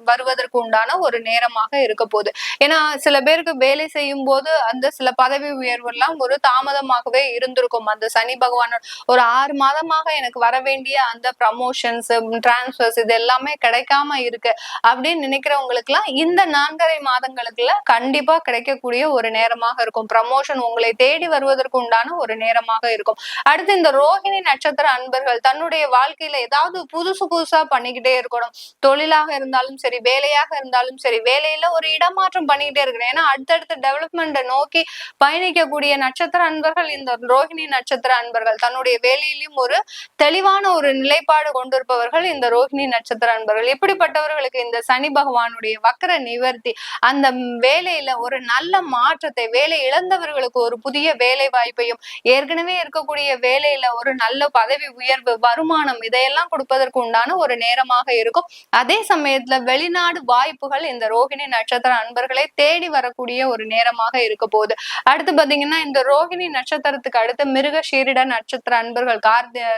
வருவதற்கு உண்டான ஒரு நேரமாக இருக்க போகுது. ஏன்னா சில பேருக்கு வேலை செய்யும் போது அந்த சில பதவி உயர்வு எல்லாம் ஒரு தாமதமாகவே இருந்திருக்கும். அந்த சனி பகவான் ஒரு 6 மாதமாக எனக்கு வர வேண்டிய அந்த ப்ரமோஷன்ஸ், டிரான்ஸ்பர்ஸ் இது எல்லாமே கிடைக்காம இருக்கு அப்படின்னு நினைக்கிறவங்களுக்கு எல்லாம் இந்த 4.5 மாதங்களுக்குள்ள கண்டிப்பா கிடைக்கக்கூடிய ஒரு நேரமாக இருக்கும். ப்ரமோஷன் உங்களை தேடி வருவதற்கு உண்டான ஒரு நேரமாக இருக்கும். அடுத்து இந்த ரோஹிணி நட்சத்திர அன்பர்கள் தன்னுடைய வாழ்க்கையில ஏதாவது புதுசா பண்ணிக்கிட்டே இருக்கணும். தொழிலாக இருந்தாலும் சரி, வேலையாக இருந்தாலும் சரி, வேலையில ஒரு இடமாற்றம் பண்ணிக்கிட்டே இருக்கிறேன். ஏன்னா அடுத்தடுத்த டெவலப்மெண்ட்டை நோக்கி பயணிக்கக்கூடிய நட்சத்திர அன்பர்கள் இந்த ரோஹிணி நட்சத்திர அன்பர்கள். தன்னுடைய வேலையிலும் ஒரு தெளிவான ஒரு நிலைப்பாடு கொண்டிருப்பவர்கள் இந்த ரோஹிணி நட்சத்திர அன்பர்கள். இப்படிப்பட்டவர்களுக்கு இந்த சனி பகவானுடைய வக்ர நிவர்த்தி அந்த வேலையில ஒரு நல்ல மாற்றத்தை, வேலை இழந்தவர்களுக்கு ஒரு புதிய வேலை வாய்ப்பையும், ஏற்கனவே இருக்கக்கூடிய வேலையில ஒரு நல்ல பதவி உயர்வு, வருமானம் இதையெல்லாம் கொடுப்பதற்கு உண்டான ஒரு நேரமாக இருக்கும். அதே சமயத்துல வெளிநாடு வாய்ப்புகள் இந்த ரோஹிணி நட்சத்திர அன்பர்களை தேடி வரக்கூடிய ஒரு நேரமாக இருக்க போகுது. அடுத்து பாத்தீங்கன்னா இந்த ரோஹிணி நட்சத்திரத்துக்கு அடுத்த மிருகசீரிட நட்சத்திர அன்பர்கள்,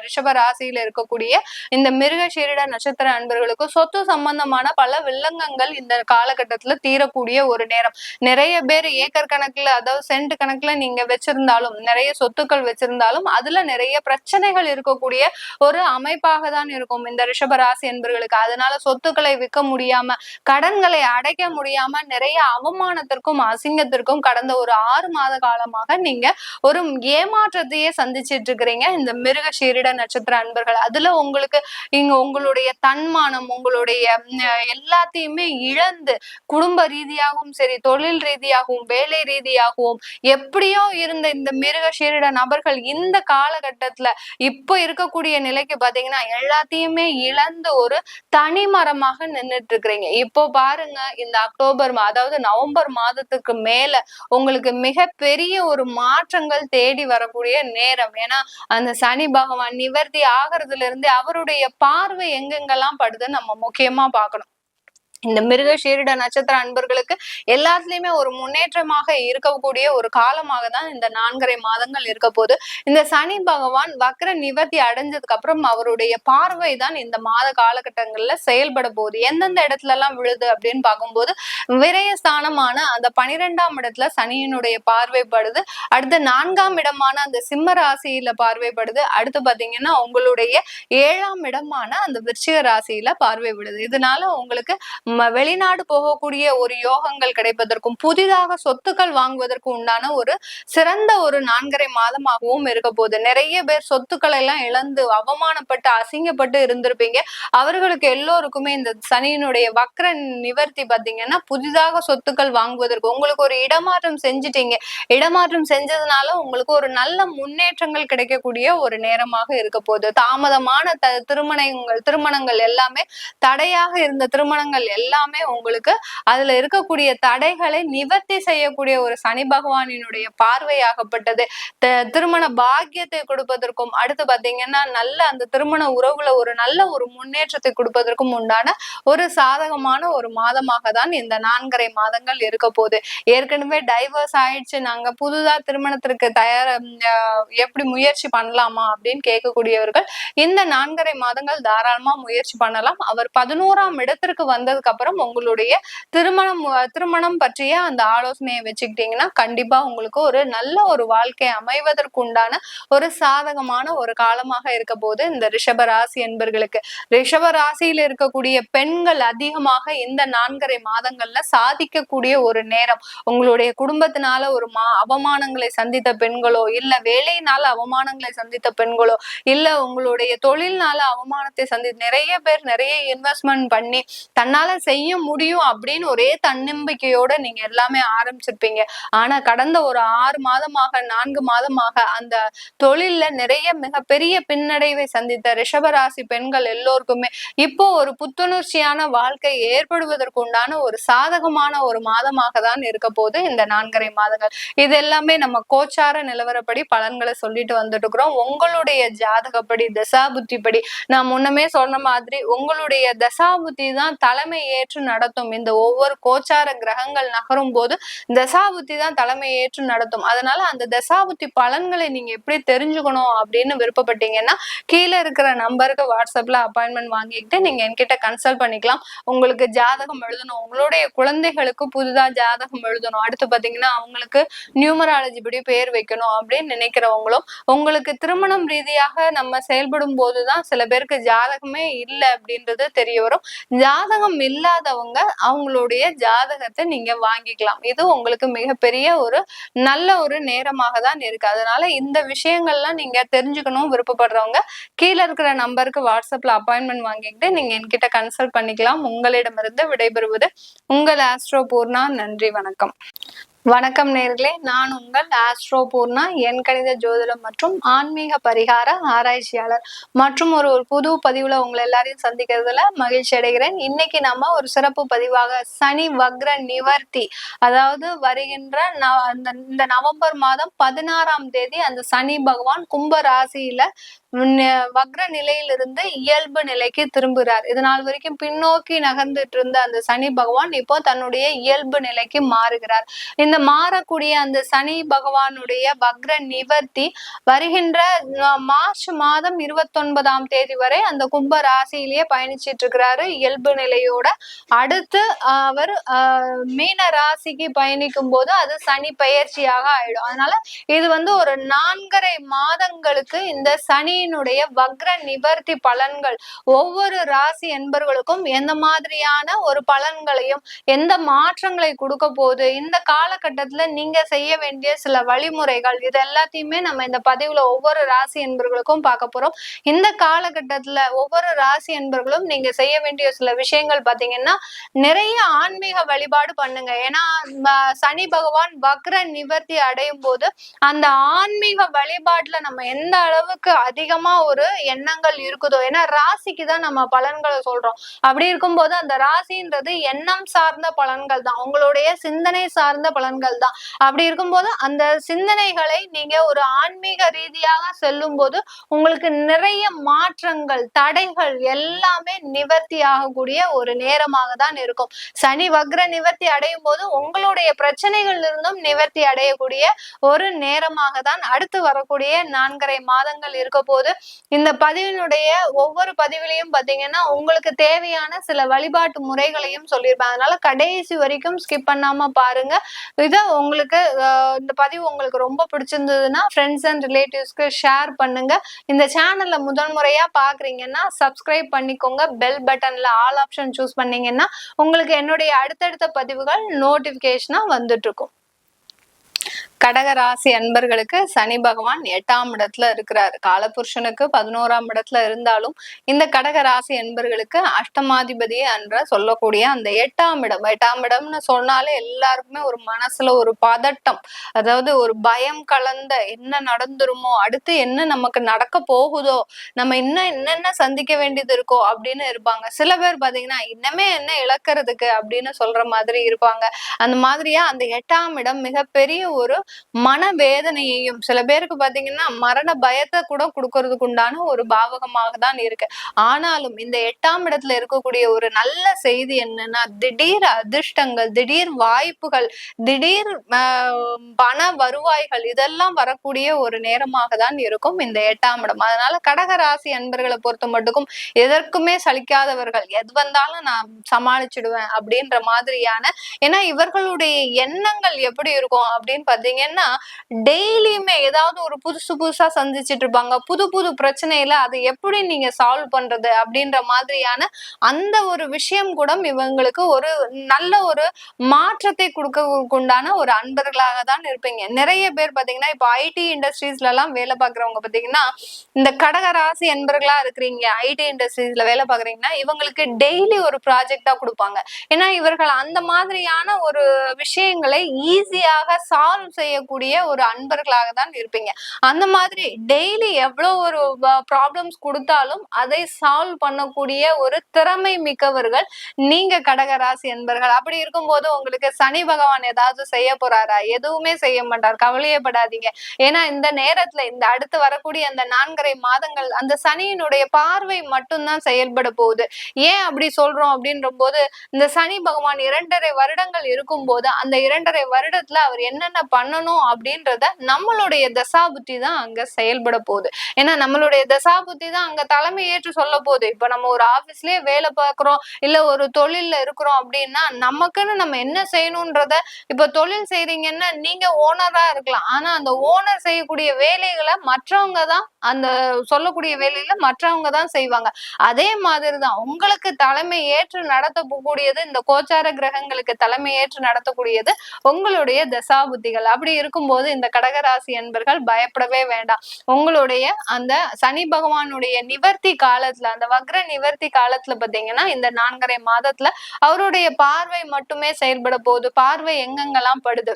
ரிஷப ராசியில இருக்கக்கூடிய இந்த மிருகசீரிட நட்சத்திர அன்பர்களுக்கு சொத்து சம்பந்தமான பல வில்லங்கங்கள் இந்த காலகட்டத்துல தீரக்கூடிய ஒரு நேரம். நிறைய பேர் ஏக்கர் கணக்குல, அதாவது சென்ட் கணக்குல நீங்க வச்சிருந்தாலும், நிறைய சொத்துக்கள் வச்சிருந்தாலும் அதுல நிறைய பிரச்சனைகள் இருக்கக்கூடிய ஒரு அமைப்பாக தான் இருக்கும் இந்த ரிஷப ராசி என்பர்களுக்கு. அதனால சொத்துக்களை விற்க முடியாம, கடன்களை அடைக்க முடியாம நிறைய அவமானத்திற்கும் அசிங்கத்திற்கும் கடந்த ஒரு 6 மாத காலமாக நீங்க ஒரு ஏமாற்றத்தையே சந்திச்சிட்டு இருக்கிறீங்க இந்த மிருகசீரிட நட்சத்திர அன்பர்கள். அதுல உங்களுக்கு இங்க உங்களுடைய தன்மானம், உங்களுடைய எல்லாத்தையுமே இழந்து குடும்ப ரீதியாகவும் சரி, தொழில் ரீதியாகவும், வேலை ரீதியாகவும் எப்படியோ இருந்த இந்த மிருகசீரிட நபர்கள் இந்த காலகட்டத்துல இப்போ இருக்கக்கூடிய நிலைக்கு பாத்தீங்கன்னா எல்லாத்தையுமே இழந்து ஒரு தனி மரமாக நின்றுட்டு இருக்கிறீங்க. இப்போ பாருங்க இந்த அக்டோபர் அதாவது நவம்பர் மாதத்துக்கு மேல உங்களுக்கு மிகப்பெரிய ஒரு மாற்றங்கள் தேடி வரக்கூடிய நேரம். ஏன்னா அந்த சனி பகவான் நிவர்த்தி ஆகிறதுல இருந்து அவருடைய பார்வை எங்கெங்கெல்லாம் படுதுன்னு நம்ம முக்கியமா பார்க்கணும். இந்த மிருகசீரிட நட்சத்திர அன்பர்களுக்கு எல்லாத்துலயுமே ஒரு முன்னேற்றமாக இருக்கக்கூடிய ஒரு காலமாக தான் இந்த 4.5 மாதங்கள் இருக்க போது. இந்த சனி பகவான் வக்ர நிவர்த்தி அடைஞ்சதுக்கு அப்புறம் அவருடைய பார்வை தான் இந்த மாத காலகட்டங்கள்ல செயல்பட போகுது. எந்தெந்த இடத்துல எல்லாம் விழுது அப்படின்னு பார்க்கும்போது விரயஸ்தானமான அந்த 12ஆம் இடத்துல சனியினுடைய பார்வைப்படுது. அடுத்து 4ஆம் இடமான அந்த சிம்ம ராசியில பார்வைப்படுது. அடுத்து பாத்தீங்கன்னா உங்களுடைய 7ஆம் இடமான அந்த விருச்சிக ராசியில பார்வை விடுது. இதனால உங்களுக்கு வெளிநாடு போகக்கூடிய ஒரு யோகங்கள் கிடைப்பதற்கும், புதிதாக சொத்துக்கள் வாங்குவதற்கு உண்டான ஒரு சிறந்த ஒரு 4.5 மாதமாகவும் இருக்க போகுது. நிறைய பேர் சொத்துக்களை எல்லாம் இழந்து அவமானப்பட்டு அசிங்கப்பட்டு இருந்திருப்பீங்க. அவர்களுக்கு எல்லோருக்குமே இந்த சனியினுடைய வக்ர நிவர்த்தி பாத்தீங்கன்னா புதிதாக சொத்துக்கள் வாங்குவதற்கு உங்களுக்கு ஒரு இடமாற்றம் செஞ்சிட்டீங்க. இடமாற்றம் செஞ்சதுனால உங்களுக்கு ஒரு நல்ல முன்னேற்றங்கள் கிடைக்கக்கூடிய ஒரு நேரமாக இருக்க போகுது. தாமதமான திருமணங்கள் எல்லாமே, தடையாக இருந்த திருமணங்கள் எல்லாமே உங்களுக்கு அதுல இருக்கக்கூடிய தடைகளை நிவர்த்தி செய்யக்கூடிய ஒரு சனி பகவானினுடைய பார்வையாகப்பட்டது. திருமண பாக்கியத்தை கொடுப்பதற்கும், அடுத்து பாத்தீங்கன்னா நல்ல அந்த திருமண உறவுல ஒரு நல்ல ஒரு முன்னேற்றத்தை கொடுப்பதற்கும் உண்டான ஒரு சாதகமான ஒரு மாதமாக தான் இந்த 4.5 மாதங்கள் இருக்க போகுது. ஏற்கனவே டைவர்ஸ் ஆயிடுச்சு, நாங்க புதுதா திருமணத்திற்கு எப்படி முயற்சி பண்ணலாமா அப்படின்னு கேட்கக்கூடியவர்கள் இந்த 4.5 மாதங்கள் தாராளமா முயற்சி பண்ணலாம். அவர் 11ஆம் இடத்திற்கு வந்ததுக்கு வந்ததுக்கு அப்புறம் உங்களுடைய திருமணம் பற்றிய அந்த ஆலோசனையை வச்சுக்கிட்டீங்கன்னா கண்டிப்பா உங்களுக்கு ஒரு நல்ல ஒரு வாழ்க்கை அமைவதற்குண்டான ஒரு சாதகமான ஒரு காலமாக இருக்க போது இந்த ரிஷப ராசி என்பர்களுக்கு. ரிஷப ராசியில இருக்கக்கூடிய பெண்கள் அதிகமாக இந்த 4.5 மாதங்கள்ல சாதிக்கக்கூடிய ஒரு நேரம். உங்களுடைய குடும்பத்தினால ஒரு அவமானங்களை சந்தித்த பெண்களோ, இல்ல வேலையினால அவமானங்களை சந்தித்த பெண்களோ, இல்ல உங்களுடைய தொழில்னால அவமானத்தை நிறைய பேர் நிறைய இன்வெஸ்ட்மெண்ட் பண்ணி தன்னால செய்ய முடியும் அப்படின்னு ஒரே தன்னம்பிக்கையோட நீங்க எல்லாமே ஆரம்பிச்சிருப்பீங்க. ஆனா கடந்த ஒரு 6 மாதமாக 4 மாதமாக அந்த தொழில்ல நிறைய மிகப்பெரிய பின்னடைவை சந்தித்த ரிஷபராசி பெண்கள் எல்லோருக்குமே இப்போ ஒரு புத்துணர்ச்சியான வாழ்க்கை ஏற்படுவதற்கு உண்டான ஒரு சாதகமான ஒரு மாதமாக தான் இருக்க போது இந்த 4.5 மாதங்கள். இது எல்லாமே நம்ம கோச்சார நிலவரப்படி பலன்களை சொல்லிட்டு வந்துட்டு இருக்கிறோம். உங்களுடைய ஜாதகப்படி தசாபுத்திப்படி நான் முன்னமே சொன்ன மாதிரி உங்களுடைய தசாபுத்தி தான் தலைமை ஏற்று நடத்தும். இந்த ஒவ்வொரு கோச்சார கிரகங்கள் நகரும் போது தசாபுத்தி தான் தலைமை ஏற்று நடத்தும். அதனால அந்த தசாபுத்தி பலன்களை நீங்க எப்படி தெரிஞ்சுக்கணும் அப்படின்னு விருப்பப்பட்டீங்கன்னா கீழே இருக்கிற நம்பருக்கு வாட்ஸ்அப்ல அப்பாயின்மெண்ட் வாங்கிக்கிட்டு நீங்க என்கிட்ட கன்சல்ட் பண்ணிக்கலாம். உங்களுக்கு ஜாதகம் எழுதணும், உங்களுடைய குழந்தைகளுக்கு புதுதா ஜாதகம் எழுதணும், அடுத்து பாத்தீங்கன்னா அவங்களுக்கு நியூமராலஜி படி பேர் வைக்கணும் அப்படின்னு நினைக்கிறவங்களும், உங்களுக்கு திருமணம் ரீதியாக நம்ம செயல்படும் போதுதான் சில பேருக்கு ஜாதகமே இல்லை அப்படின்றது தெரிய வரும். ஜாதகம் இல்லாதவங்க அவங்களுடைய ஜாதகத்தை நீங்க வாங்கிக்கலாம். இது உங்களுக்கு மிகப்பெரிய ஒரு நல்ல ஒரு நேரமாக தான் இருக்கு. அதனால இந்த விஷயங்கள்லாம் நீங்க தெரிஞ்சுக்கணும் விருப்பப்படுறவங்க கீழே இருக்கிற நம்பருக்கு வாட்ஸ்அப்ல அப்பாயின்மெண்ட் வாங்கிக்கிட்டு நீங்க என்கிட்ட கன்சல்ட் பண்ணிக்கலாம். உங்களிடமிருந்து விடைபெறுவது உங்கள் ஆஸ்ட்ரோ பூர்ணா. நன்றி, வணக்கம். வணக்கம் நேர்களே, நான் உங்கள் ஆஸ்ட்ரோ பூர்ணா, என் கணித ஜோதிடம் மற்றும் ஆன்மீக பரிகார ஆராய்ச்சியாளர். மற்றும் ஒரு புது பதிவுல உங்களை எல்லாரையும் சந்திக்கிறதுல மகிழ்ச்சி அடைகிறேன். இன்னைக்கு நம்ம ஒரு சிறப்பு பதிவாக சனி வக்ர நிவர்த்தி, அதாவது வருகின்ற இந்த நவம்பர் மாதம் 16ஆம் தேதி அந்த சனி பகவான் கும்ப ராசியில வக்ர நிலையிலிருந்து இயல்பு நிலைக்கு திரும்புகிறார். இதனால் வரைக்கும் பின்னோக்கி நகர்ந்துட்டு இருந்த அந்த சனி பகவான் இப்போ தன்னுடைய இயல்பு நிலைக்கு மாறுகிறார். இந்த மாறக்கூடிய அந்த சனி பகவானுடைய வக்ர நிவர்த்தி வருகின்ற மார்ச் மாதம் 29ஆம் தேதி வரை அந்த கும்ப ராசியிலேயே பயணிச்சிட்டு இருக்கிறாரு இயல்பு நிலையோட. அடுத்து அவர் மீன ராசிக்கு பயணிக்கும் போது அது சனி பயிற்சியாக ஆயிடும். அதனால இது ஒரு 4.5 மாதங்களுக்கு இந்த சனியினுடைய வக்ர நிவர்த்தி பலன்கள் ஒவ்வொரு ராசி என்பர்களுக்கும் எந்த மாதிரியான ஒரு பலன்களையும் எந்த மாற்றங்களை கொடுக்க போகுது, இந்த காலகட்டத்துல நீங்க செய்ய வேண்டிய சில வழிமுறைகள், இது எல்லாத்தையுமே நம்ம இந்த பதிவுல ஒவ்வொரு ராசி என்பர்களுக்கும் பார்க்க போறோம். இந்த காலகட்டத்துல ஒவ்வொரு ராசி என்பர்களும் நீங்க செய்ய வேண்டிய சில விஷயங்கள் பாத்தீங்கன்னா, நிறைய ஆன்மீக வழிபாடு பண்ணுங்க. ஏன்னா சனி பகவான் வக்ர நிவர்த்தி அடையும் போது அந்த ஆன்மீக வழிபாட்டுல நம்ம எந்த அளவுக்கு அதிகமா ஒரு எண்ணங்கள் இருக்குதோ, ஏன்னா ராசிக்கு தான் நம்ம பலன்களை சொல்றோம். அப்படி இருக்கும்போது அந்த ராசின்றது எண்ணம் சார்ந்த பலன்கள் தான், உங்களுடைய சிந்தனை சார்ந்த பலன்கள் தான். அப்படி இருக்கும்போது அந்த சிந்தனைகளை நீங்க ஒரு ஆன்மீக ரீதியாக செல்லும் போது உங்களுக்கு நிறைய மாற்றங்கள், தடைகள் எல்லாமே நிவர்த்தி ஆகக்கூடிய ஒரு நேரமாக தான் இருக்கும். சனி வக்ர நிவர்த்தி அடையும் போது உங்களுடைய பிரச்சனைகள் இருந்தும் நிவர்த்தி அடையக்கூடிய ஒரு நேரமாக தான் அடுத்து வரக்கூடிய 4.5 மாதங்கள் இருக்க போது. இந்த பதிவினுடைய ஒவ்வொரு பதிவிலையும் பாத்தீங்கன்னா உங்களுக்கு தேவையான சில வழிபாட்டு முறைகளையும் சொல்லியிருப்பேன். அதனால கடைசி வரைக்கும் ஸ்கிப் பண்ணாம பாருங்க. இதை உங்களுக்கு இந்த பதிவு உங்களுக்கு ரொம்ப பிடிச்சிருந்ததுன்னா ஃப்ரெண்ட்ஸ் அண்ட் ரிலேட்டிவ்ஸ்க்கு ஷேர் பண்ணுங்க. இந்த சேனல்ல முதல் முறையா பாக்குறீங்கன்னா சப்ஸ்கிரைப் பண்ணிக்கோங்க. பெல் பட்டன்ல ஆல் ஆப்ஷன் சூஸ் பண்ணீங்கன்னா உங்களுக்கு என்னுடைய அடுத்தடுத்த பதிவுகள் நோட்டிபிகேஷனா வந்துட்டு இருக்கும். கடக ராசி அன்பர்களுக்கு சனி பகவான் 8ஆம் இடத்துல இருக்கிறார். காலபுருஷனுக்கு 11ஆம் இடத்துல இருந்தாலும் இந்த கடக ராசி அன்பர்களுக்கு அஷ்டமாதிபதி என்ற சொல்லக்கூடிய அந்த 8ஆம் இடம்னு சொன்னாலே எல்லாருக்குமே ஒரு மனசுல ஒரு பதட்டம், அதாவது ஒரு பயம் கலந்த என்ன நடந்துருமோ, அடுத்து என்ன நமக்கு நடக்க போகுதோ, நம்ம இன்னும் என்னென்ன சந்திக்க வேண்டியது இருக்கோ அப்படின்னு இருப்பாங்க. சில பேர் பாத்தீங்கன்னா இன்னமே என்ன இழக்கிறதுக்கு அப்படின்னு சொல்ற மாதிரி இருப்பாங்க. அந்த மாதிரியா அந்த 8ஆம் இடம் மிகப்பெரிய ஒரு மனவேதனையையும், சில பேருக்கு பாத்தீங்கன்னா மரண பயத்தை கூட கொடுக்கறதுக்கு உண்டான ஒரு பாவகமாக தான் இருக்கு. ஆனாலும் இந்த 8ஆம் இடத்துல இருக்கக்கூடிய ஒரு நல்ல செய்தி என்னன்னா, திடீர் அதிர்ஷ்டங்கள், திடீர் வாய்ப்புகள், திடீர் பண வருவாய்கள் இதெல்லாம் வரக்கூடிய ஒரு நேரமாக தான் இருக்கும் இந்த 8ஆம் இடம். அதனால கடக ராசி அன்பர்களை பொறுத்த மட்டுக்கும் எதற்குமே சலிக்காதவர்கள், எது வந்தாலும் நான் சமாளிச்சிடுவேன் அப்படின்ற மாதிரியான, ஏன்னா இவர்களுடைய எண்ணங்கள் எப்படி இருக்கும் அப்படின்னு பாத்தீங்கன்னா, டெய்லியுமே ஏதாவது ஒரு புதுசு புதுசா சந்திச்சுட்டு இருப்பாங்க. புது புது பிரச்சனையில அதை எப்படி நீங்க சால்வ் பண்றது அப்படின்ற மாதிரியான அந்த ஒரு விஷயம் கூட இவங்களுக்கு ஒரு நல்ல ஒரு மாற்றத்தை கொடுக்கறதுக்குண்டான ஒரு அன்பர்களாக தான் இருப்பீங்க. நிறைய பேர் பாத்தீங்கன்னா இப்ப ஐடி இண்டஸ்ட்ரீஸ்ல எல்லாம் வேலை பாக்குறவங்க பாத்தீங்கன்னா, இந்த கடக ராசி அன்பர்களா இருக்கிறீங்க, ஐடி இண்டஸ்ட்ரீஸ்ல வேலை பாக்குறீங்கன்னா இவங்களுக்கு டெய்லி ஒரு ப்ராஜெக்டா கொடுப்பாங்க. ஏன்னா இவர்கள் அந்த மாதிரியான ஒரு விஷயங்களை ஈஸியாக சால்வ் செய்யக்கூடிய ஒரு அன்பர்களாக தான் இருப்பீங்க. அந்த மாதிரி டெய்லி எவ்வளவு ஒரு ப்ராப்ளம்ஸ் கொடுத்தாலும் அதை சால்வ் பண்ணக்கூடிய ஒரு திறமை மிக்கவர்கள் நீங்க கடகராசி என்பர்கள். அப்படி இருக்கும்போது உங்களுக்கு சனி பகவான் ஏதாவது செய்ய போறாரா? எதுவுமே செய்ய மாட்டார், கவலையப்படாதீங்க. ஏன்னா இந்த நேரத்துல இந்த அடுத்து வரக்கூடிய அந்த 4.5 மாதங்கள் அந்த சனியினுடைய பார்வை மட்டும்தான் செயல்பட போகுது. ஏன் அப்படி சொல்றோம் அப்படின்ற போது, இந்த சனி பகவான் 2.5 வருடங்கள் இருக்கும்போது அந்த 2.5 வருடத்துல அவர் என்னென்ன பண்ணணும் அப்படின்றத நம்மளுடைய தசாபுத்தி தான் அங்க செயல்பட போகுது. ஏன்னா நம்மளுடைய தசாபுத்தி தான் அங்க தலைமை ஏற்று சொல்ல போகுது. இப்ப நம்ம ஒரு ஆபீஸ்லயே வேலை பார்க்கிறோம், இல்ல ஒரு தொழில்ல இருக்கிறோம் அப்படின்னா நமக்குன்னு நம்ம என்ன செய்யணும்ன்றத, இப்ப தொழில் செய்றீங்கன்னா நீங்க ஓனரா இருக்கலாம், ஆனா அந்த ஓனர் செய்யக்கூடிய வேலைகளை மற்றவங்க தான், அந்த சொல்லக்கூடிய வேலையில மற்றவங்க தான் செய்வாங்க. அதே மாதிரிதான் உங்களுக்கு தலைமை ஏற்று நடத்தக்கூடியது, இந்த கோச்சார கிரகங்களுக்கு தலைமை ஏற்று நடத்தக்கூடியது உங்களுடைய தசாபுத்திகள். அப்படி இருக்கும்போது இந்த கடகராசி என்பர்கள் பயப்படவே வேண்டாம். உங்களுடைய அந்த சனி பகவானுடைய நிவர்த்தி காலத்துல, அந்த வக்ர நிவர்த்தி காலத்துல பாத்தீங்கன்னா இந்த 4.5 மாதத்துல அவருடைய பார்வை மட்டுமே செயல்பட போகுது. பார்வை எங்கெங்கெல்லாம் படுது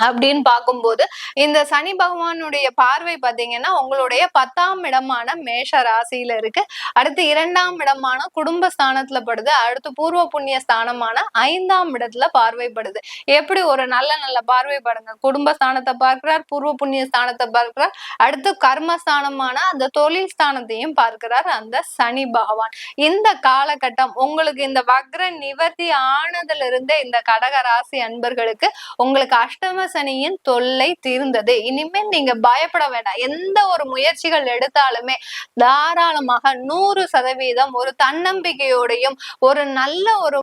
அப்படின்னு பார்க்கும்போது இந்த சனி பகவானுடைய பார்வை பாத்தீங்கன்னா உங்களுடைய 10ஆம் இடமான மேஷ ராசியில இருக்கு. அடுத்து 2ஆம் இடமான குடும்பஸ்தானத்துல படுது. அடுத்து பூர்வ புண்ணிய ஸ்தானமான 5ஆம் இடத்துல பார்வைப்படுது. எப்படி ஒரு நல்ல நல்ல பார்வை பாருங்க. குடும்பஸ்தானத்தை பார்க்கிறார், பூர்வ புண்ணிய ஸ்தானத்தை பார்க்கிறார், அடுத்து கர்மஸ்தானமான அந்த தொழில் ஸ்தானத்தையும் பார்க்கிறார் அந்த சனி பகவான். இந்த காலகட்டம் உங்களுக்கு இந்த வக்ர நிவர்த்தி ஆனதுல இருந்தே இந்த கடக ராசி அன்பர்களுக்கு உங்களுக்கு அஷ்டம சனியின் தொல்லை தீர்ந்தது. இனிமேல் நீங்க பயப்பட வேண்டாம். எந்த ஒரு முயற்சிகள் எடுத்தாலுமே தாராளமாக 100% ஒரு தன்னம்பிக்கையோடையும் ஒரு நல்ல ஒரு